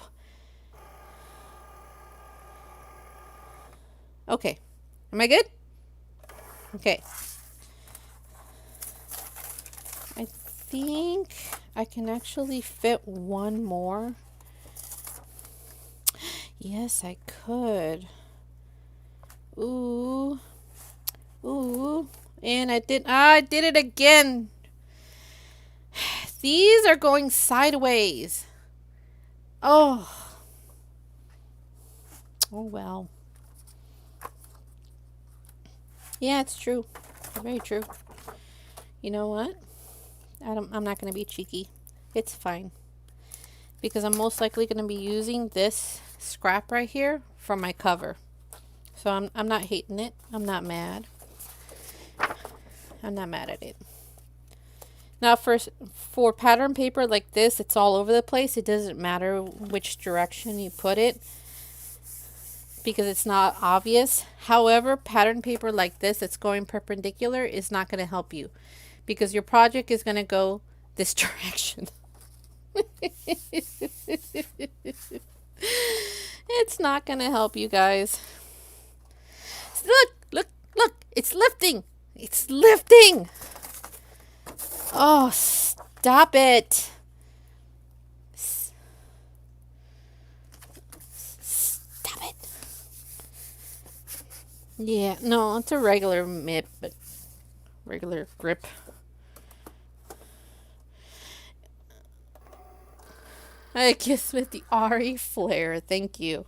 Okay. Am I good? Okay. I think I can actually fit one more. Yes, I could. Ooh. Ooh. And I did it again. These are going sideways. Oh. Oh well. Yeah, it's true. Very true. You know what? I'm not going to be cheeky. It's fine. Because I'm most likely going to be using this scrap right here for my cover. So I'm not hating it. I'm not mad. I'm not mad at it. Now for pattern paper like this, it's all over the place. It doesn't matter which direction you put it because it's not obvious. However, pattern paper like this that's going perpendicular is not going to help you because your project is going to go this direction. It's not going to help you guys. Look, it's lifting. It's lifting. Oh, stop it. Stop it. Yeah, no, it's a regular mitt, but regular grip. I guess with the RE flare, thank you.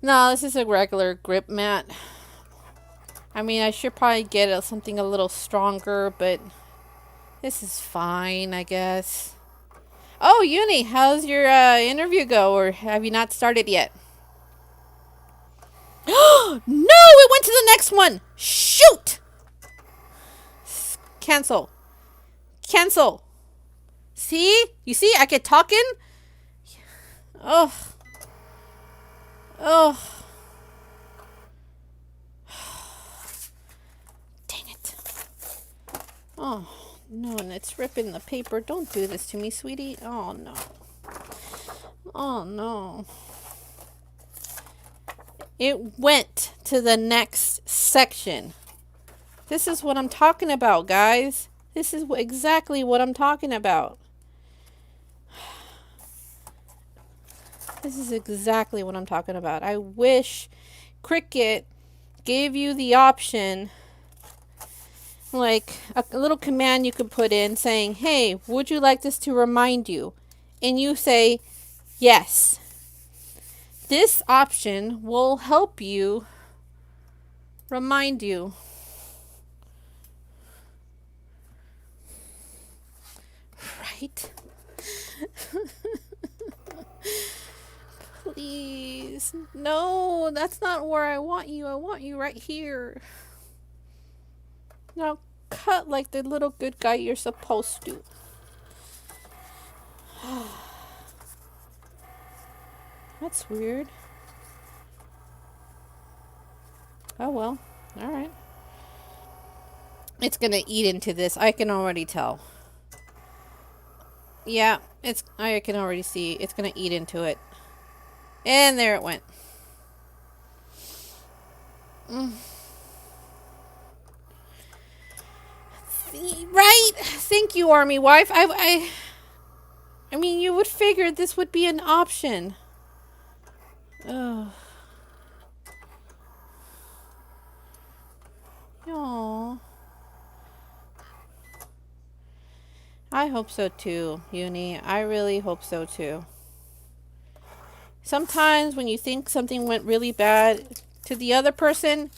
No, this is a regular grip mat. I mean, I should probably get something a little stronger, but this is fine, I guess. Oh, Uni, how's your interview go, or have you not started yet? No, it went to the next one. Shoot! Cancel. Cancel. See? You see? I get talking. Oh. Oh. Dang it. Oh, no, and it's ripping the paper. Don't do this to me, sweetie. Oh, no. Oh, no. It went to the next section. This is what I'm talking about, guys. This is exactly what I'm talking about. This is exactly what I'm talking about. I wish Cricut gave you the option, like a little command you could put in saying, hey, would you like this to remind you? And you say, yes. This option will help you remind you. Right? Please. No, that's not where I want you. I want you right here. Now cut like the little good guy you're supposed to. That's weird. Oh well. Alright. It's gonna eat into this. I can already tell. Yeah, I can already see. It's gonna eat into it. And there it went. Right? Thank you, Army Wife. I mean, you would figure this would be an option. Oh. Aww. I hope so too, Uni. I really hope so too. Sometimes when you think something went really bad to the other person,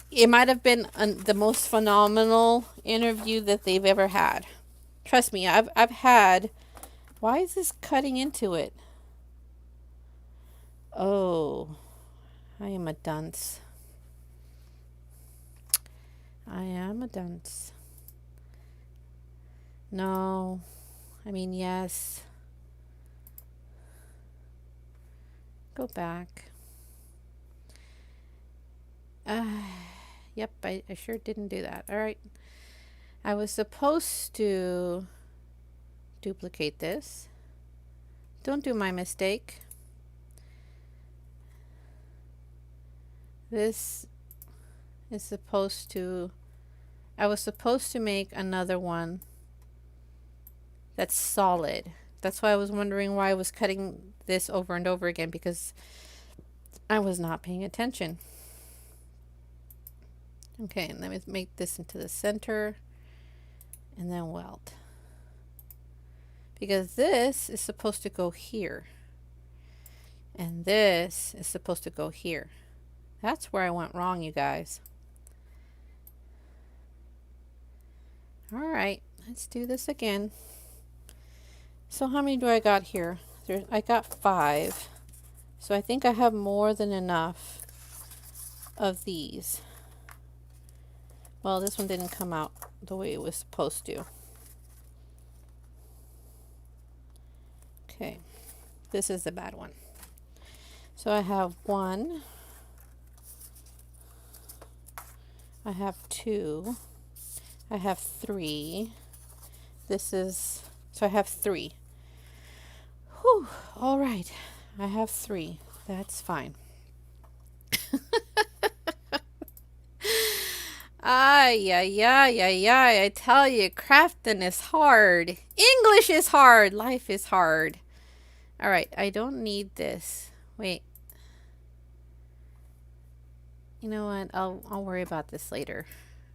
it might have been the most phenomenal interview that they've ever had. Trust me, I've had. Why is this cutting into it? Oh, I am a dunce. I am a dunce. No, I mean, yes. Go back. Yep, I sure didn't do that. All right. I was supposed to duplicate this. Don't do my mistake. This is supposed to, I was supposed to make another one that's solid. That's why I was wondering why I was cutting this over and over again, because I was not paying attention. Okay, and let me make this into the center and then weld. Because this is supposed to go here. And this is supposed to go here. That's where I went wrong, you guys. All right, let's do this again. So how many do I got here? I got 5. So I think I have more than enough of these. Well, this one didn't come out the way it was supposed to. Okay, this is the bad one. So I have 1. I have 2. I have 3. This is, so I have 3. Whew, all right. I have 3. That's fine. Ay, ay, ay, ay, ay. I tell you, crafting is hard. English is hard. Life is hard. All right, I don't need this. Wait. You know what? I'll worry about this later.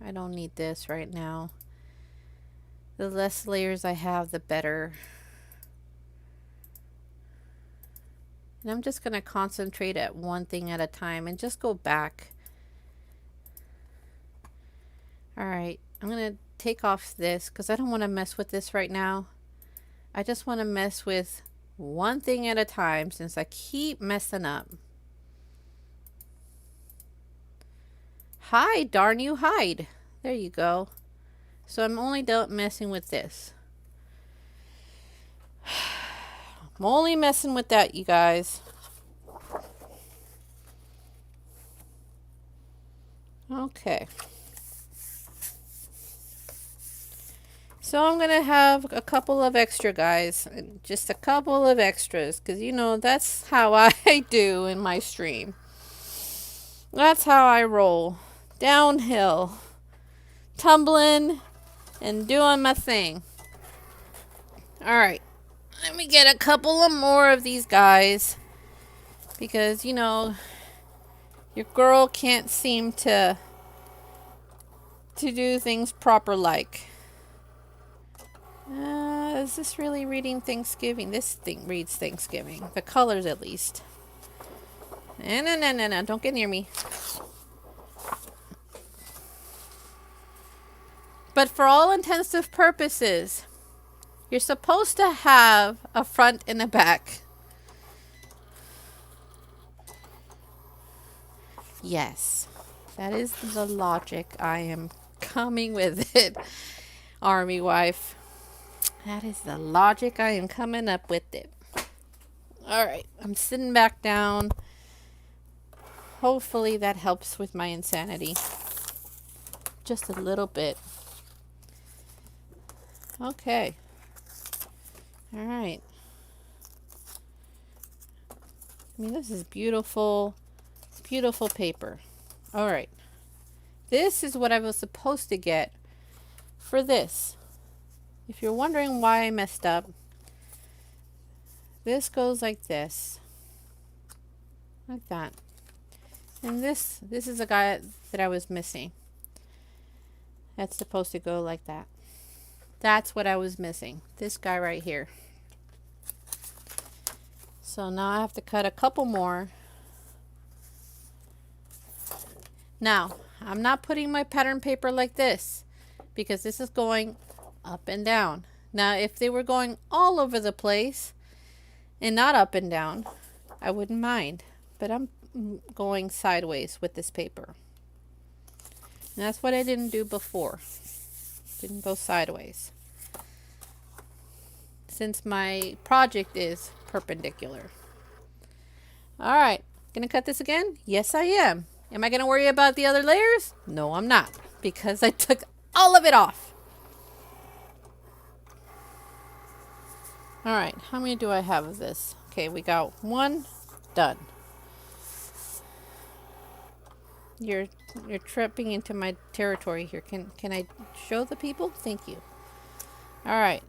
I don't need this right now. The less layers I have, the better. And I'm just going to concentrate at one thing at a time and just go back. All right, I'm going to take off this because I don't want to mess with this right now. I just want to mess with one thing at a time since I keep messing up. Hide, darn you, hide. There you go. So I'm only messing with this. I'm only messing with that, you guys. Okay. So I'm going to have a couple of extra, guys. Just a couple of extras. Because, you know, that's how I do in my stream. That's how I roll. Downhill. Tumbling and doing my thing. Alright. Let me get a couple of more of these guys. Because, you know, your girl can't seem to do things proper like. Is this really reading Thanksgiving? This thing reads Thanksgiving. The colors, at least. No. Don't get near me. But for all intensive purposes, you're supposed to have a front and a back. Yes. That is the logic. I am coming with it, Army wife. That is the logic. I am coming up with it. Alright, I'm sitting back down. Hopefully that helps with my insanity. Just a little bit. Okay. Alright. I mean, this is beautiful. Beautiful paper. Alright. This is what I was supposed to get for this. If you're wondering why I messed up, this goes like this. Like that. And this is a guy that I was missing. That's supposed to go like that. That's what I was missing. This guy right here. So now I have to cut a couple more. Now, I'm not putting my pattern paper like this because this is going up and down. Now, if they were going all over the place and not up and down, I wouldn't mind. But I'm going sideways with this paper. And that's what I didn't do before. Didn't go sideways. Since my project is perpendicular. All right. Gonna cut this again? Yes, I am. Am I gonna worry about the other layers? No, I'm not. Because I took all of it off. All right. How many do I have of this? Okay, we got one. Done. You're tripping into my territory here. Can I show the people? Thank you. All right.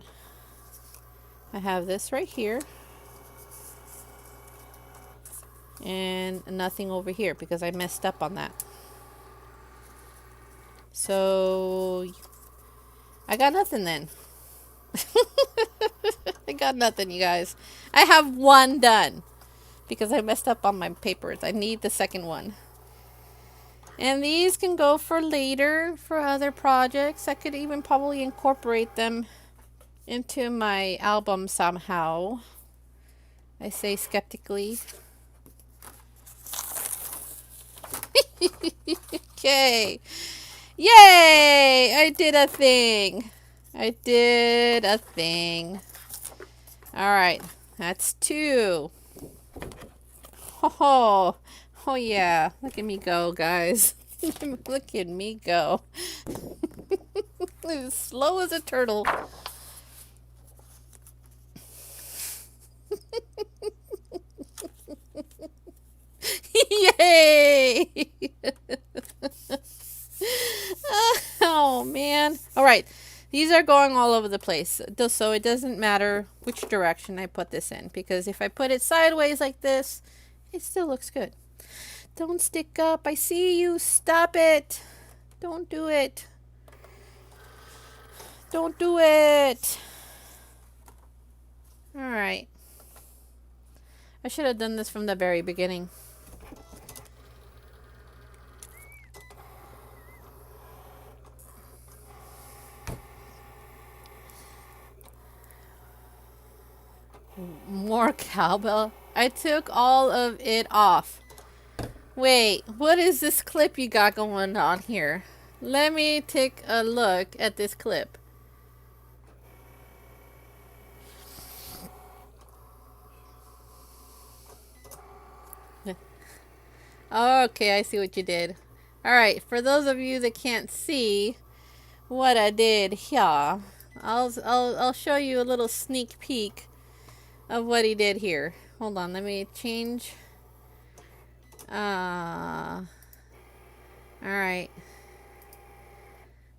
I have this right here. And nothing over here because I messed up on that. So I got nothing then. I got nothing, you guys. I have one done because I messed up on my papers. I need the second one. And these can go for later for other projects. I could even probably incorporate them into my album somehow. I say skeptically. Okay. Yay! I did a thing. I did a thing. Alright. That's 2. Oh, oh yeah. Look at me go, guys. Look at me go. As slow as a turtle. Yay! Oh, man. All right. These are going all over the place. So it doesn't matter which direction I put this in. Because if I put it sideways like this, it still looks good. Don't stick up. I see you. Stop it. Don't do it. Don't do it. All right. I should have done this from the very beginning. More cowbell. I took all of it off. Wait, what is this clip you got going on here? Let me take a look at this clip. Okay, I see what you did. Alright, for those of you that can't see what I did here, I'll show you a little sneak peek of what he did here. Hold on, let me change. Alright.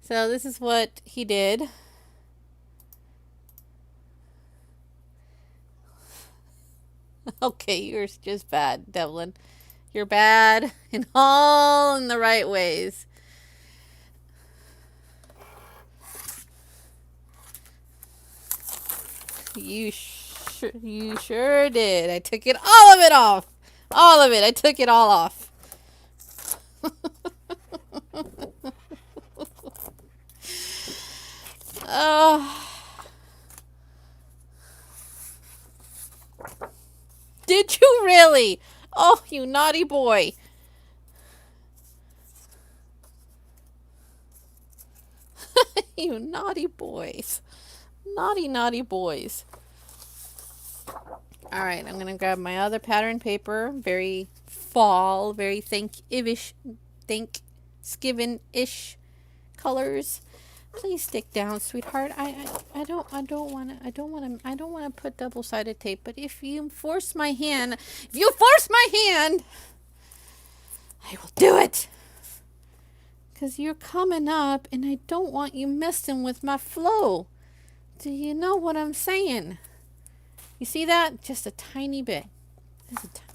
So this is what he did. Okay, you're just bad, Devlin. You're bad in all in the right ways. You sure did. I took it all of it off. All of it. I took it all off. Oh. Did you really? Oh, you naughty boy. You naughty boys. Naughty, naughty boys. Alright, I'm going to grab my other pattern paper. Very fall, very Thanksgiving-ish colors. Please stick down, sweetheart. I don't want to put double-sided tape, but if you force my hand, I will do it. Cuz you're coming up and I don't want you messing with my flow. Do you know what I'm saying? You see that? Just a tiny bit.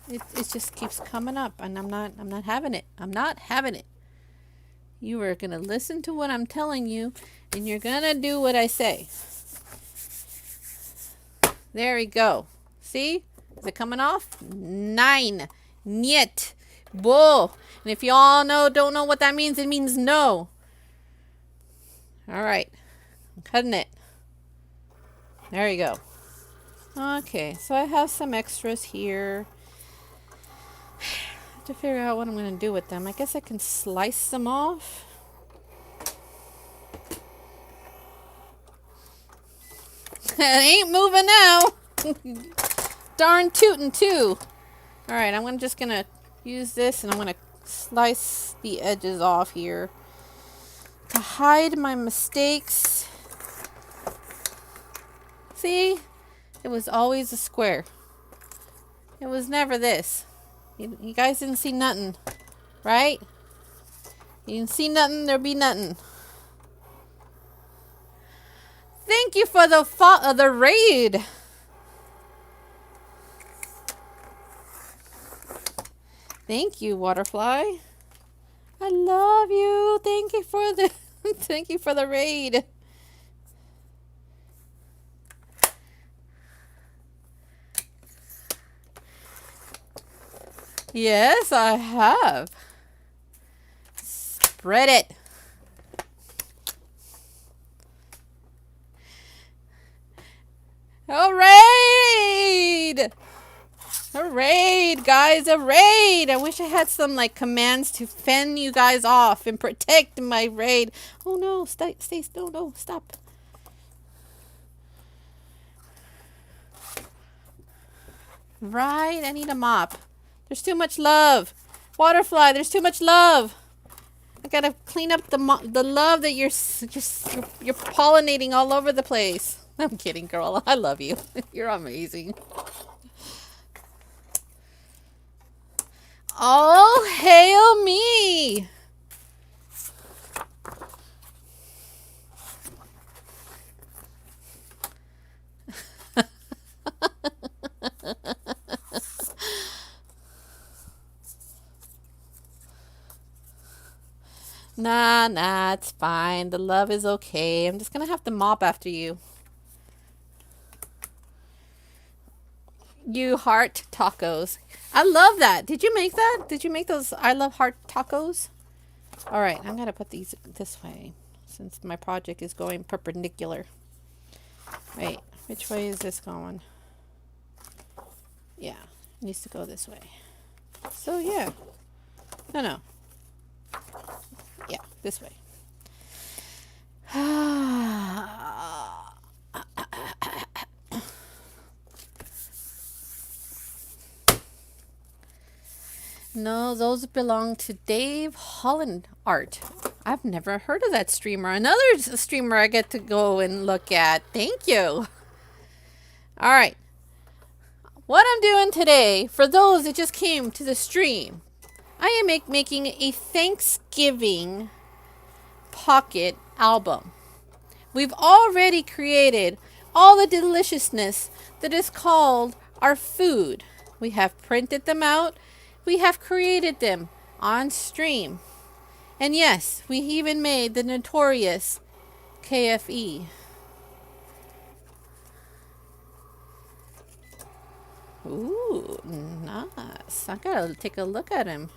It just keeps coming up and I'm not having it. I'm not having it. You are going to listen to what I'm telling you and you're going to do what I say. There we go. See? Is it coming off? 9. Niet. Whoa. And if you all don't know what that means, it means no. All right. I'm cutting it. There you go. Okay, so I have some extras here. I have to figure out what I'm going to do with them. I guess I can slice them off. It ain't moving now. Darn tootin' too. All right, just gonna use this, and I'm gonna slice the edges off here to hide my mistakes. See, it was always a square. It was never this. You guys didn't see nothing, right? You didn't see nothing, there'll be nothing. Thank you for the raid. Thank you, Waterfly. I love you. Thank you for the thank you for the raid. Yes, I have. Spread it. A raid! A raid, guys, a raid! I wish I had some like commands to fend you guys off and protect my raid. Oh no, stay still, no, stop. Right, I need a mop. There's too much love. Waterfly, there's too much love. I gotta clean up the love that you're pollinating all over the place. I'm kidding, girl. I love you. You're amazing. Oh, hail me! Nah, it's fine. The love is okay. I'm just gonna have to mop after you. You heart tacos. I love that. Did you make that? Did you make those I love heart tacos? All right, I'm gonna put these this way since my project is going perpendicular. Wait, which way is this going? Yeah, it needs to go this way. So yeah. No. Yeah, this way. No, those belong to Dave Holland Art. I've never heard of that streamer. Another streamer I get to go and look at. Thank you. All right. What I'm doing today, for those that just came to the stream, I am making a Thanksgiving pocket album. We've already created all the deliciousness that is called our food. We have printed them out. We have created them on stream. And yes, we even made the notorious KFE. Ooh, nice. I gotta take a look at him.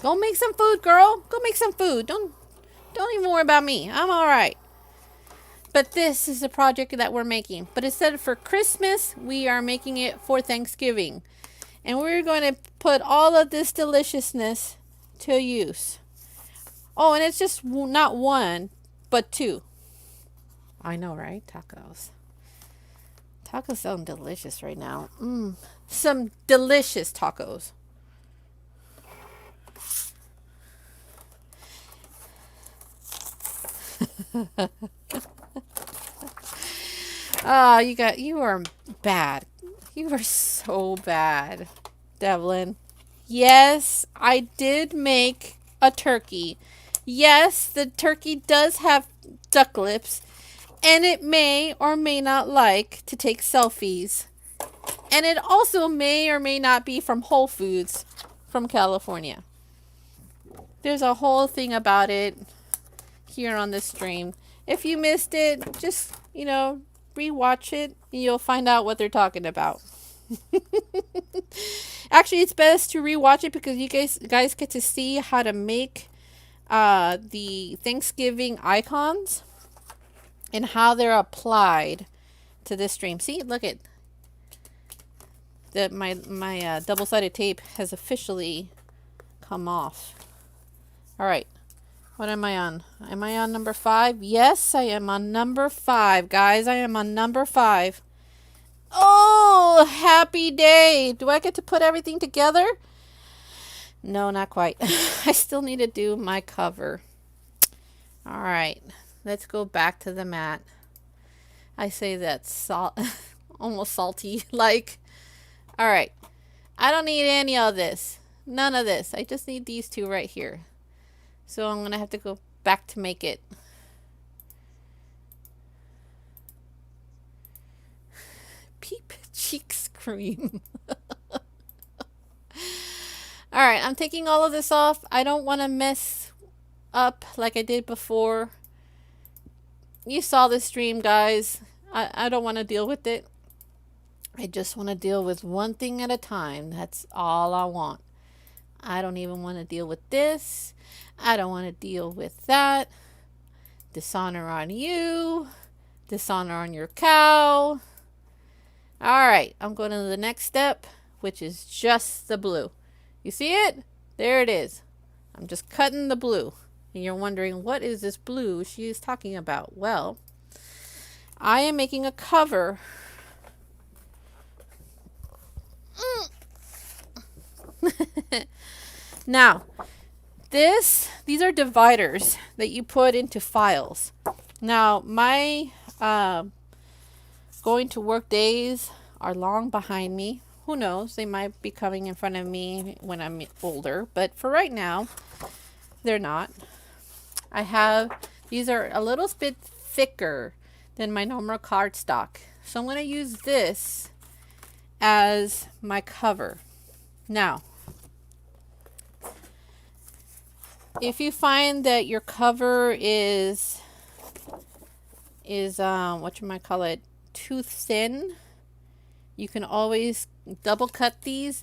Go make some food, girl. Go make some food. Don't even worry about me. I'm all right. But this is the project that we're making. But instead of for Christmas, we are making it for Thanksgiving. And we're going to put all of this deliciousness to use. Oh, and it's just not one, but two. I know, right? Tacos. Tacos sound delicious right now. Some delicious tacos. You are bad. You are so bad, Devlin. Yes, I did make a turkey. Yes, the turkey does have duck lips, and it may or may not like to take selfies. And it also may or may not be from Whole Foods from California. There's a whole thing about it here on the stream. If you missed it, just, rewatch it and you'll find out what they're talking about. Actually, it's best to rewatch it because you guys get to see how to make the Thanksgiving icons and how they're applied to this stream. See, look at my double-sided tape has officially come off. All right, What am I on? Am I on number 5? Yes, I am on number 5. Guys, I am on number 5. Oh, happy day. Do I get to put everything together? No, not quite. I still need to do my cover. All right, let's go back to the mat. I say that's almost salty. Like, all right, I don't need any of this. None of this. I just need these two right here. So I'm going to have to go back to make it. Peep cheeks cream. All right, I'm taking all of this off. I don't want to mess up like I did before. You saw this stream, guys. I don't want to deal with it. I just want to deal with one thing at a time. That's all I want. I don't even want to deal with this. I don't want to deal with that. Dishonor on you. Dishonor on your cow. All right, I'm going to the next step, which is just the blue. You see it? There it is. I'm just cutting the blue. And you're wondering, what is this blue she is talking about? Well, I am making a cover. Now, these are dividers that you put into files. Now, my going to work days are long behind me. Who knows? They might be coming in front of me when I'm older. But for right now, they're not. These are a little bit thicker than my normal cardstock. So I'm going to use this as my cover. Now, if you find that your cover is whatchamacallit, too thin, you can always double cut these,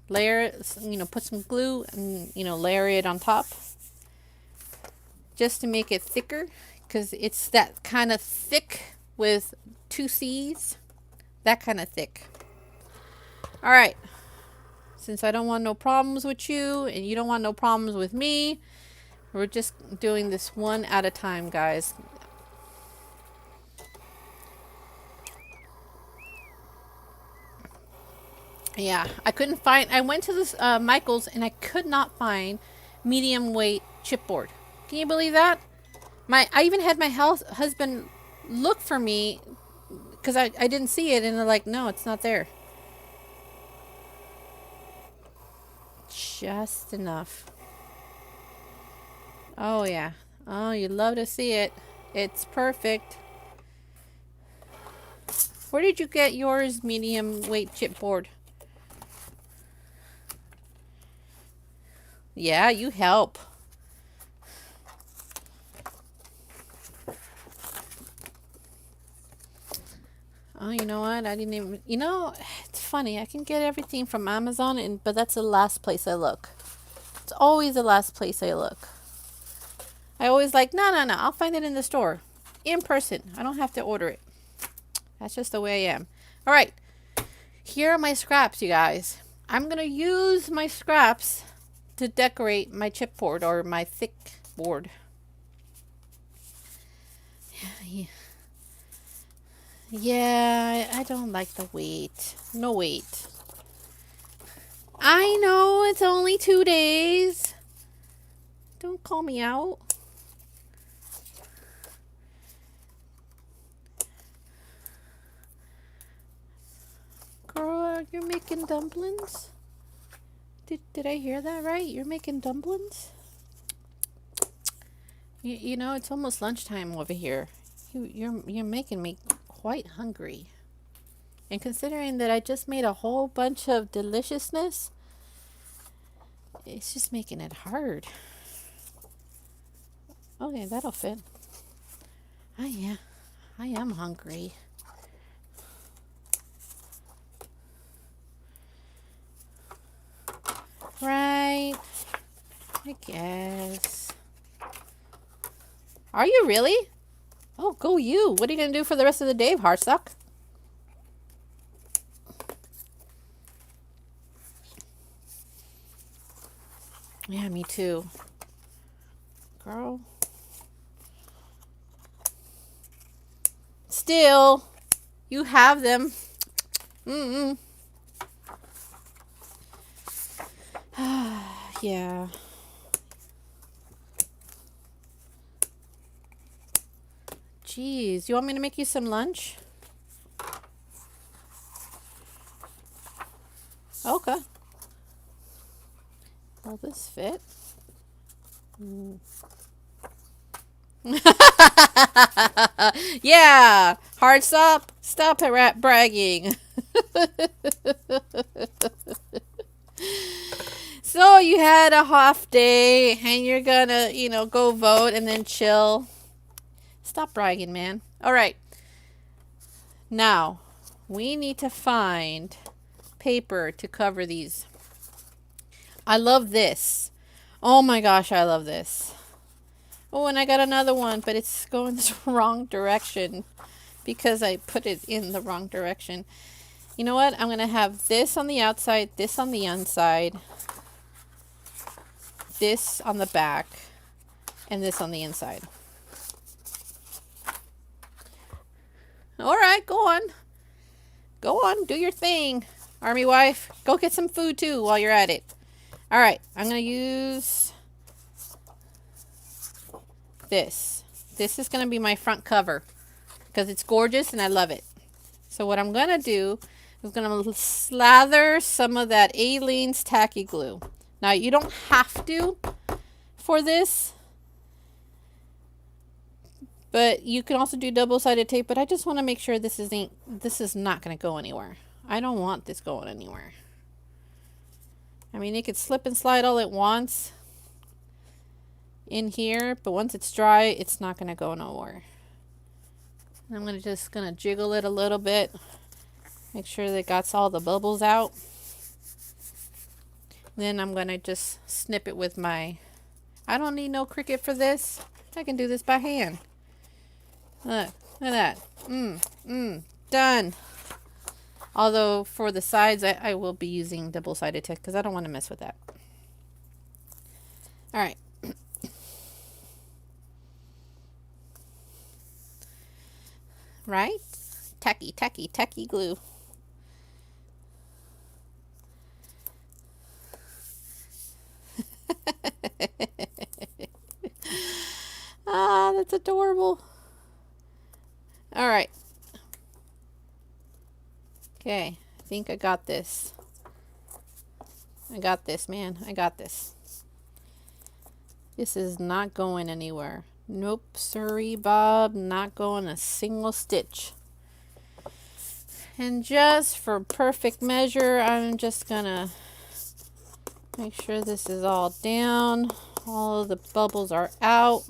layer, put some glue and, layer it on top just to make it thicker, because it's that kind of thick with 2 C's, that kind of thick. All right. Since I don't want no problems with you and you don't want no problems with me, we're just doing this one at a time, guys. Yeah, I went to this Michael's and I could not find medium weight chipboard. Can you believe that? I even had my husband look for me because I didn't see it, and they're like, no, it's not there. Just enough. Oh, yeah. Oh, you'd love to see it. It's perfect. Where did you get yours medium weight chipboard? Yeah, you help. Oh, you know what? I didn't even... it's funny. I can get everything from Amazon, but that's the last place I look. It's always the last place I look. I always like, no, I'll find it in the store. In person. I don't have to order it. That's just the way I am. All right. Here are my scraps, you guys. I'm going to use my scraps to decorate my chipboard or my thick board. Yeah, I don't like the weight. No weight. I know it's only 2 days. Don't call me out. Girl, you're making dumplings? Did I hear that right? You're making dumplings? It's almost lunchtime over here. You're making me quite hungry. And considering that I just made a whole bunch of deliciousness, it's just making it hard. Okay, that'll fit. I am hungry. Right. I guess. Are you really? Oh, go you. What are you going to do for the rest of the day, Heartsuck? Yeah, me too. girl. Still, you have them. Mm-mm. Yeah. Jeez, you want me to make you some lunch? Okay. Will this fit? Mm. Yeah. Hard stop. Stop it, bragging. So you had a half day and you're gonna, go vote and then chill. Stop bragging, man. All right. Now, we need to find paper to cover these. I love this. Oh my gosh, I love this. Oh, and I got another one, but it's going the wrong direction because I put it in the wrong direction. You know what? I'm going to have this on the outside, this on the inside, this on the back, and this on the inside. All right, go on. Go on, do your thing, Army wife. Go get some food too while you're at it. All right, I'm going to use this. This is going to be my front cover because it's gorgeous and I love it. So what I'm going to do is going to slather some of that Aleene's tacky glue. Now, you don't have to for this, but you can also do double-sided tape, but I just want to make sure this is not going to go anywhere. I don't want this going anywhere. I mean, it could slip and slide all it wants in here, but once it's dry, it's not going to go nowhere. I'm just going to jiggle it a little bit. Make sure that it got all the bubbles out. Then I'm going to just snip it with my... I don't need no Cricut for this. I can do this by hand. Look at that. Done. Although for the sides, I will be using double-sided tape because I don't want to mess with that. All right. Right? Tacky glue. Ah, that's adorable. All right. Okay, I think I got this. I got this, man. I got this. This is not going anywhere. Nope, sorry, Bob. Not going a single stitch. And just for perfect measure, I'm just gonna make sure this is all down. All of the bubbles are out.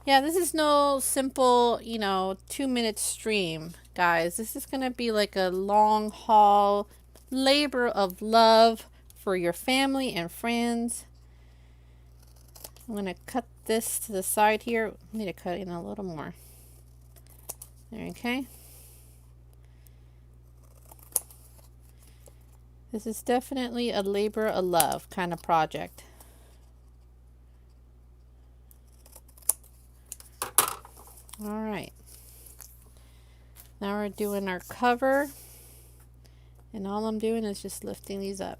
Yeah, this is no simple, 2-minute stream, guys. This is going to be like a long haul labor of love for your family and friends. I'm going to cut this to the side here. I need to cut in a little more. There, okay. This is definitely a labor of love kind of project. All right. Now we're doing our cover. And all I'm doing is just lifting these up.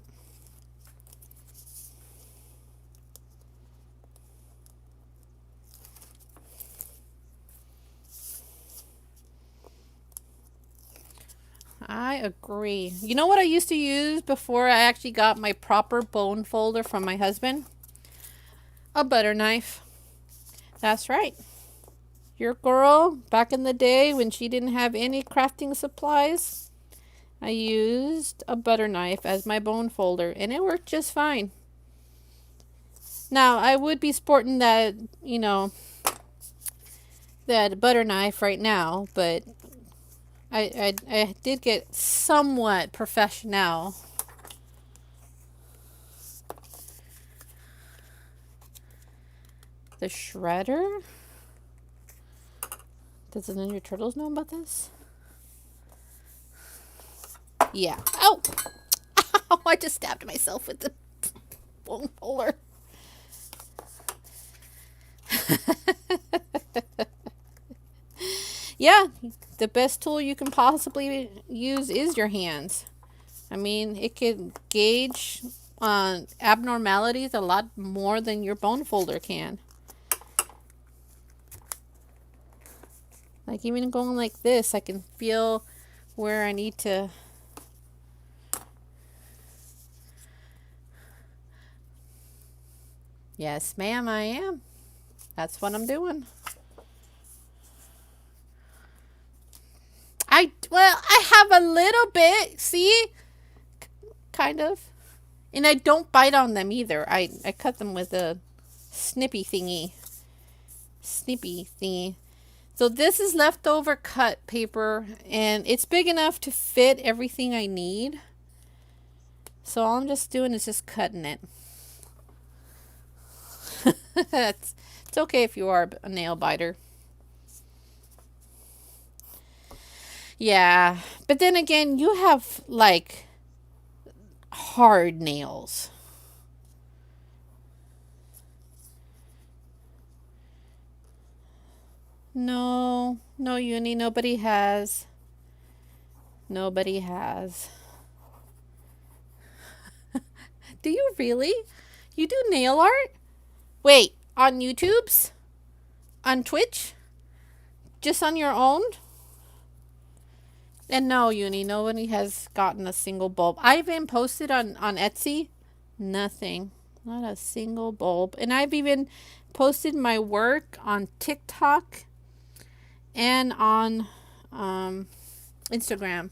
I agree. You know what I used to use before I actually got my proper bone folder from my husband? A butter knife. That's right. Your girl, back in the day when she didn't have any crafting supplies, I used a butter knife as my bone folder, and it worked just fine. Now, I would be sporting that, that butter knife right now, but I did get somewhat professional. The shredder? Does the Ninja Turtles know about this? Yeah. Oh! Ow! I just stabbed myself with the bone puller. Yeah, the best tool you can possibly use is your hands. I mean, it can gauge abnormalities a lot more than your bone folder can. Like even going like this, I can feel where I need to. Yes, ma'am, I am. That's what I'm doing. I have a little bit, see? Kind of. And I don't bite on them either. I cut them with a snippy thingy. Snippy thingy. So this is leftover cut paper, and it's big enough to fit everything I need. So all I'm just doing is just cutting it. It's okay if you are a nail biter. Yeah, but then again, you have like hard nails. No, no, Uni, nobody has. Nobody has. Do you really? You do nail art? Wait, on YouTube's? On Twitch? Just on your own? And no, Uni, nobody has gotten a single bulb. I've even posted on Etsy. Nothing. Not a single bulb. And I've even posted my work on TikTok and on Instagram.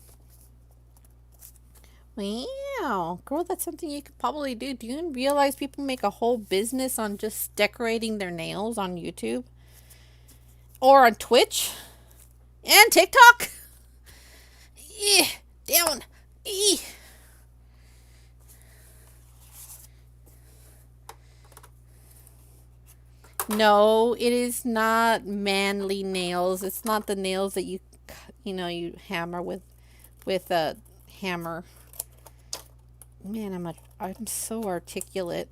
Wow. Girl, that's something you could probably do. Do you realize people make a whole business on just decorating their nails on YouTube? Or on Twitch? And TikTok? Down. No, it is not manly nails. It's not the nails that you hammer with a hammer. Man, I'm so articulate.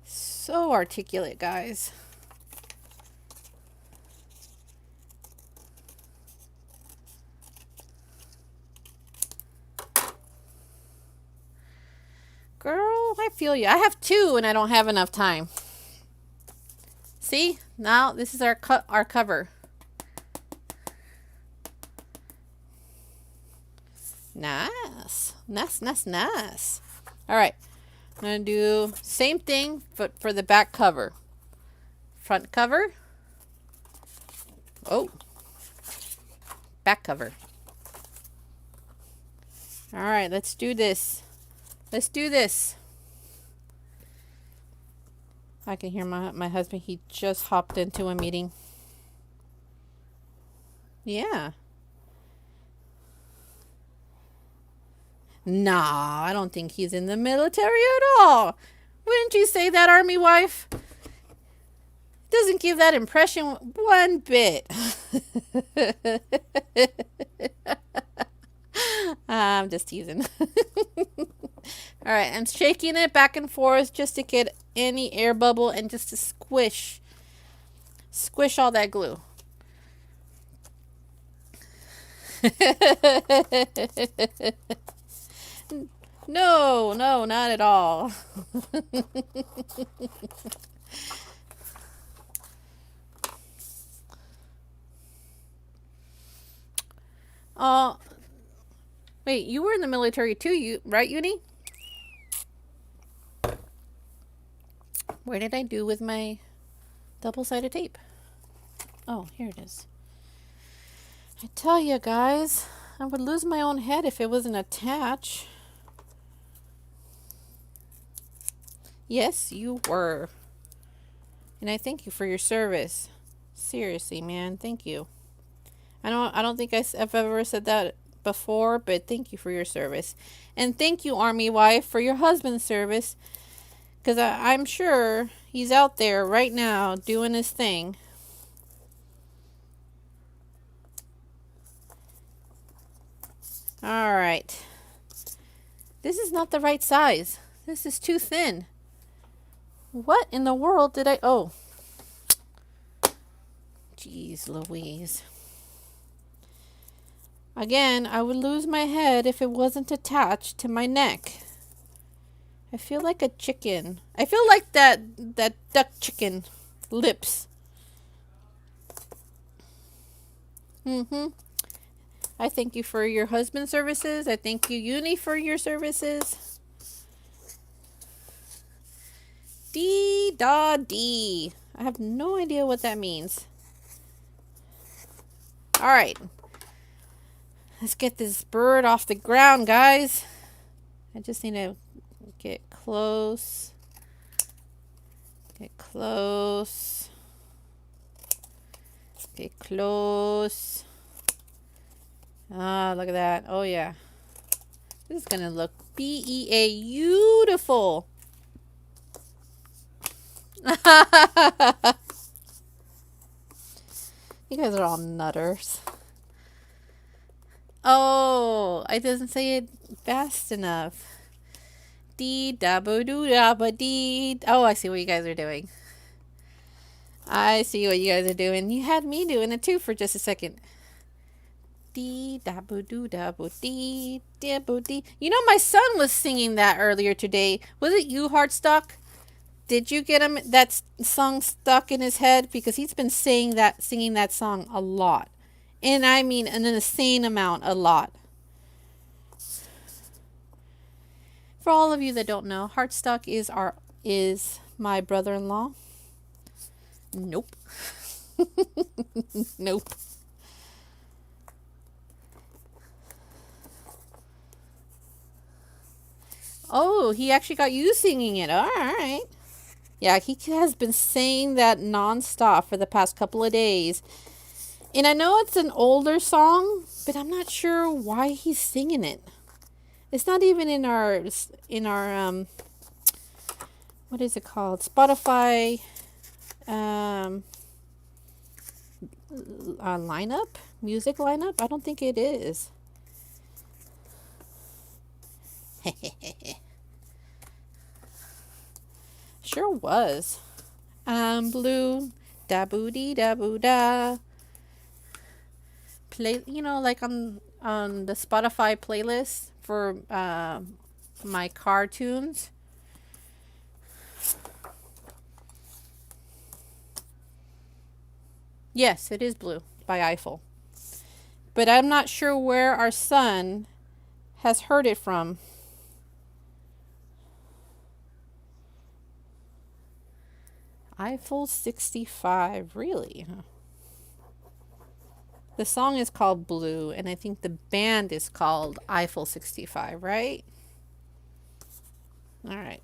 So articulate, guys. Girl, I feel you. I have two and I don't have enough time. See? Now this is our cover. Nice. Nice. All right. I'm going to do same thing but for the back cover. Front cover. Oh. Back cover. All right, let's do this. Let's do this. I can hear my husband. He just hopped into a meeting. Yeah. Nah, I don't think he's in the military at all. Wouldn't you say that, Army wife? Doesn't give that impression one bit. I'm just teasing. All right, I'm shaking it back and forth just to get any air bubble and just to squish all that glue. No, not at all. uh, Wait, you were in the military too, right, Uni? Where did I do with my double-sided tape? Oh, here it is. I tell you guys, I would lose my own head if it wasn't attached. Yes, you were. And I thank you for your service. Seriously, man, thank you. I don't think I've ever said that before, but thank you for your service. And thank you, Army wife, for your husband's service. Because I'm sure he's out there right now doing his thing. All right. This is not the right size. This is too thin. What in the world did I... Oh. Jeez Louise. Again, I would lose my head if it wasn't attached to my neck. I feel like a chicken. I feel like that duck chicken lips. I thank you for your husband's services. I thank you, Uni, for your services. D-da-D. I have no idea what that means. Alright. Let's get this bird off the ground, guys. I just need to get close. Get close. Get close. Ah, look at that. Oh, yeah. This is going to look beautiful. You guys are all nutters. Oh, I didn't say it fast enough. Dee da ba doo da ba dee. Oh, I see what you guys are doing. I see what you guys are doing. You had me doing it too for just a second. Dee da ba doo da ba dee da ba dee. You know, my son was singing that earlier today. Was it you, Heartstock? Did you get him that song stuck in his head? Because he's been singing that song a lot. And I mean an insane amount, a lot. For all of you that don't know, Heartstock is my brother-in-law. Nope. Nope. Oh, he actually got you singing it. All right. Yeah, he has been saying that nonstop for the past couple of days. And I know it's an older song, but I'm not sure why he's singing it. It's not even in our what is it called? Spotify lineup? Music lineup? I don't think it is. Sure was. Blue, da boo dee da boo da. Play, you know, like on the Spotify playlist for my cartoons. Yes, it is Blue by Eiffel. But I'm not sure where our son has heard it from. Eiffel 65, really? The song is called Blue, and I think the band is called Eiffel 65, right? All right.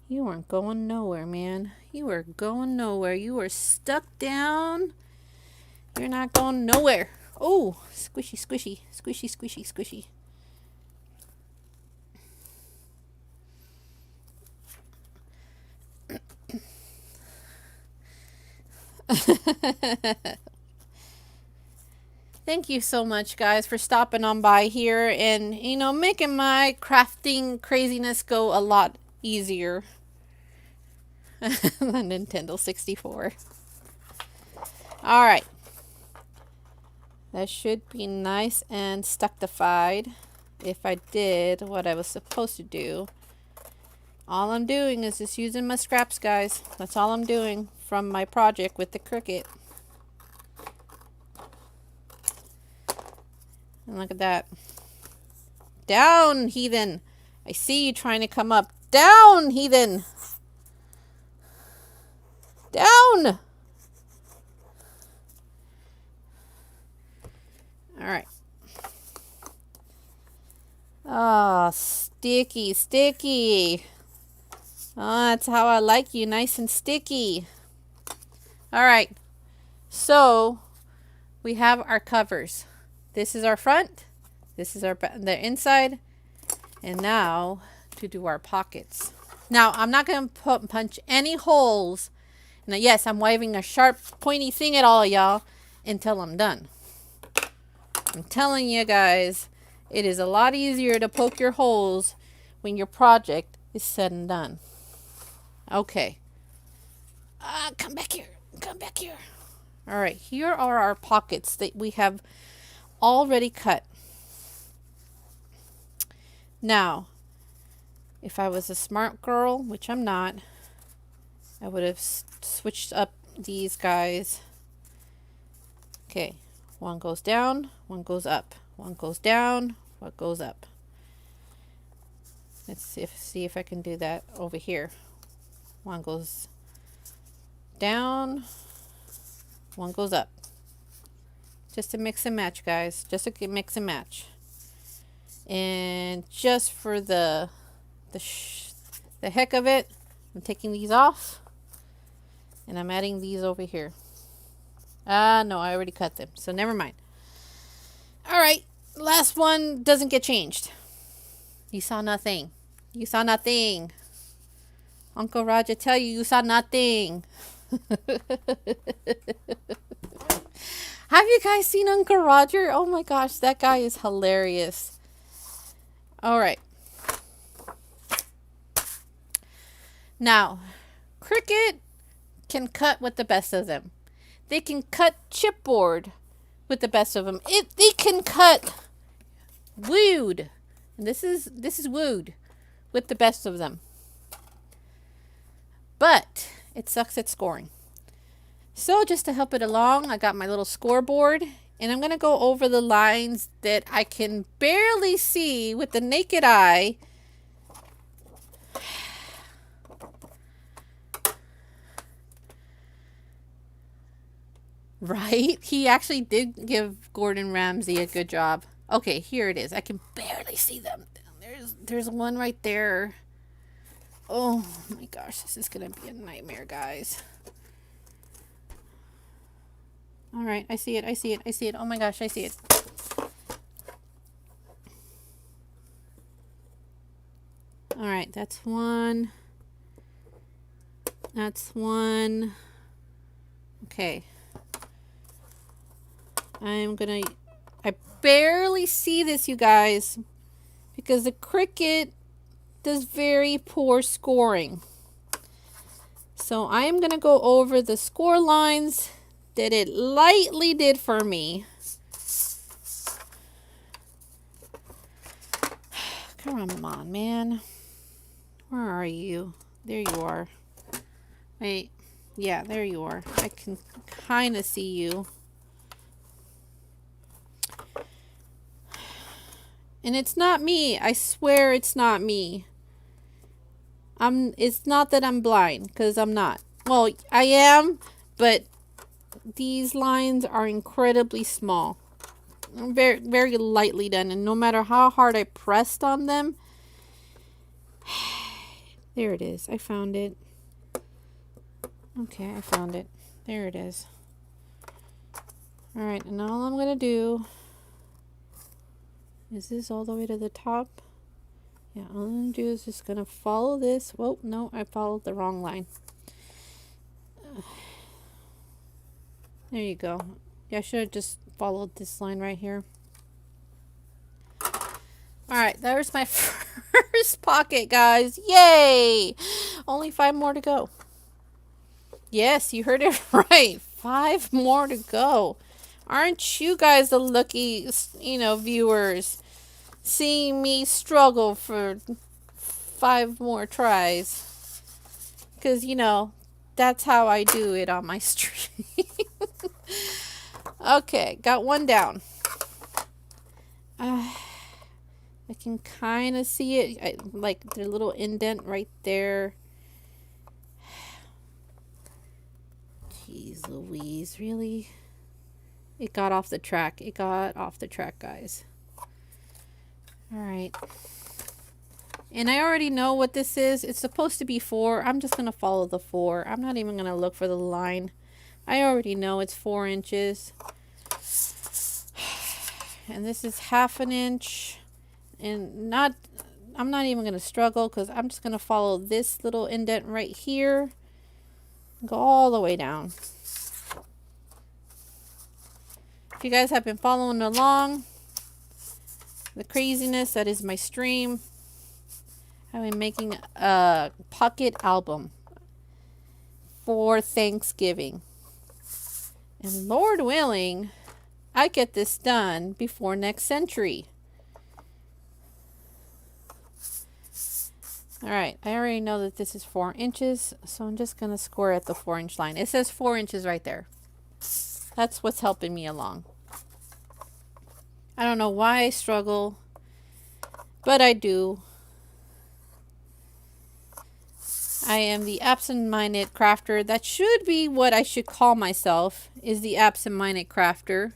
You weren't going nowhere, man. You were going nowhere. You were stuck down. You're not going nowhere. Oh, squishy, squishy, squishy, squishy, squishy. Thank you so much, guys, for stopping on by here and, you know, making my crafting craziness go a lot easier than Nintendo 64. All right. That should be nice and stuctified if I did what I was supposed to do. All I'm doing is just using my scraps, guys. That's all I'm doing from my project with the Cricut. And look at that. Down, heathen. I see you trying to come up. Down, heathen. Down. All right. Oh, sticky, sticky. Oh, that's how I like you, nice and sticky. All right. So, we have our covers. This is our front. This is the inside. And now to do our pockets. Now, I'm not going to punch any holes. Now, yes, I'm waving a sharp, pointy thing at all y'all until I'm done. I'm telling you guys, it is a lot easier to poke your holes when your project is said and done. Okay. Come back here. Come back here. All right, here are our pockets that we have already cut. Now, if I was a smart girl, which I'm not, I would have switched up these guys. Okay, one goes down, one goes up. One goes down, one goes up. Let's see if I can do that over here. One goes down, one goes up. Just to mix and match, guys. Just to mix and match. And just for the heck of it, I'm taking these off. And I'm adding these over here. No, I already cut them. So never mind. Alright, last one doesn't get changed. You saw nothing. You saw nothing. Uncle Roger tell you you saw nothing. Have you guys seen Uncle Roger? Oh my gosh, that guy is hilarious. Alright. Now, Cricut can cut with the best of them. They can cut chipboard with the best of them. They can cut wood. And this is wood with the best of them. But it sucks at scoring. So just to help it along, I got my little scoreboard, and I'm going to go over the lines that I can barely see with the naked eye. Right? He actually did give Gordon Ramsay a good job. Okay, here it is. I can barely see them. There's one right there. Oh my gosh, this is going to be a nightmare, guys. All right, I see it. I see it. I see it. Oh my gosh, I see it. All right, that's one. That's one. Okay. I barely see this, you guys, because the Cricut does very poor scoring. So I am going to go over the score lines that it lightly did for me. Come on, man. Where are you? There you are. Wait. Yeah, there you are. I can kind of see you. And it's not me. I swear it's not me. It's not that I'm blind, because I'm not. Well, I am, but these lines are incredibly small. Very, very lightly done, and no matter how hard I pressed on them, there it is. I found it. Okay, I found it. There it is. Alright, and all I'm going to do is this all the way to the top. Yeah, all I'm going to do is just going to follow this. Whoa, no, I followed the wrong line. There you go. Yeah, I should have just followed this line right here. Alright, there's my first pocket, guys. Yay! Only 5 more to go. Yes, you heard it right. 5 more to go. Aren't you guys the lucky, viewers, seeing me struggle for 5 more tries? Because, that's how I do it on my stream. Okay, got one down. I can kind of see it, like the little indent right there. Jeez Louise, really? It got off the track. It got off the track, guys. Alright. And I already know what this is. It's supposed to be 4. I'm just going to follow the 4. I'm not even going to look for the line. I already know it's 4 inches. And this is 1/2 inch. And I'm not even going to struggle, because I'm just going to follow this little indent right here. Go all the way down. If you guys have been following along the craziness that is my stream, I've been making a pocket album for Thanksgiving. And Lord willing, I get this done before next century. Alright, I already know that this is 4 inches, so I'm just going to score at the 4-inch line. It says 4 inches right there. That's what's helping me along. I don't know why I struggle, but I do. I am the absent-minded crafter. That should be what I should call myself, is the absent-minded crafter.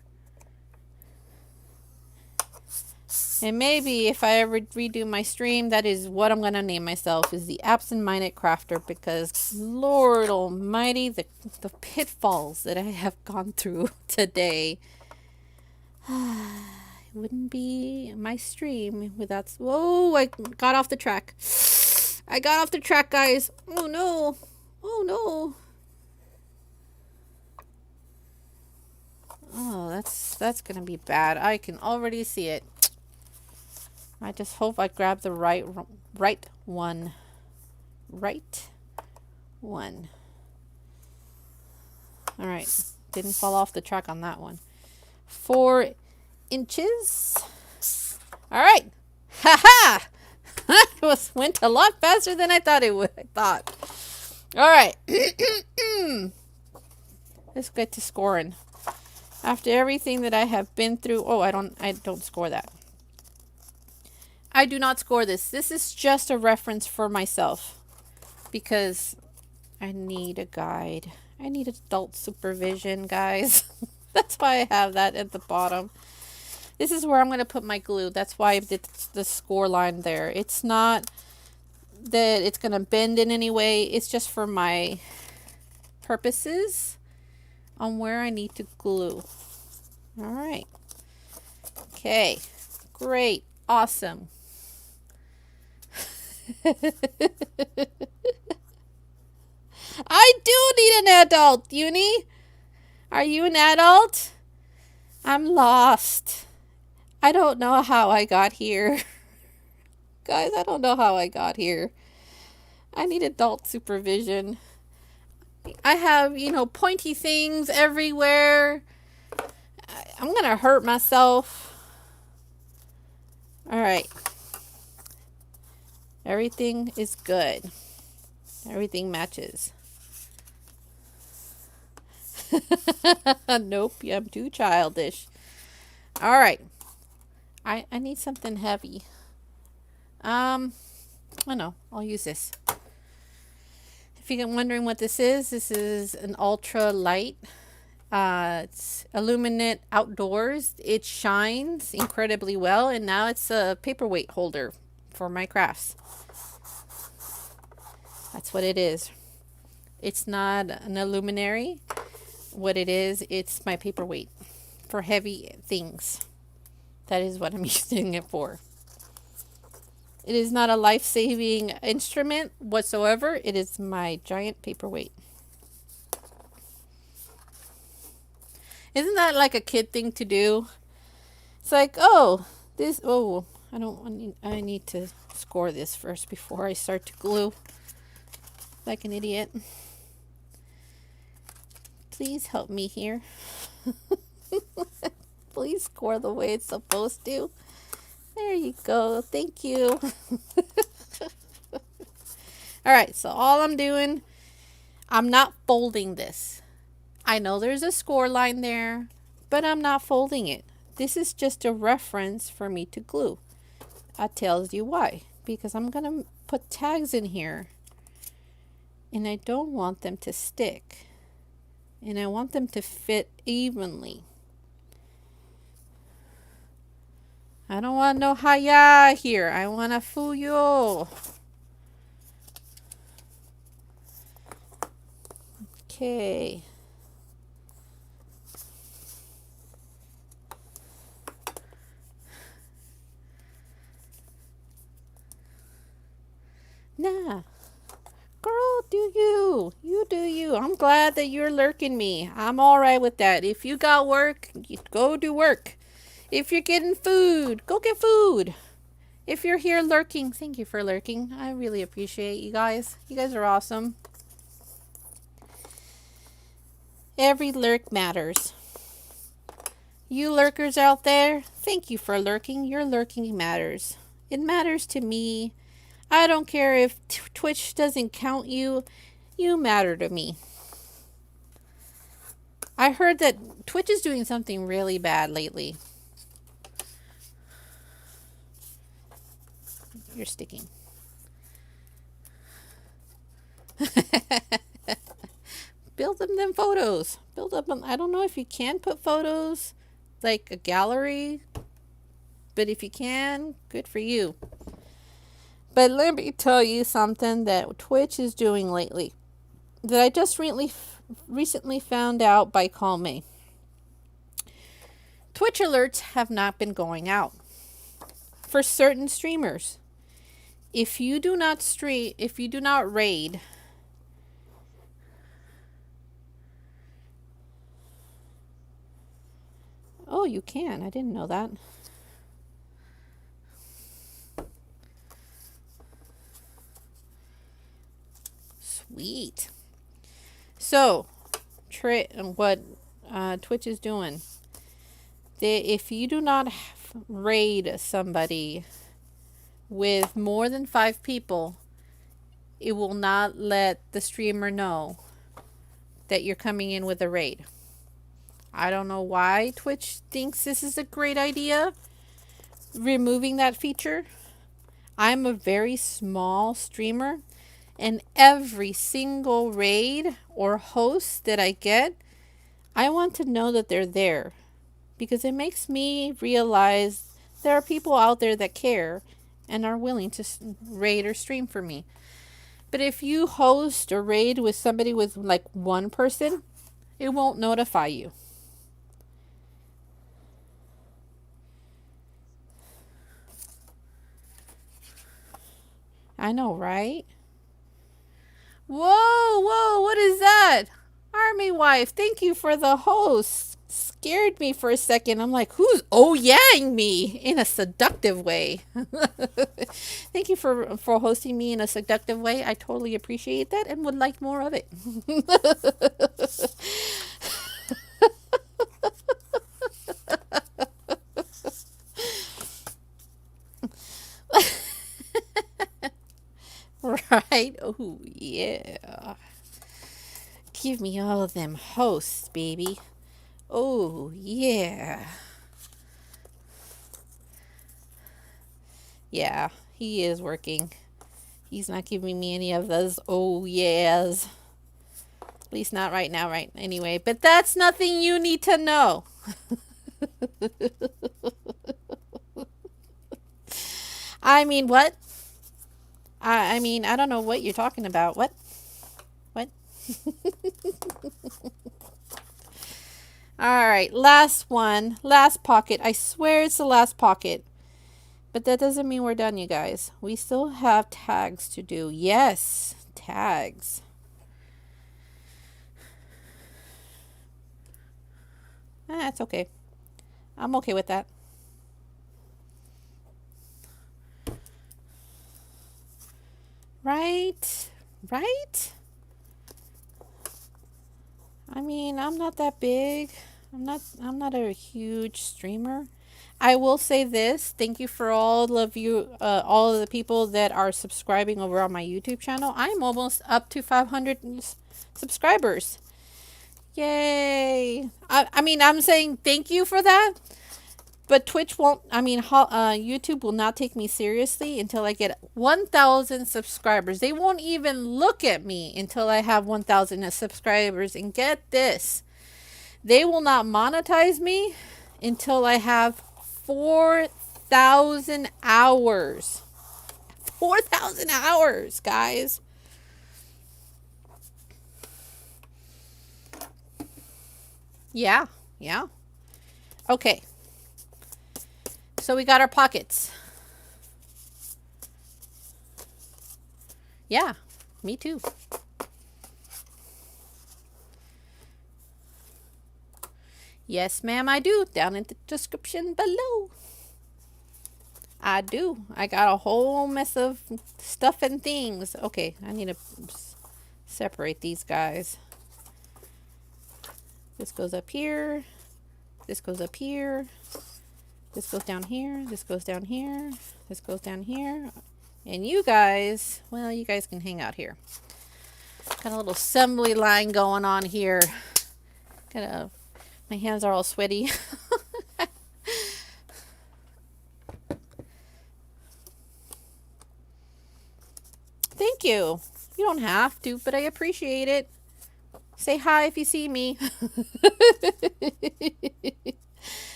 And maybe if I ever redo my stream, that is what I'm going to name myself, is the absent-minded crafter, because Lord almighty, the pitfalls that I have gone through today. It wouldn't be my stream without... Whoa, I got off the track. I got off the track, guys. Oh no. Oh no. Oh, that's going to be bad. I can already see it. I just hope I grab the right one. Right one. All right. Didn't fall off the track on that one. 4 inches. All right. Ha ha. It went a lot faster than I thought it would. All right. Let's get to scoring. After everything that I have been through. Oh, I don't score that. I do not score this. This is just a reference for myself, because I need a guide. I need adult supervision, guys. That's why I have that at the bottom. This is where I'm going to put my glue. That's why I did the score line there. It's not that it's going to bend in any way. It's just for my purposes on where I need to glue. All right. Okay. Great. Awesome. I do need an adult, Uni. Are you an adult? I'm lost. I don't know how I got here. Guys, I don't know how I got here. I need adult supervision. I have, pointy things everywhere. I'm going to hurt myself. All right. Everything is good. Everything matches. Nope, I'm too childish. All right. I need something heavy. I know. I'll use this. If you're wondering what this is an ultra light. It's illuminate outdoors. It shines incredibly well, and now it's a paperweight holder for my crafts. That's what it is. It's not an illuminary. What it is, it's my paperweight for heavy things. That is what I'm using it for. It is not a life-saving instrument whatsoever. It is my giant paperweight. Isn't that like a kid thing to do? It's like, I need to score this first before I start to glue. Like an idiot. Please help me here. Please score the way it's supposed to. There you go. Thank you. Alright, so all I'm doing, I'm not folding this. I know there's a score line there, but I'm not folding it. This is just a reference for me to glue. That tells you why. Because I'm going to put tags in here. And I don't want them to stick. And I want them to fit evenly. I don't want no haya here. I want a fuyo. Okay. Nah. Girl, do you. You do you. I'm glad that you're lurking me. I'm alright with that. If you got work, you go do work. If you're getting food, go get food. If you're here lurking, thank you for lurking. I really appreciate you guys. You guys are awesome. Every lurk matters. You lurkers out there, thank you for lurking. Your lurking matters. It matters to me. I don't care if Twitch doesn't count you. You matter to me. I heard that Twitch is doing something really bad lately. You're sticking. Build them photos. Build up. I don't know if you can put photos like a gallery, but if you can, good for you. But let me tell you something that Twitch is doing lately that I just recently found out by Call Me. Twitch alerts have not been going out for certain streamers. If you do not raid, oh, you can. I didn't know that. Sweet. So, what Twitch is doing, if you do not raid somebody with more than 5 people, it will not let the streamer know that you're coming in with a raid. I don't know why Twitch thinks this is a great idea, removing that feature. I'm a very small streamer, and every single raid or host that I get, I want to know that they're there, because it makes me realize there are people out there that care and are willing to raid or stream for me. But if you host or raid with somebody with like 1 person, it won't notify you. I know, right? Whoa, what is that? Army wife, thank you for the host. Scared me for a second. I'm like, who's oh yang me in a seductive way? Thank you for hosting me in a seductive way. I totally appreciate that and would like more of it. Right? Oh, yeah. Give me all of them hosts, baby. Oh, yeah. Yeah, he is working. He's not giving me any of those oh, yeahs. At least not right now, right? Anyway, but that's nothing you need to know. I mean, what? I mean, I don't know what you're talking about. What? What? All right, last one. Last pocket. I swear it's the last pocket. But that doesn't mean we're done, you guys. We still have tags to do. Yes, tags. That's okay. I'm okay with that. Right? Right? I mean, I'm not that big. I'm not a huge streamer. I will say this. Thank you for all of you, all of the people that are subscribing over on my YouTube channel. I'm almost up to 500 subscribers. Yay. I mean, I'm saying thank you for that. But Twitch won't, YouTube will not take me seriously until I get 1,000 subscribers. They won't even look at me until I have 1,000 subscribers. And get this, they will not monetize me until I have 4,000 hours. 4,000 hours, guys. Yeah. Okay. So we got our pockets. Yeah, me too. Yes, ma'am, I do. Down in the description below. I do. I got a whole mess of stuff and things. Okay, I need to separate these guys. This goes up here. This goes up here. This goes down here. This goes down here. This goes down here. And you guys, well, you guys can hang out here. Got a little assembly line going on here. My hands are all sweaty. Thank you. You don't have to, but I appreciate it. Say hi if you see me.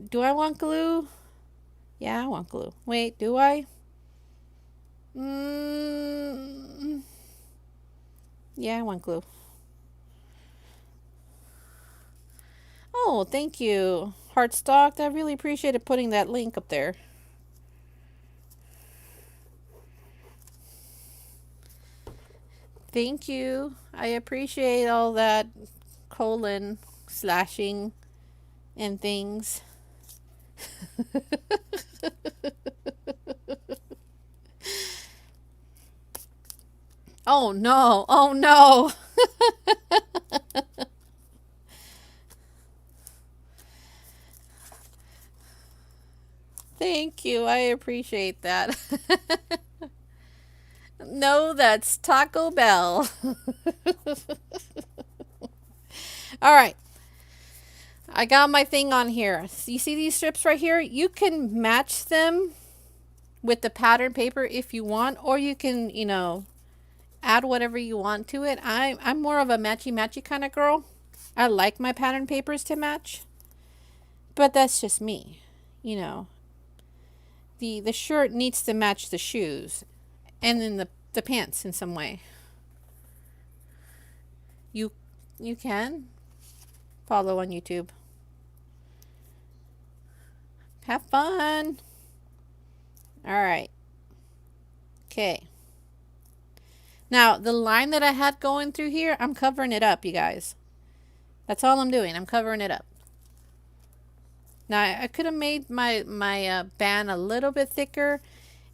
Do I want glue? Yeah, I want glue. Wait, do I? Yeah, I want glue. Oh, thank you, Heartstocked. I really appreciated putting that link up there. Thank you. I appreciate all that colon slashing and things. Oh no, oh no. Thank you, I appreciate that. No, that's Taco Bell. All right. I got my thing on here. You see these strips right here? You can match them with the pattern paper if you want, or you can, you know, add whatever you want to it. I'm more of a matchy-matchy kind of girl. I like my pattern papers to match, but that's just me. You know, the shirt needs to match the shoes, and then the pants in some way. You can follow on YouTube. Have fun. All right. Okay. Now, the line that I had going through here, I'm covering it up, you guys. That's all I'm doing. I'm covering it up. Now, I could have made my band a little bit thicker,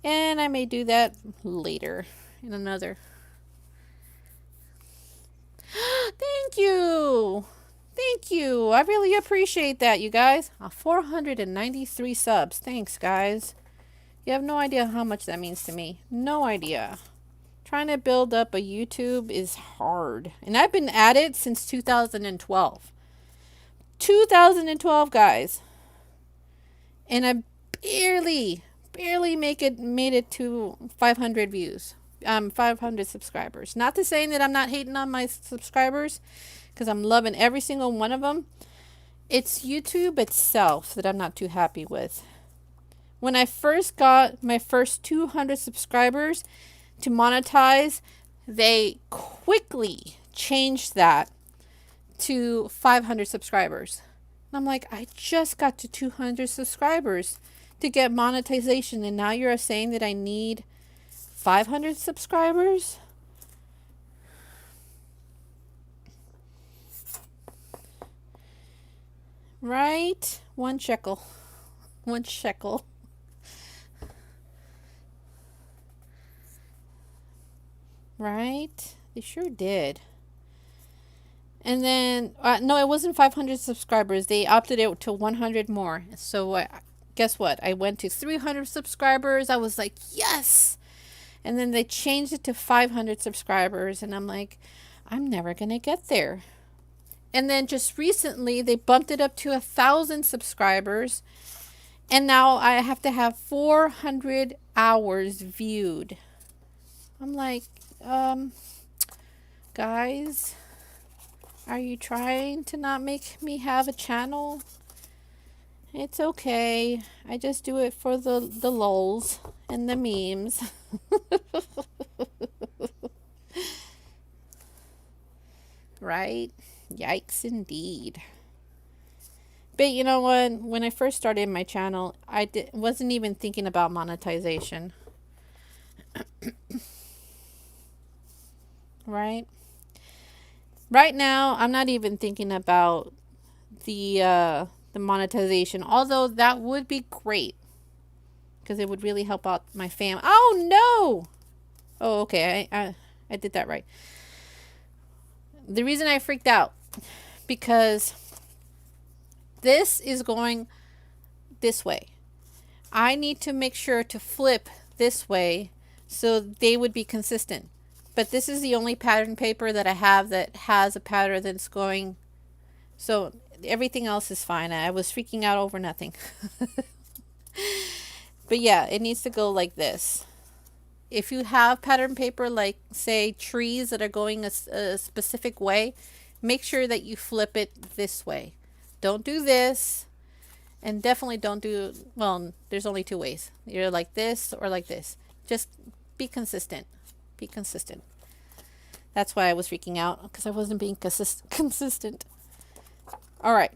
and I may do that later in another. Thank you. Thank you. I really appreciate that, you guys. 493 subs. Thanks, guys. You have no idea how much that means to me. No idea. Trying to build up a YouTube is hard. And I've been at it since 2012. 2012, guys. And I barely made it to 500 views. 500 subscribers. Not to say that I'm not hating on my subscribers, because I'm loving every single one of them. It's YouTube itself that I'm not too happy with. When I first got my first 200 subscribers to monetize, they quickly changed that to 500 subscribers. And I'm like, I just got to 200 subscribers to get monetization, and now you're saying that I need 500 subscribers? Right? 1 shekel. 1 shekel. Right? They sure did. And then, no, it wasn't 500 subscribers. They opted out to 100 more. So guess what? I went to 300 subscribers. I was like, yes! And then they changed it to 500 subscribers. And I'm like, I'm never going to get there. And then just recently, they bumped it up to 1,000 subscribers. And now I have to have 400 hours viewed. I'm like, guys, are you trying to not make me have a channel? It's okay. I just do it for the lulz and the memes. Right? Yikes indeed. But you know what? When I first started my channel, I wasn't even thinking about monetization. Right? Right now, I'm not even thinking about the monetization, although that would be great because it would really help out my fam. Oh no! Oh, okay. I did that right. The reason I freaked out because This is going this way. I need to make sure to flip this way so they would be consistent. But this is the only pattern paper that I have that has a pattern that's going, so everything else is fine. I was freaking out over nothing. But yeah, it needs to go like this. If you have pattern paper, like say trees that are going a specific way, make sure that you flip it this way. Don't do this, and definitely don't do, well, there's only two ways. You're like this or like this. Just be consistent. Be consistent. That's why I was freaking out, because I wasn't being consistent. All right.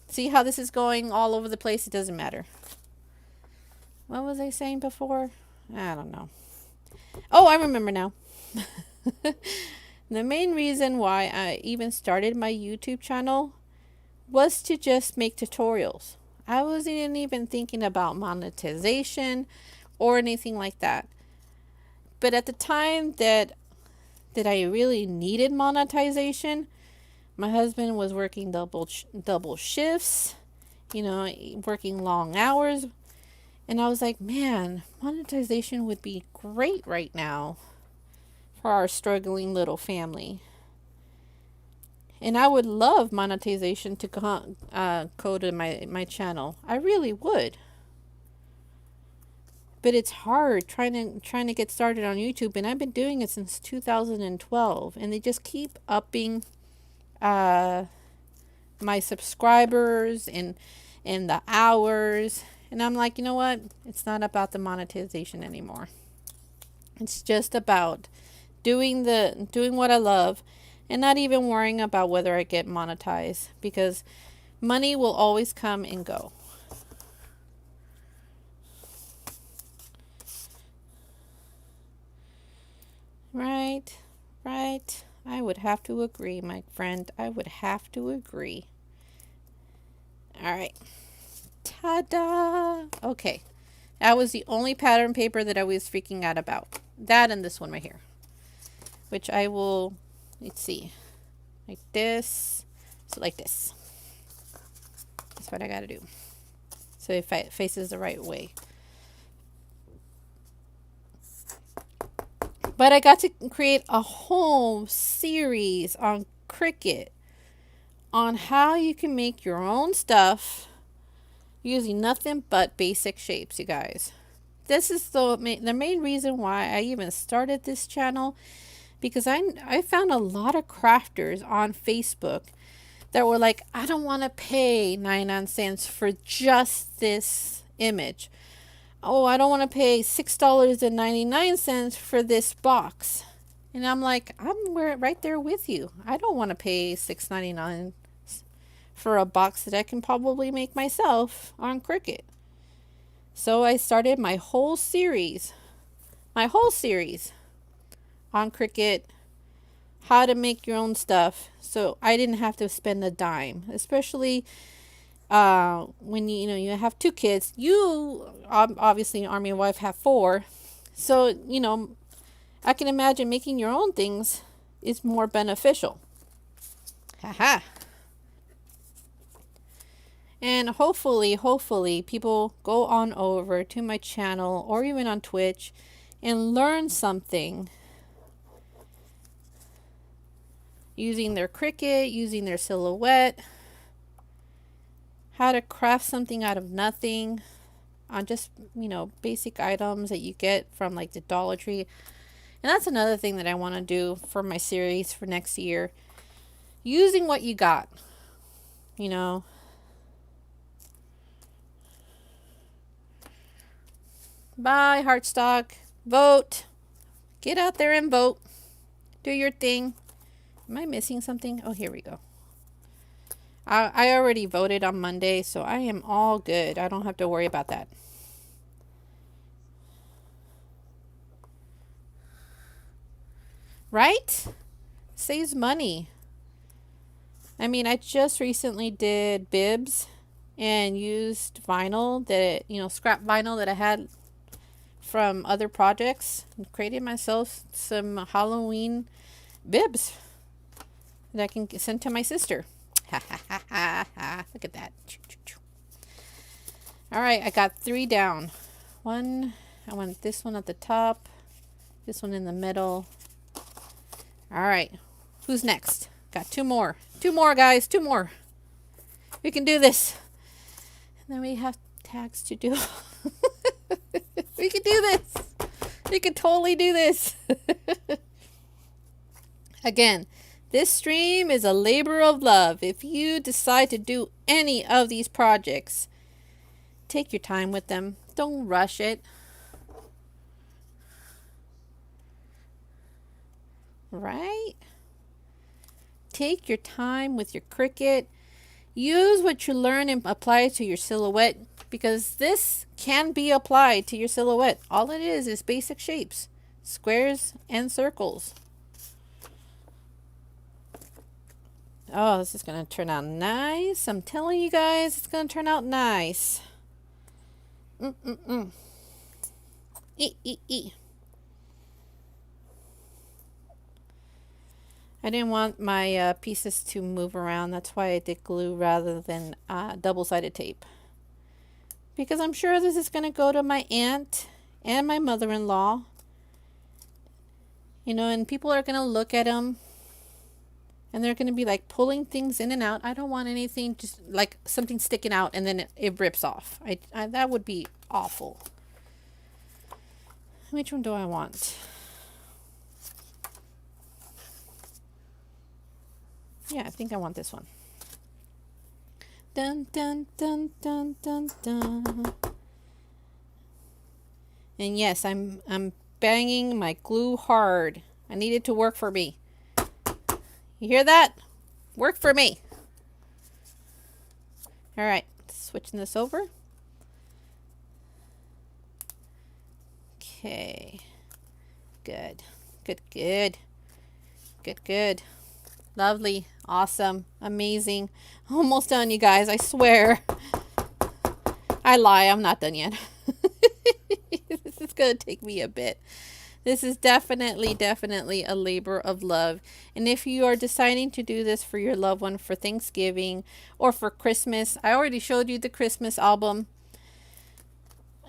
See how this is going all over the place? It doesn't matter. What was I saying before? I don't know. Oh, I remember now. The main reason why I even started my YouTube channel was to just make tutorials. I wasn't even thinking about monetization or anything like that. But at the time that I really needed monetization, my husband was working double shifts, working long hours. And I was like, man, monetization would be great right now for our struggling little family. And I would love monetization to go to my channel. I really would. But it's hard trying to get started on YouTube, and I've been doing it since 2012, and they just keep upping my subscribers and the hours. And I'm like, you know what? It's not about the monetization anymore. It's just about doing what I love and not even worrying about whether I get monetized, because money will always come and go. Right. I would have to agree, my friend. I would have to agree. All right. Ta-da! Okay. That was the only pattern paper that I was freaking out about. That and this one right here. Which I will, let's see, like this. So like this. That's what I got to do. So if it faces the right way. But I got to create a whole series on Cricut on how you can make your own stuff using nothing but basic shapes, you guys. This is the main reason why I even started this channel, because I found a lot of crafters on Facebook that were like, I don't want to pay 99 cents for just this image. Oh, I don't want to pay $6.99 for this box. And I'm like, I'm right there with you. I don't want to pay $6.99 for a box that I can probably make myself on Cricut. So I started my whole series on Cricut, how to make your own stuff. So I didn't have to spend a dime, especially when you have 2 kids. You obviously, Army and wife, have 4. So, I can imagine making your own things is more beneficial. Haha. And hopefully people go on over to my channel or even on Twitch and learn something using their Cricut, using their Silhouette, how to craft something out of nothing on just, basic items that you get from like the Dollar Tree. And that's another thing that I want to do for my series for next year. Using what you got, Bye, Heartstock. Vote. Get out there and vote. Do your thing. Am I missing something? Oh, here we go. I already voted on Monday, so I am all good. I don't have to worry about that. Right? Saves money. I mean, I just recently did bibs and used vinyl that, scrap vinyl that I had from other projects, and created myself some Halloween bibs that I can send to my sister. Look at that. All right, I got 3 down. One, I want this one at the top, this one in the middle. All right, who's next? Got 2 more. 2 more, guys, 2 more. We can do this. And then we have tags to do. We can do this. We can totally do this. Again, this stream is a labor of love. If you decide to do any of these projects, take your time with them. Don't rush it. Right? Take your time with your Cricut. Use what you learn and apply it to your silhouette, because this can be applied to your silhouette. All it is basic shapes, squares and circles. Oh, this is going to turn out nice. I'm telling you guys, it's going to turn out nice. I didn't want my pieces to move around. That's why I did glue rather than double-sided tape. Because I'm sure this is going to go to my aunt and my mother-in-law. You know, and people are going to look at them. And they're going to be like pulling things in and out. I don't want anything just like something sticking out and then it rips off. That would be awful. Which one do I want? Yeah, I think I want this one. Dun dun dun dun dun dun. And yes, I'm banging my glue hard. I need it to work for me. You hear that? Work for me. All right, switching this over. Okay. Good. Good, good. Good, good. Lovely. Awesome. Amazing. Almost done, you guys. I swear. I lie. I'm not done yet. This is going to take me a bit. This is definitely a labor of love. And if you are deciding to do this for your loved one for Thanksgiving or for Christmas, I already showed you the Christmas album.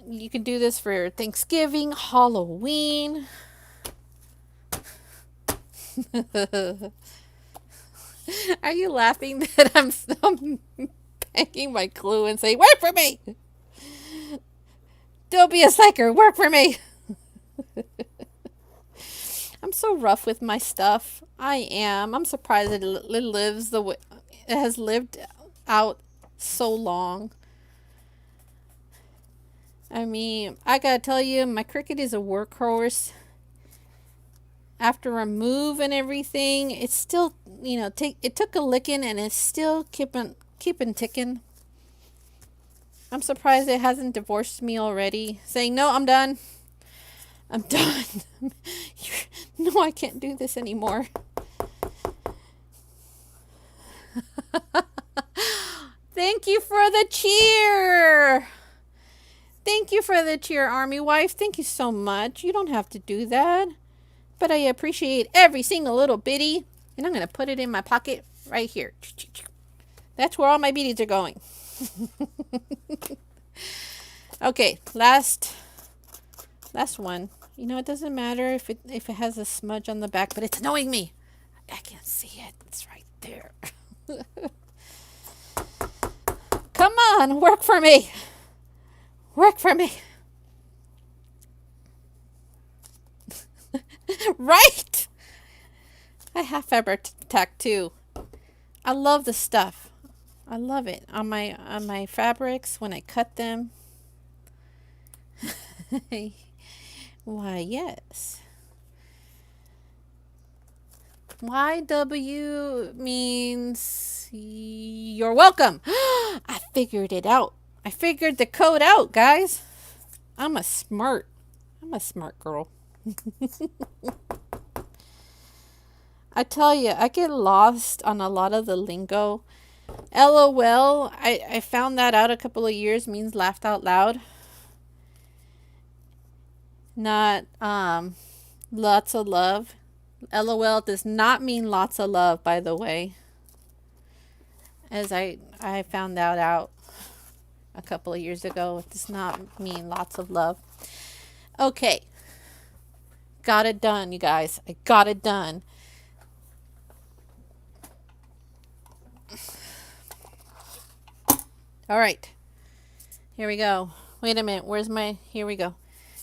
You can do this for Thanksgiving, Halloween. Are you laughing that I'm still banging my glue and saying, work for me? Don't be a psycher, work for me. I'm so rough with my stuff. I am. I'm surprised it lives the way it has lived out so long. I mean, I gotta tell you, my Cricut is a workhorse. After a move and everything, it's still, you know, it took a licking and it's still keeping ticking. I'm surprised it hasn't divorced me already, saying, no, I'm done. I'm done. No, I can't do this anymore. Thank you for the cheer. Thank you for the cheer, Army Wife. Thank you so much. You don't have to do that. But I appreciate every single little bitty. And I'm going to put it in my pocket right here. That's where all my beads are going. Okay, last one. You know, it doesn't matter if it has a smudge on the back, but it's annoying me. I can't see it. It's right there. Come on, work for me. Work for me. Right? I have fabric tack too. I love the stuff. I love it on my fabrics when I cut them. Why, yes. YW means you're welcome. I figured it out. I figured the code out, guys. I'm a smart girl. I tell you, I get lost on a lot of the lingo. LOL, I found that out a couple of years means laughed out loud. Not lots of love. LOL does not mean lots of love, by the way. as I found that out a couple of years ago. It does not mean lots of love. Okay. Got it done, you guys. I got it done. All right. Here we go. Wait a minute. Where's my... Here we go.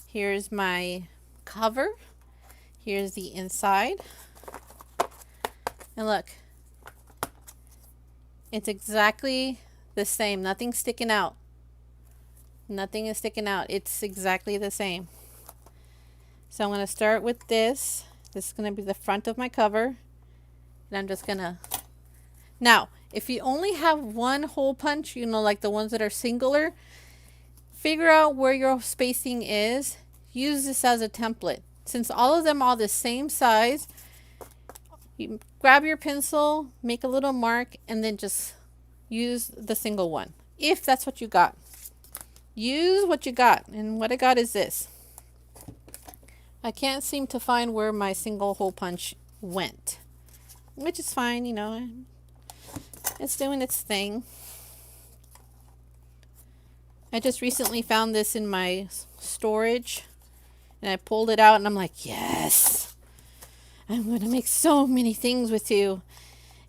Here's my cover. Here's the inside. And look. It's exactly the same. Nothing's sticking out. Nothing is sticking out. It's exactly the same. So I'm going to start with this. This is going to be the front of my cover. And I'm just going to... Now, if you only have one hole punch, you know, like the ones that are singular, figure out where your spacing is. Use this as a template. Since all of them are the same size, you grab your pencil, make a little mark, and then just use the single one. If that's what you got. Use what you got. And what I got is this. I can't seem to find where my single hole punch went. Which is fine, you know. It's doing its thing. I just recently found this in my storage. And I pulled it out and I'm like, yes! I'm going to make so many things with you.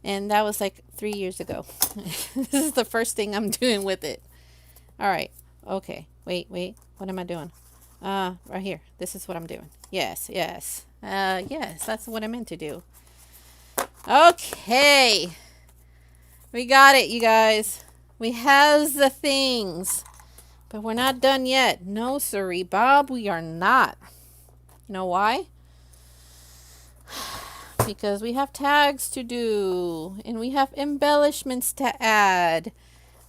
And that was like 3 years ago. This is the first thing I'm doing with it. Alright. Okay. Wait. What am I doing? Right here. This is what I'm doing. Yes. Yes, that's what I meant to do. Okay. We got it, you guys. We have the things. But we're not done yet. No, sirree, Bob, we are not. You know why? Because we have tags to do. And we have embellishments to add.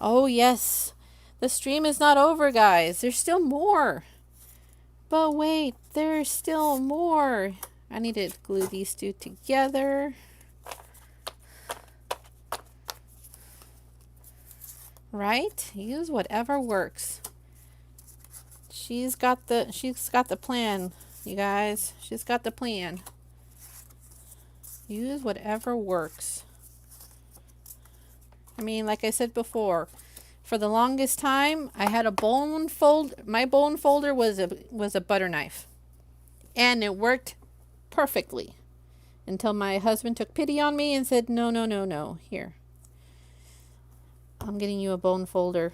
Oh, yes. The stream is not over, guys. There's still more. But wait, there's still more. I need to glue these two together. Right? Use whatever works. She's got the plan, you guys. She's got the plan. Use whatever works. I mean, like I said before, for the longest time, I had a bone fold. My bone folder was a butter knife, and it worked perfectly until my husband took pity on me and said, "No, no, no, no. Here, I'm getting you a bone folder."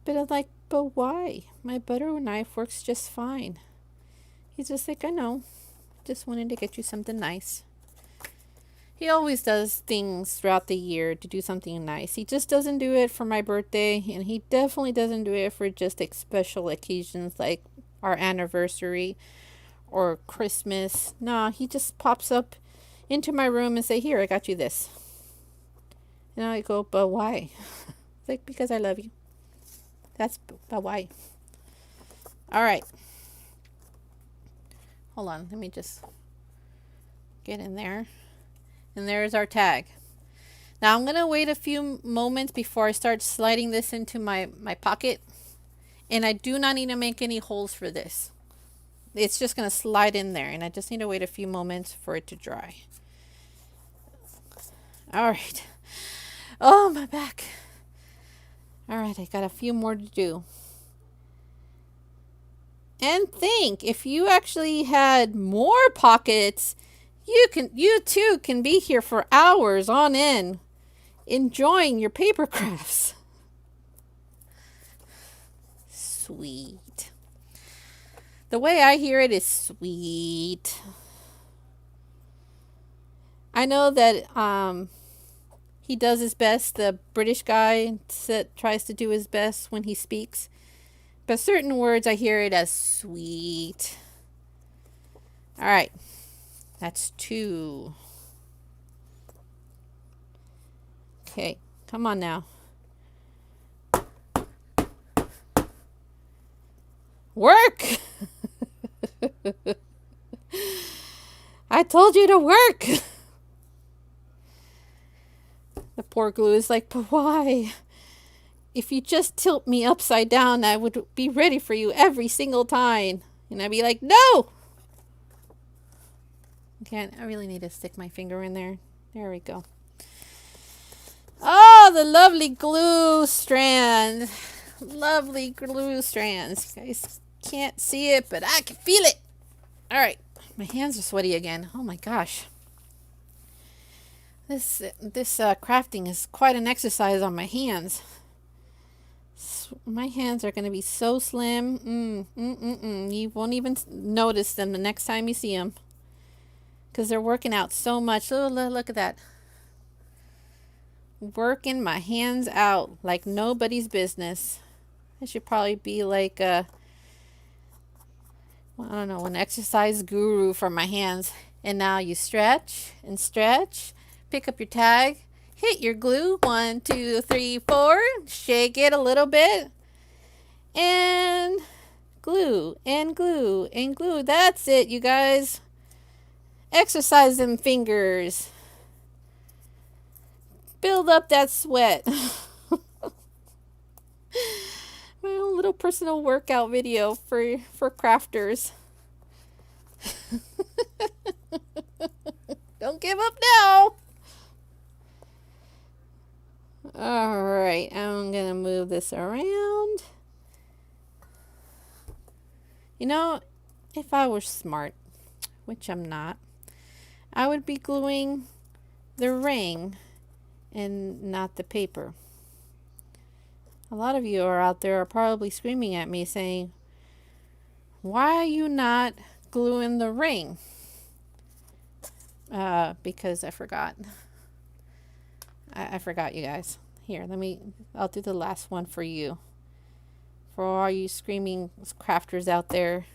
But I'm like, "But why? My butter knife works just fine." He's just like, "I know. Just wanted to get you something nice." He always does things throughout the year to do something nice. He just doesn't do it for my birthday, and he definitely doesn't do it for just like special occasions like our anniversary or Christmas. Nah, he just pops up into my room and say, "Here, I got you this." And I go, "But why?" It's like, "Because I love you." But why? All right. Hold on. Let me just get in there. And there's our tag. Now I'm going to wait a few moments before I start sliding this into my pocket. And I do not need to make any holes for this. It's just going to slide in there. And I just need to wait a few moments for it to dry. All right. Oh, my back. All right, I got a few more to do. And think, if you actually had more pockets, you too can be here for hours on end, enjoying your paper crafts. Sweet. The way I hear it is sweet. I know that he does his best. The British guy tries to do his best when he speaks. But certain words, I hear it as sweet. All right. That's 2. Okay. Come on now. Work! I told you to work! The poor glue is like, "But why? If you just tilt me upside down, I would be ready for you every single time." And I'd be like, "No!" Okay, I really need to stick my finger in there. There we go. Oh, the lovely glue strand. Lovely glue strands. You guys can't see it, but I can feel it. All right. My hands are sweaty again. Oh my gosh. This crafting is quite an exercise on my hands. My hands are going to be so slim. You won't even notice them the next time you see them. Because they're working out so much. Oh, look at that. Working my hands out like nobody's business. I should probably be like I don't know, an exercise guru for my hands. And now you stretch and stretch. Pick up your tag. Hit your glue. 1, 2, 3, 4. Shake it a little bit. And glue and glue and glue. That's it, you guys. Exercise them fingers. Build up that sweat. My own little personal workout video for crafters. Don't give up now. All right, I'm gonna move this around. You know, if I were smart, which I'm not, I would be gluing the ring and not the paper. A lot of you are out there are probably screaming at me saying, why are you not gluing the ring? Because I forgot. I forgot, you guys. Here, I'll do the last one for you. For all you screaming crafters out there.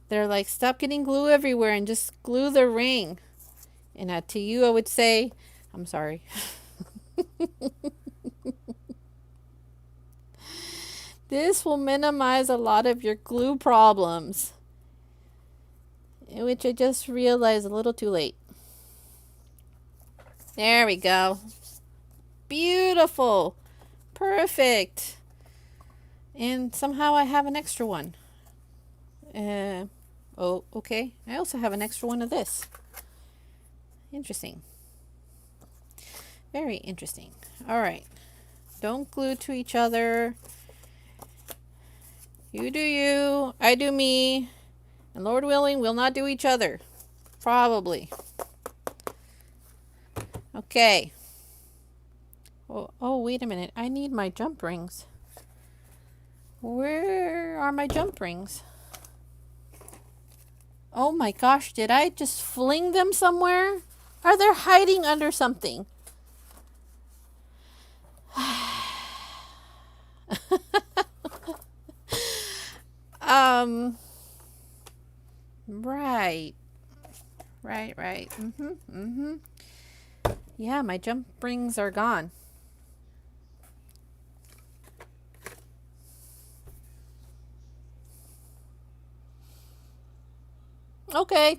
They're like, stop getting glue everywhere and just glue the ring. And to you, I would say, I'm sorry. This will minimize a lot of your glue problems. Which I just realized a little too late. There we go. Beautiful. Perfect. And somehow I have an extra one. Oh, okay. I also have an extra one of this. Interesting. Very interesting. All right. Don't glue to each other. You do you. I do me. And Lord willing, we'll not do each other. Probably. Okay. Oh, wait a minute. I need my jump rings. Where are my jump rings? Oh my gosh, did I just fling them somewhere? Are they hiding under something? Right. Yeah, my jump rings are gone. Okay.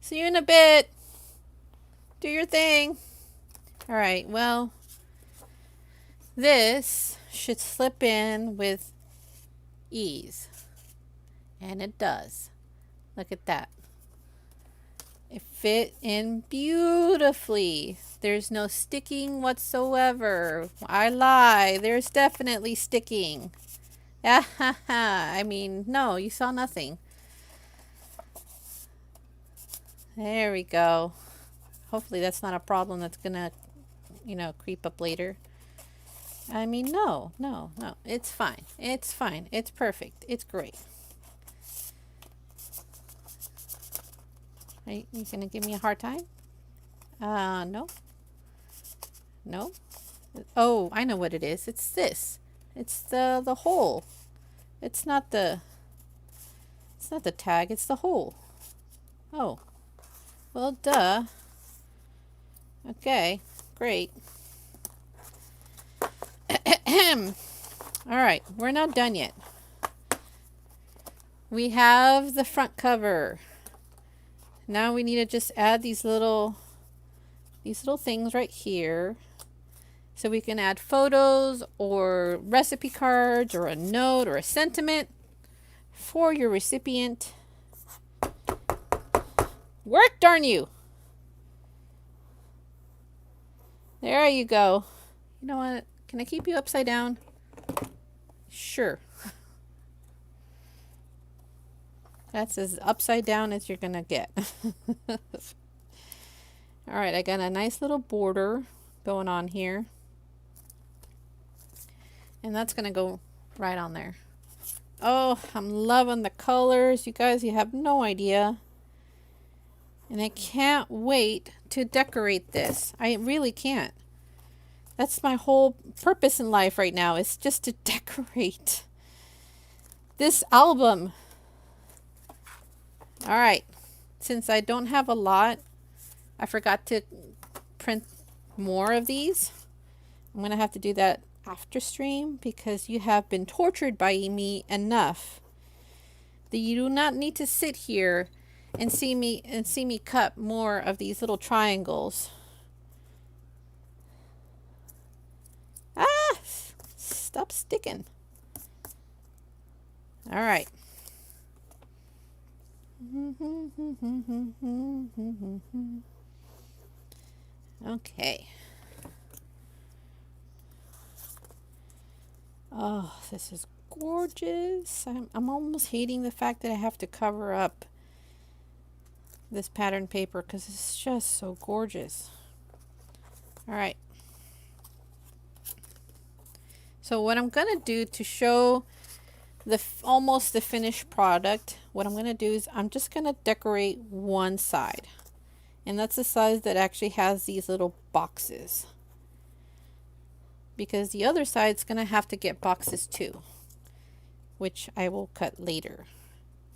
See you in a bit. Do your thing. All right, well, this should slip in with ease. And it does. Look at that. It fit in beautifully. There's no sticking whatsoever. I lie. There's definitely sticking. I mean, no, you saw nothing. There we go. Hopefully that's not a problem that's gonna, creep up later. I mean, no. It's fine. It's fine. It's perfect. It's great. Are you gonna give me a hard time? No. No? Oh, I know what it is. It's this. It's the hole. It's not the tag, it's the hole. Oh. Well, duh. Okay, great. All right, we're not done yet. We have the front cover. Now we need to just add these little things right here. So we can add photos or recipe cards or a note or a sentiment for your recipient. Work, darn you! There you go. You know what? Can I keep you upside down? Sure. That's as upside down as you're gonna get. All right, I got a nice little border going on here. And that's gonna go right on there. Oh, I'm loving the colors. You guys, you have no idea. And I can't wait to decorate this. I really can't. That's my whole purpose in life right now, is just to decorate this album. All right. Since I don't have a lot, I forgot to print more of these. I'm going to have to do that after stream because you have been tortured by me enough that you do not need to sit here and see me cut more of these little triangles. Ah, stop sticking. All right. Okay. Oh, this is gorgeous. I'm almost hating the fact that I have to cover up this pattern paper because it's just so gorgeous. All right. So what I'm going to do to show almost the finished product, what I'm going to do is I'm just going to decorate one side. And that's the side that actually has these little boxes. Because the other side's going to have to get boxes too, which I will cut later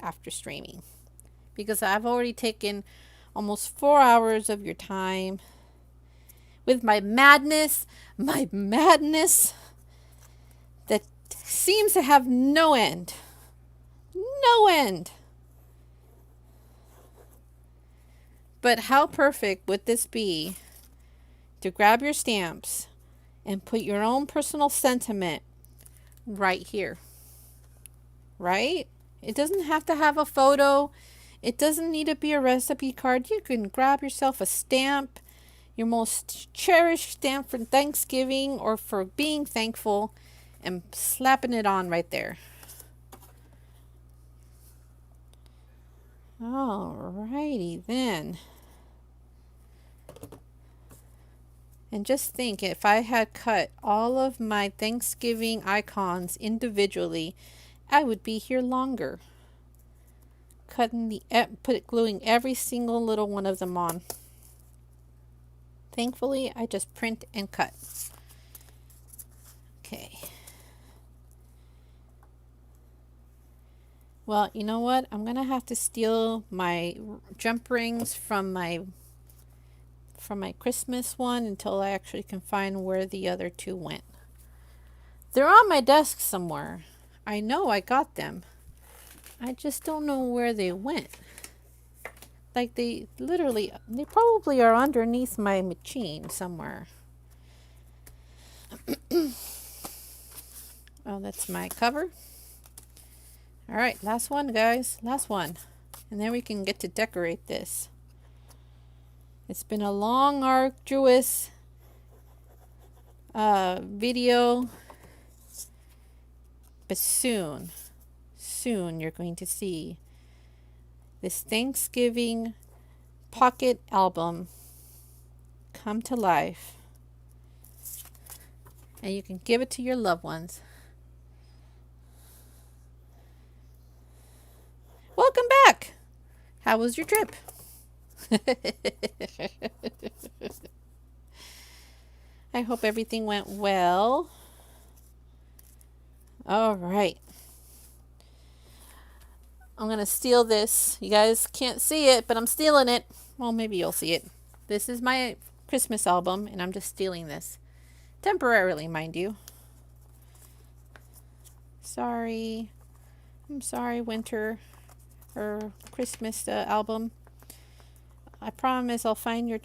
after streaming. Because I've already taken almost 4 hours of your time with my madness that seems to have no end. No end. But how perfect would this be to grab your stamps and put your own personal sentiment right here? Right? It doesn't have to have a photo. It doesn't need to be a recipe card. You can grab yourself a stamp, your most cherished stamp for Thanksgiving or for being thankful, and slapping it on right there. Alrighty then. And just think, if I had cut all of my Thanksgiving icons individually, I would be here longer. Gluing every single little one of them on. Thankfully, I just print and cut. Okay. Well, you know what? I'm gonna have to steal my jump rings from my Christmas one until I actually can find where the other two went. They're on my desk somewhere. I know I got them. I just don't know where they went. Like they probably are underneath my machine somewhere. Oh, that's my cover. All right, last one, guys. Last one. And then we can get to decorate this. It's been a long, arduous video. But soon you're going to see this Thanksgiving pocket album come to life. And you can give it to your loved ones. Welcome back. How was your trip? I hope everything went well. All right. I'm going to steal this. You guys can't see it, but I'm stealing it. Well, maybe you'll see it. This is my Christmas album, and I'm just stealing this. Temporarily, mind you. Sorry. I'm sorry, winter or Christmas album. I promise I'll find your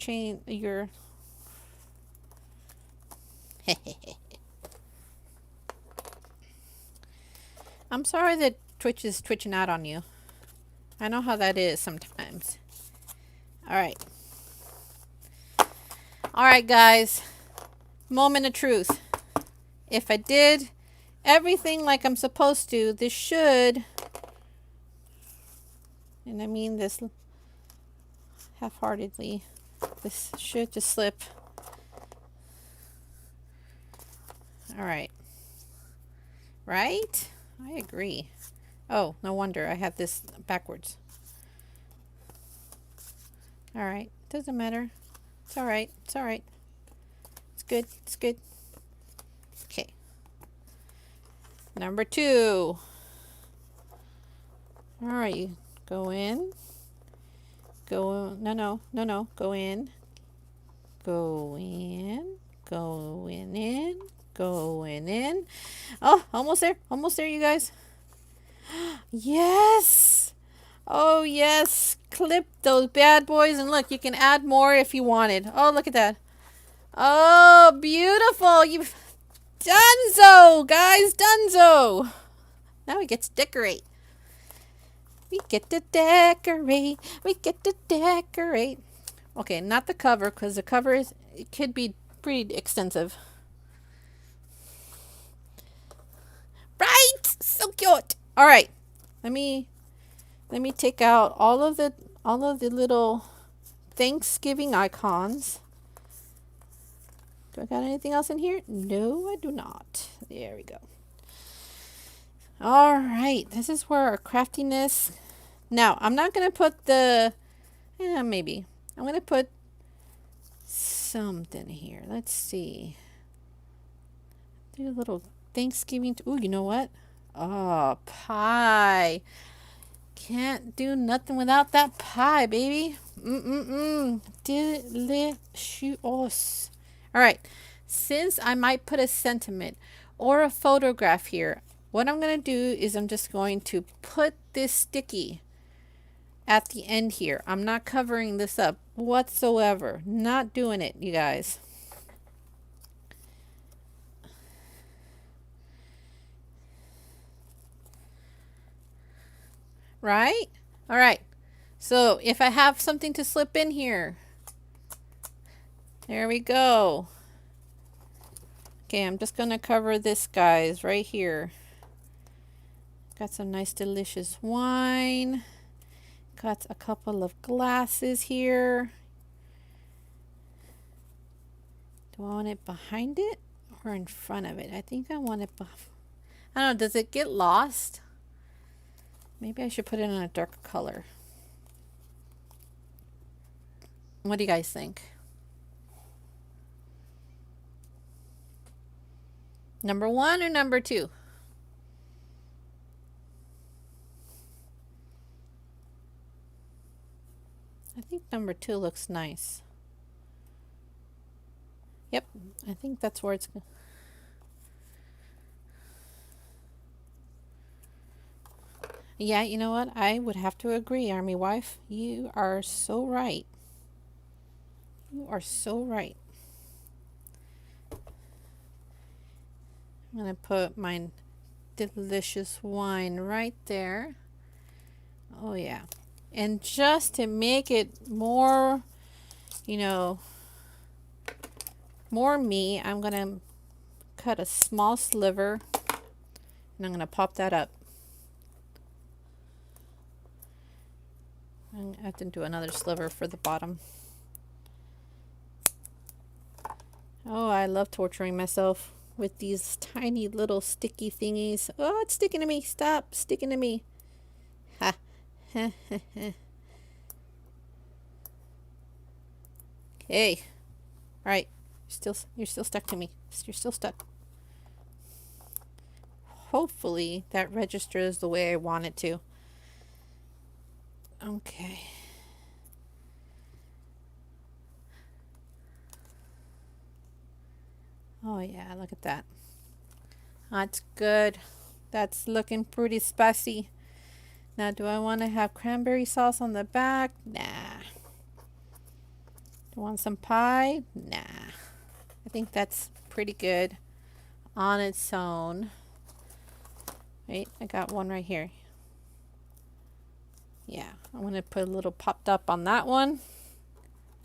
I'm sorry that Twitch is twitching out on you. I know how that is sometimes. All right. All right, guys. moment of truth. If I did everything like I'm supposed to, this should, and I mean this half-heartedly, this should just slip. All right. Right? I agree. Oh, no wonder I have this backwards. All right. Doesn't matter. It's all right. It's all right. It's good. It's good. Okay. Number 2. All right. You go in. Go. No. Go in. Go in. Going in. Going in. Oh, almost there. Almost there, you guys. Yes. Oh, yes. Clip those bad boys. And look, you can add more if you wanted. Oh, look at that. Oh, beautiful. You've donezo, guys. Donezo. Now we get to decorate. We get to decorate. We get to decorate. Okay, not the cover, because the cover is, it could be pretty extensive. Right? So cute. All right. Let me take out all of the little Thanksgiving icons. Do I got anything else in here? No, I do not. There we go. All right. This is where our craftiness. Now, I'm not going to put the maybe. I'm going to put something here. Let's see. Do a little Thanksgiving. Ooh, you know what? Oh, pie. Can't do nothing without that pie, baby. Delicious. All right. Since I might put a sentiment or a photograph here, what I'm going to do is I'm just going to put this sticky at the end here. I'm not covering this up whatsoever. Not doing it, you guys. Right? All right. So if I have something to slip in here, there we go. Okay, I'm just going to cover this, guys, right here. Got some nice delicious wine. Got a couple of glasses here. Do I want it behind it or in front of it? I think I want it I don't know, does it get lost? Maybe I should put it in a darker color. What do you guys think? Number 1 or number 2? I think number 2 looks nice. Yep, I think that's where it's going. Yeah, you know what? I would have to agree, Army Wife. You are so right. You are so right. I'm going to put my delicious wine right there. Oh, yeah. And just to make it more, you know, more me, I'm going to cut a small sliver and I'm going to pop that up. I have to do another sliver for the bottom. Oh, I love torturing myself with these tiny little sticky thingies. Oh, it's sticking to me. Stop sticking to me. Ha. Okay. All right. You're still stuck to me. You're still stuck. Hopefully that registers the way I want it to. Okay. Oh yeah, look at that. That's good. That's looking pretty spicy. Now, do I want to have cranberry sauce on the back? Nah. Do I want some pie? Nah. I think that's pretty good on its own. Wait, I got one right here. Yeah, I'm going to put a little popped up on that one,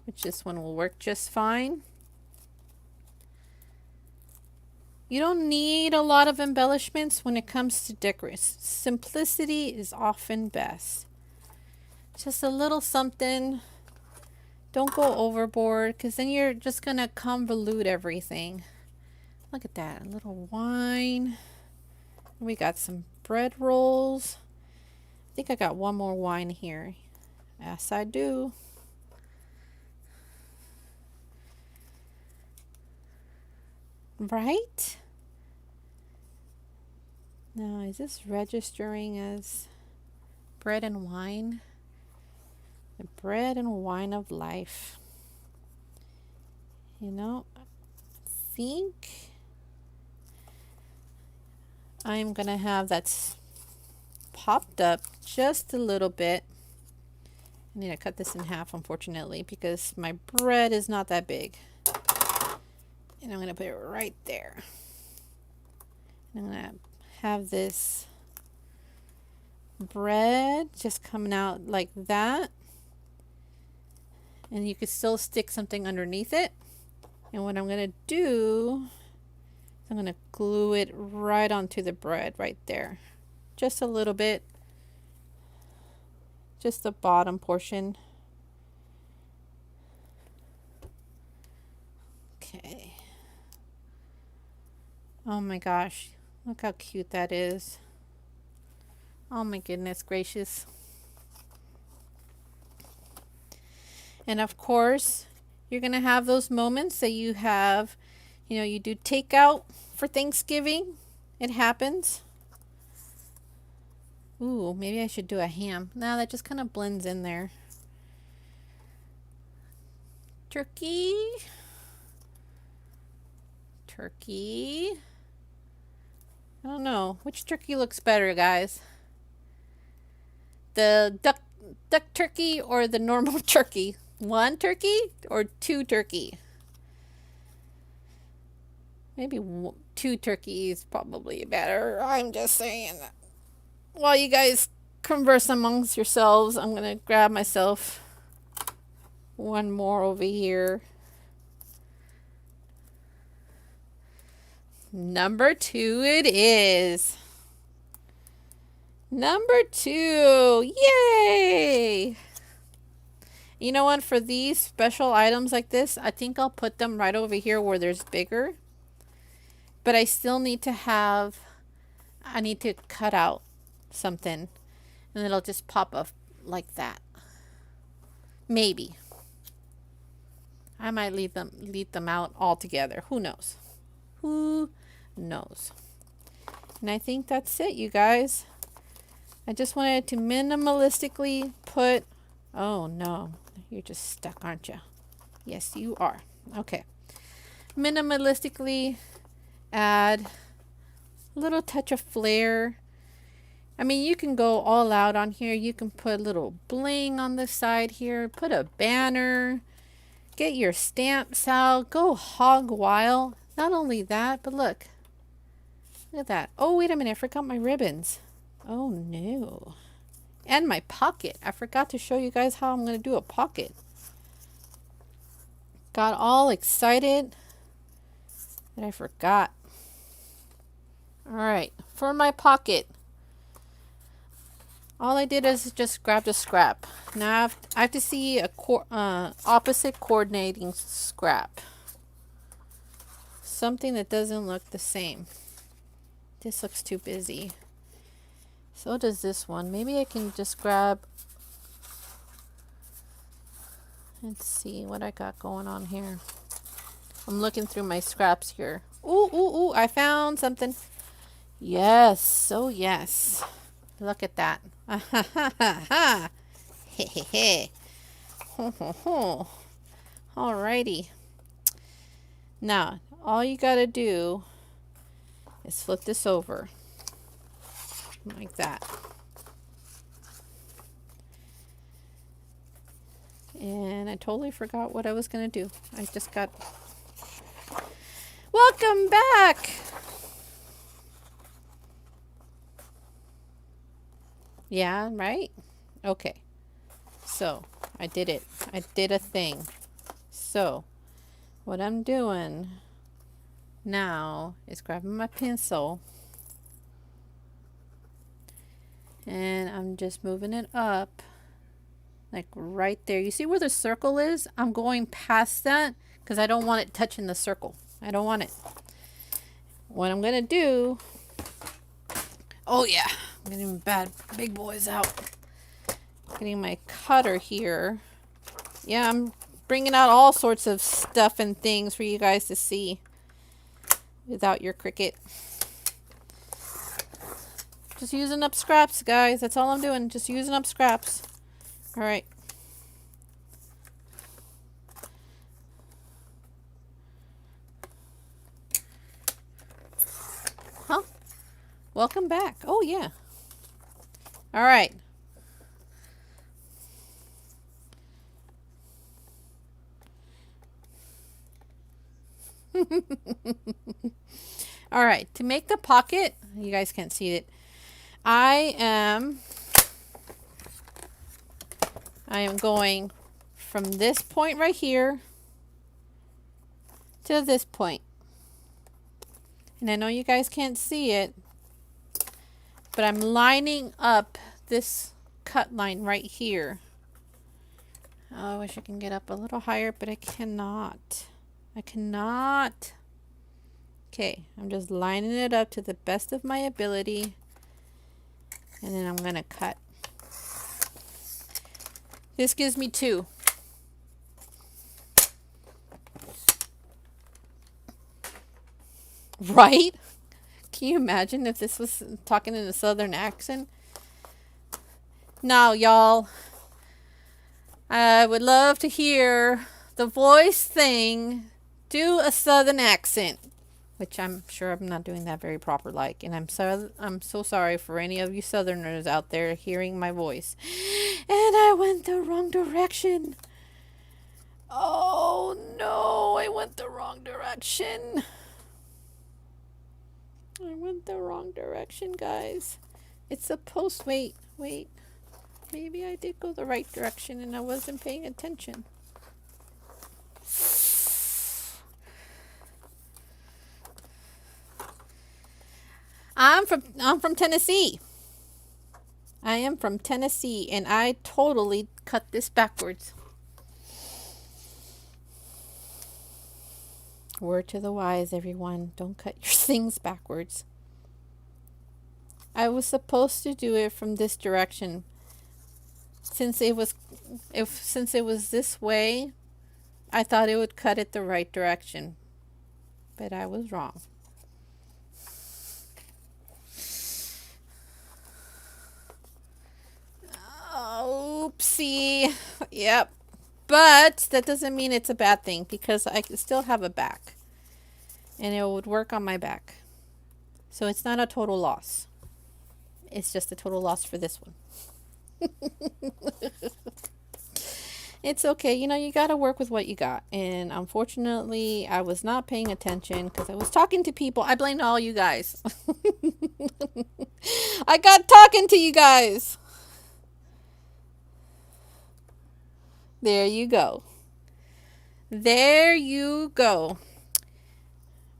which this one will work just fine. You don't need a lot of embellishments when it comes to decorating. Simplicity is often best. Just a little something. Don't go overboard, because then you're just going to convolute everything. Look at that. A little wine. We got some bread rolls. I think I got one more wine here. Yes, I do. Right? Now, is this registering as bread and wine? The bread and wine of life. You know, I think I'm going to have that popped up just a little bit. I need to cut this in half, unfortunately, because my bread is not that big. And I'm going to put it right there. I'm going to have this bread just coming out like that. And you could still stick something underneath it. And what I'm going to do, I'm going to glue it right onto the bread right there. Just a little bit. Just the bottom portion. Okay. Oh my gosh. Look how cute that is. Oh my goodness gracious. And of course, you're going to have those moments that you have, you know, you do takeout for Thanksgiving. It happens. Ooh, maybe I should do a ham. No, that just kind of blends in there. Turkey. Turkey. I don't know. Which turkey looks better, guys? The duck turkey or the normal turkey? One turkey or two turkey? Maybe two turkeys probably better. I'm just saying. While you guys converse amongst yourselves, I'm going to grab myself one more over here. Number 2 it is. Number 2. Yay! You know what? For these special items like this, I think I'll put them right over here where there's bigger. But I still need to have, I need to cut out something. And it'll just pop up like that. Maybe. I might leave them out altogether. Who knows? Who knows? And I think that's it, you guys. I just wanted to minimalistically put, oh no, you're just stuck, aren't you? Yes, you are. Okay. Minimalistically add a little touch of flair. I mean, you can go all out on here. You can put a little bling on the side here. Put a banner. Get your stamps out. Go hog wild. Not only that, but look. Look at that. Oh, wait a minute. I forgot my ribbons. Oh, no. And my pocket. I forgot to show you guys how I'm going to do a pocket. Got all excited that I forgot. All right. For my pocket, all I did is just grab the scrap. Now I have to see a opposite coordinating scrap. Something that doesn't look the same. This looks too busy. So does this one. Maybe I can just grab. Let's see what I got going on here. I'm looking through my scraps here. Ooh, ooh, ooh, I found something. Yes, oh yes. Look at that. Ha ha ha ha. He he he. Ho ho ho. Alrighty. Now, all you gotta do is flip this over. Like that. And I totally forgot what I was gonna do. I just got... Welcome back! Yeah, right? Okay. So, I did it. I did a thing. So, what I'm doing now is grabbing my pencil and I'm just moving it up like right there. You see where the circle is? I'm going past that because I don't want it touching the circle. I don't want it. What I'm gonna do, oh yeah, I'm getting bad big boys out. Getting my cutter here. Yeah, I'm bringing out all sorts of stuff and things for you guys to see without your Cricut. Just using up scraps, guys. That's all I'm doing. Just using up scraps. All right. Huh? Welcome back. Oh, yeah. All right. All right. To make the pocket, you guys can't see it. I am going from this point right here to this point. And I know you guys can't see it, but I'm lining up this cut line right here. Oh, I wish I can get up a little higher, but I cannot. I cannot. Okay, I'm just lining it up to the best of my ability. And then I'm going to cut. This gives me 2. Right? Can you imagine if this was talking in a southern accent? Now, y'all, I would love to hear the voice thing do a southern accent, which I'm sure I'm not doing that very proper like, and I'm so sorry for any of you southerners out there hearing my voice. And I went the wrong direction. Oh no, I went the wrong direction. I went the wrong direction, guys. It's supposed, wait. Maybe I did go the right direction and I wasn't paying attention. I'm from Tennessee. I am from Tennessee and I totally cut this backwards. Word to the wise, everyone. Don't cut your things backwards. I was supposed to do it from this direction. Since it was this way, I thought it would cut it the right direction. But I was wrong. Oopsie. Yep. But that doesn't mean it's a bad thing because I still have a back. And it would work on my back. So it's not a total loss. It's just a total loss for this one. It's okay. You know, you got to work with what you got. And unfortunately, I was not paying attention because I was talking to people. I blame all you guys. I got talking to you guys. There you go. There you go.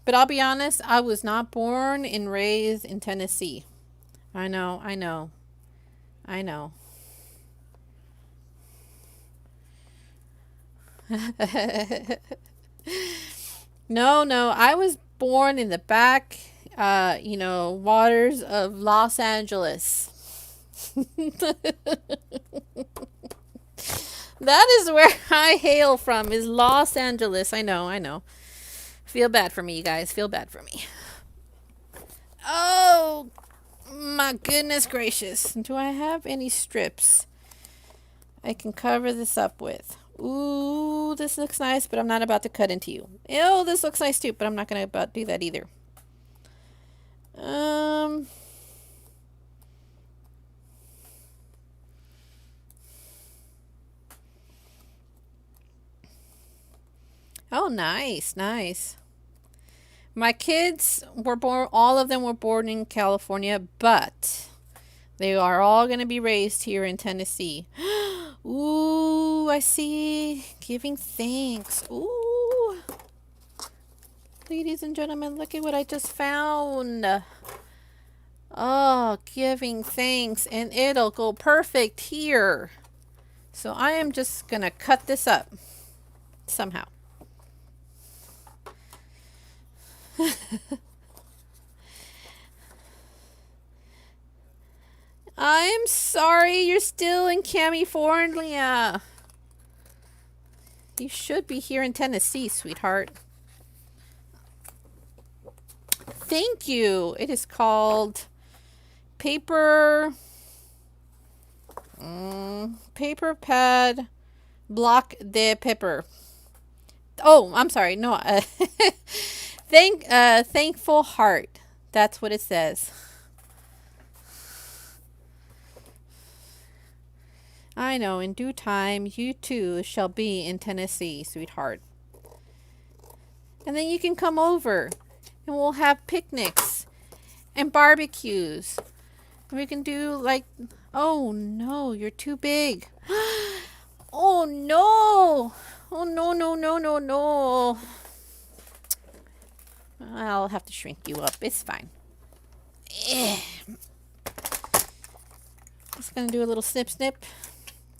But I'll be honest, I was not born and raised in Tennessee. I know. No, I was born in the back, waters of Los Angeles. That is where I hail from, is Los Angeles. I know. Feel bad for me, you guys. Feel bad for me. Oh, my goodness gracious. Do I have any strips I can cover this up with? Ooh, this looks nice, but I'm not about to cut into you. Ew, this looks nice too, but I'm not going to about do that either. Oh, nice. My kids were born, all of them were born in California, but they are all going to be raised here in Tennessee. Ooh, I see. Giving thanks. Ooh. Ladies and gentlemen, look at what I just found. Oh, giving thanks, and it'll go perfect here. So I am just going to cut this up somehow. I'm sorry you're still in California. You should be here in Tennessee, sweetheart. Thank you. It is called paper pad block de pepper. Oh, I'm sorry. No, thankful heart. That's what it says. I know, in due time, you too shall be in Tennessee, sweetheart. And then you can come over and we'll have picnics and barbecues. And we can do like, oh no, you're too big. Oh no. Oh no, no, no, no, no. I'll have to shrink you up. It's fine. Just gonna do a little snip, snip.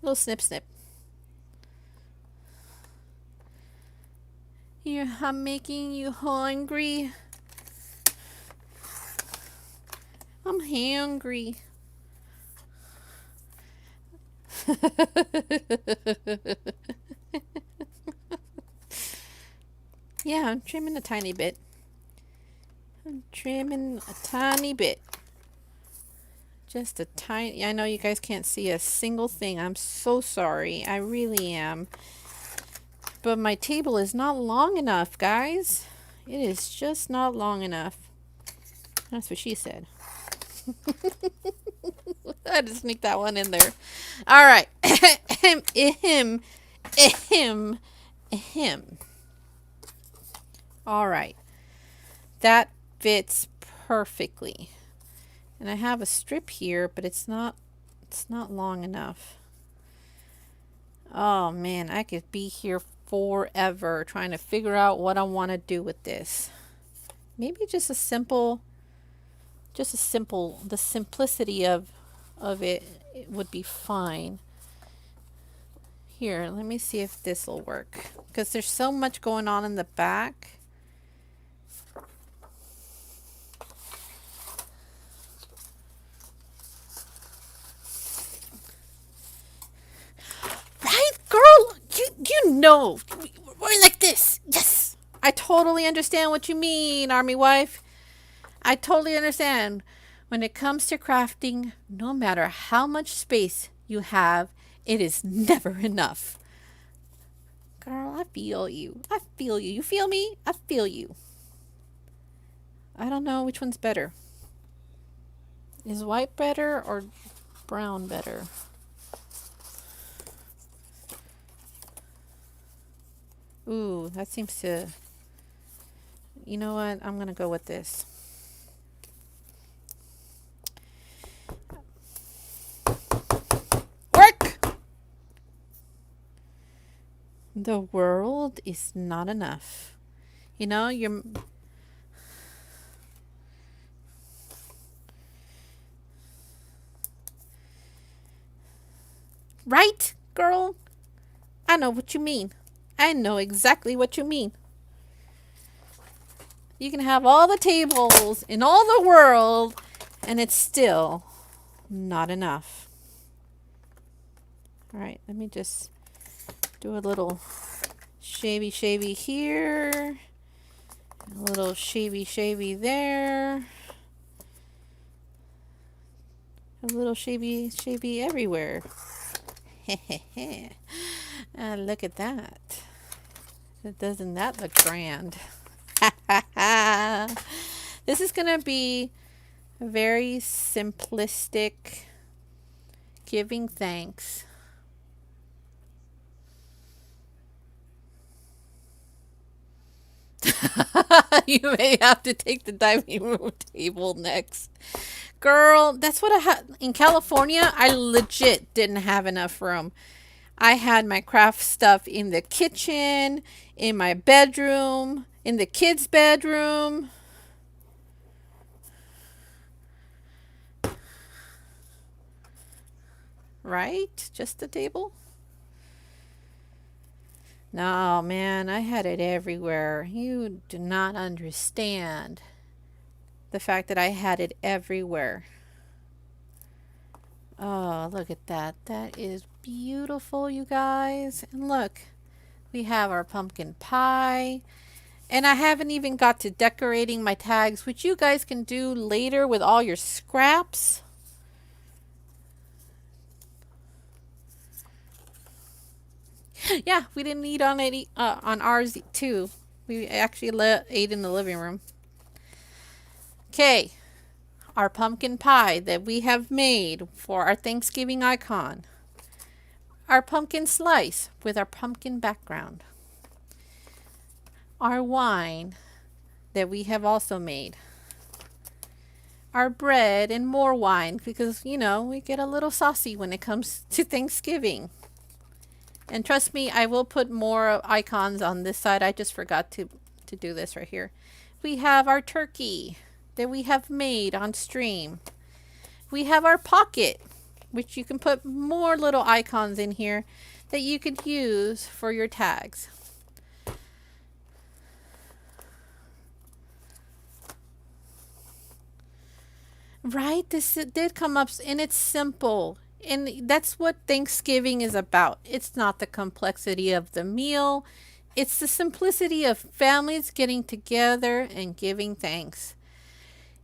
Little snip, snip. I'm making you hungry. I'm hungry. Yeah, I'm trimming a tiny bit. I'm trimming a tiny bit. Just a tiny... I know you guys can't see a single thing. I'm so sorry. I really am. But my table is not long enough, guys. It is just not long enough. That's what she said. I had to sneak that one in there. All right. Ahem. Ahem. Ahem. All right. That fits perfectly. And I have a strip here, but it's not long enough. Oh man, I could be here forever trying to figure out what I want to do with this. Maybe the simplicity of it would be fine. Here, let me see if this will work, because there's so much going on in the back. Right, girl? You know, we're like this. Yes, I totally understand what you mean, Army wife. I totally understand. When it comes to crafting, no matter how much space you have, it is never enough. Girl, I feel you. I feel you. You feel me? I feel you. I don't know which one's better. Is white better or brown better? Ooh, that seems to... You know what? I'm going to go with this. Work! The world is not enough. You know, you're... Right, girl? I know what you mean. I know exactly what you mean. You can have all the tables in all the world, and it's still not enough. All right, let me just do a little shavy here. A little shavy there. A little shavy everywhere. Look at that. Doesn't that look grand? This is going to be a very simplistic giving thanks. You may have to take the dining room table next. Girl, that's what I had in California. I legit didn't have enough room. I had my craft stuff in the kitchen, in my bedroom, in the kids' bedroom. Right? Just the table? No, man, I had it everywhere. You do not understand the fact that I had it everywhere. Oh, look at that. That is beautiful, you guys. And look, we have our pumpkin pie. And I haven't even got to decorating my tags, which you guys can do later with all your scraps. Yeah, we didn't eat on it on ours too. We actually ate in the living room. Okay, our pumpkin pie that we have made for our Thanksgiving icon. Our pumpkin slice with our pumpkin background. Our wine that we have also made. Our bread and more wine because, you know, we get a little saucy when it comes to Thanksgiving. And trust me, I will put more icons on this side. I just forgot to do this right here. We have our turkey that we have made on stream. We have our pocket, which you can put more little icons in here that you could use for your tags. Right? This did come up and it's simple. And that's what Thanksgiving is about. It's not the complexity of the meal, it's the simplicity of families getting together and giving thanks.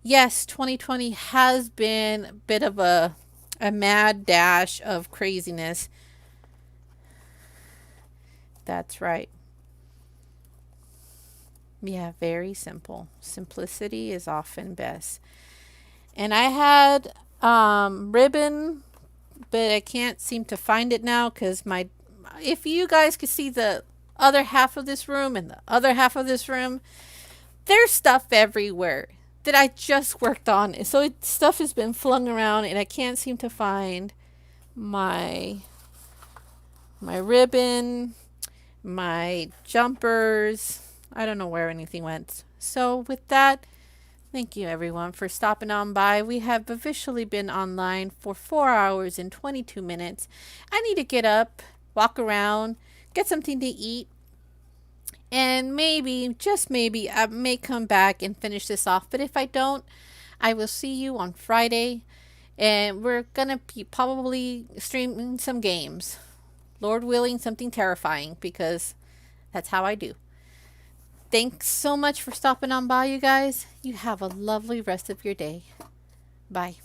Yes, 2020 has been a bit of a mad dash of craziness. That's right. Yeah, very simple. Simplicity is often best. And I had ribbon, but I can't seem to find it now because my. If you guys could see the other half of this room and the other half of this room, there's stuff everywhere that I just worked on. So stuff has been flung around, and I can't seem to find my ribbon, my jumpers. I don't know where anything went. So with that, thank you everyone for stopping on by. We have officially been online for 4 hours and 22 minutes. I need to get up, walk around, get something to eat, and maybe, just maybe, I may come back and finish this off. But if I don't, I will see you on Friday, and we're gonna be probably streaming some games. Lord willing, something terrifying, because that's how I do. Thanks so much for stopping on by, you guys. You have a lovely rest of your day. Bye.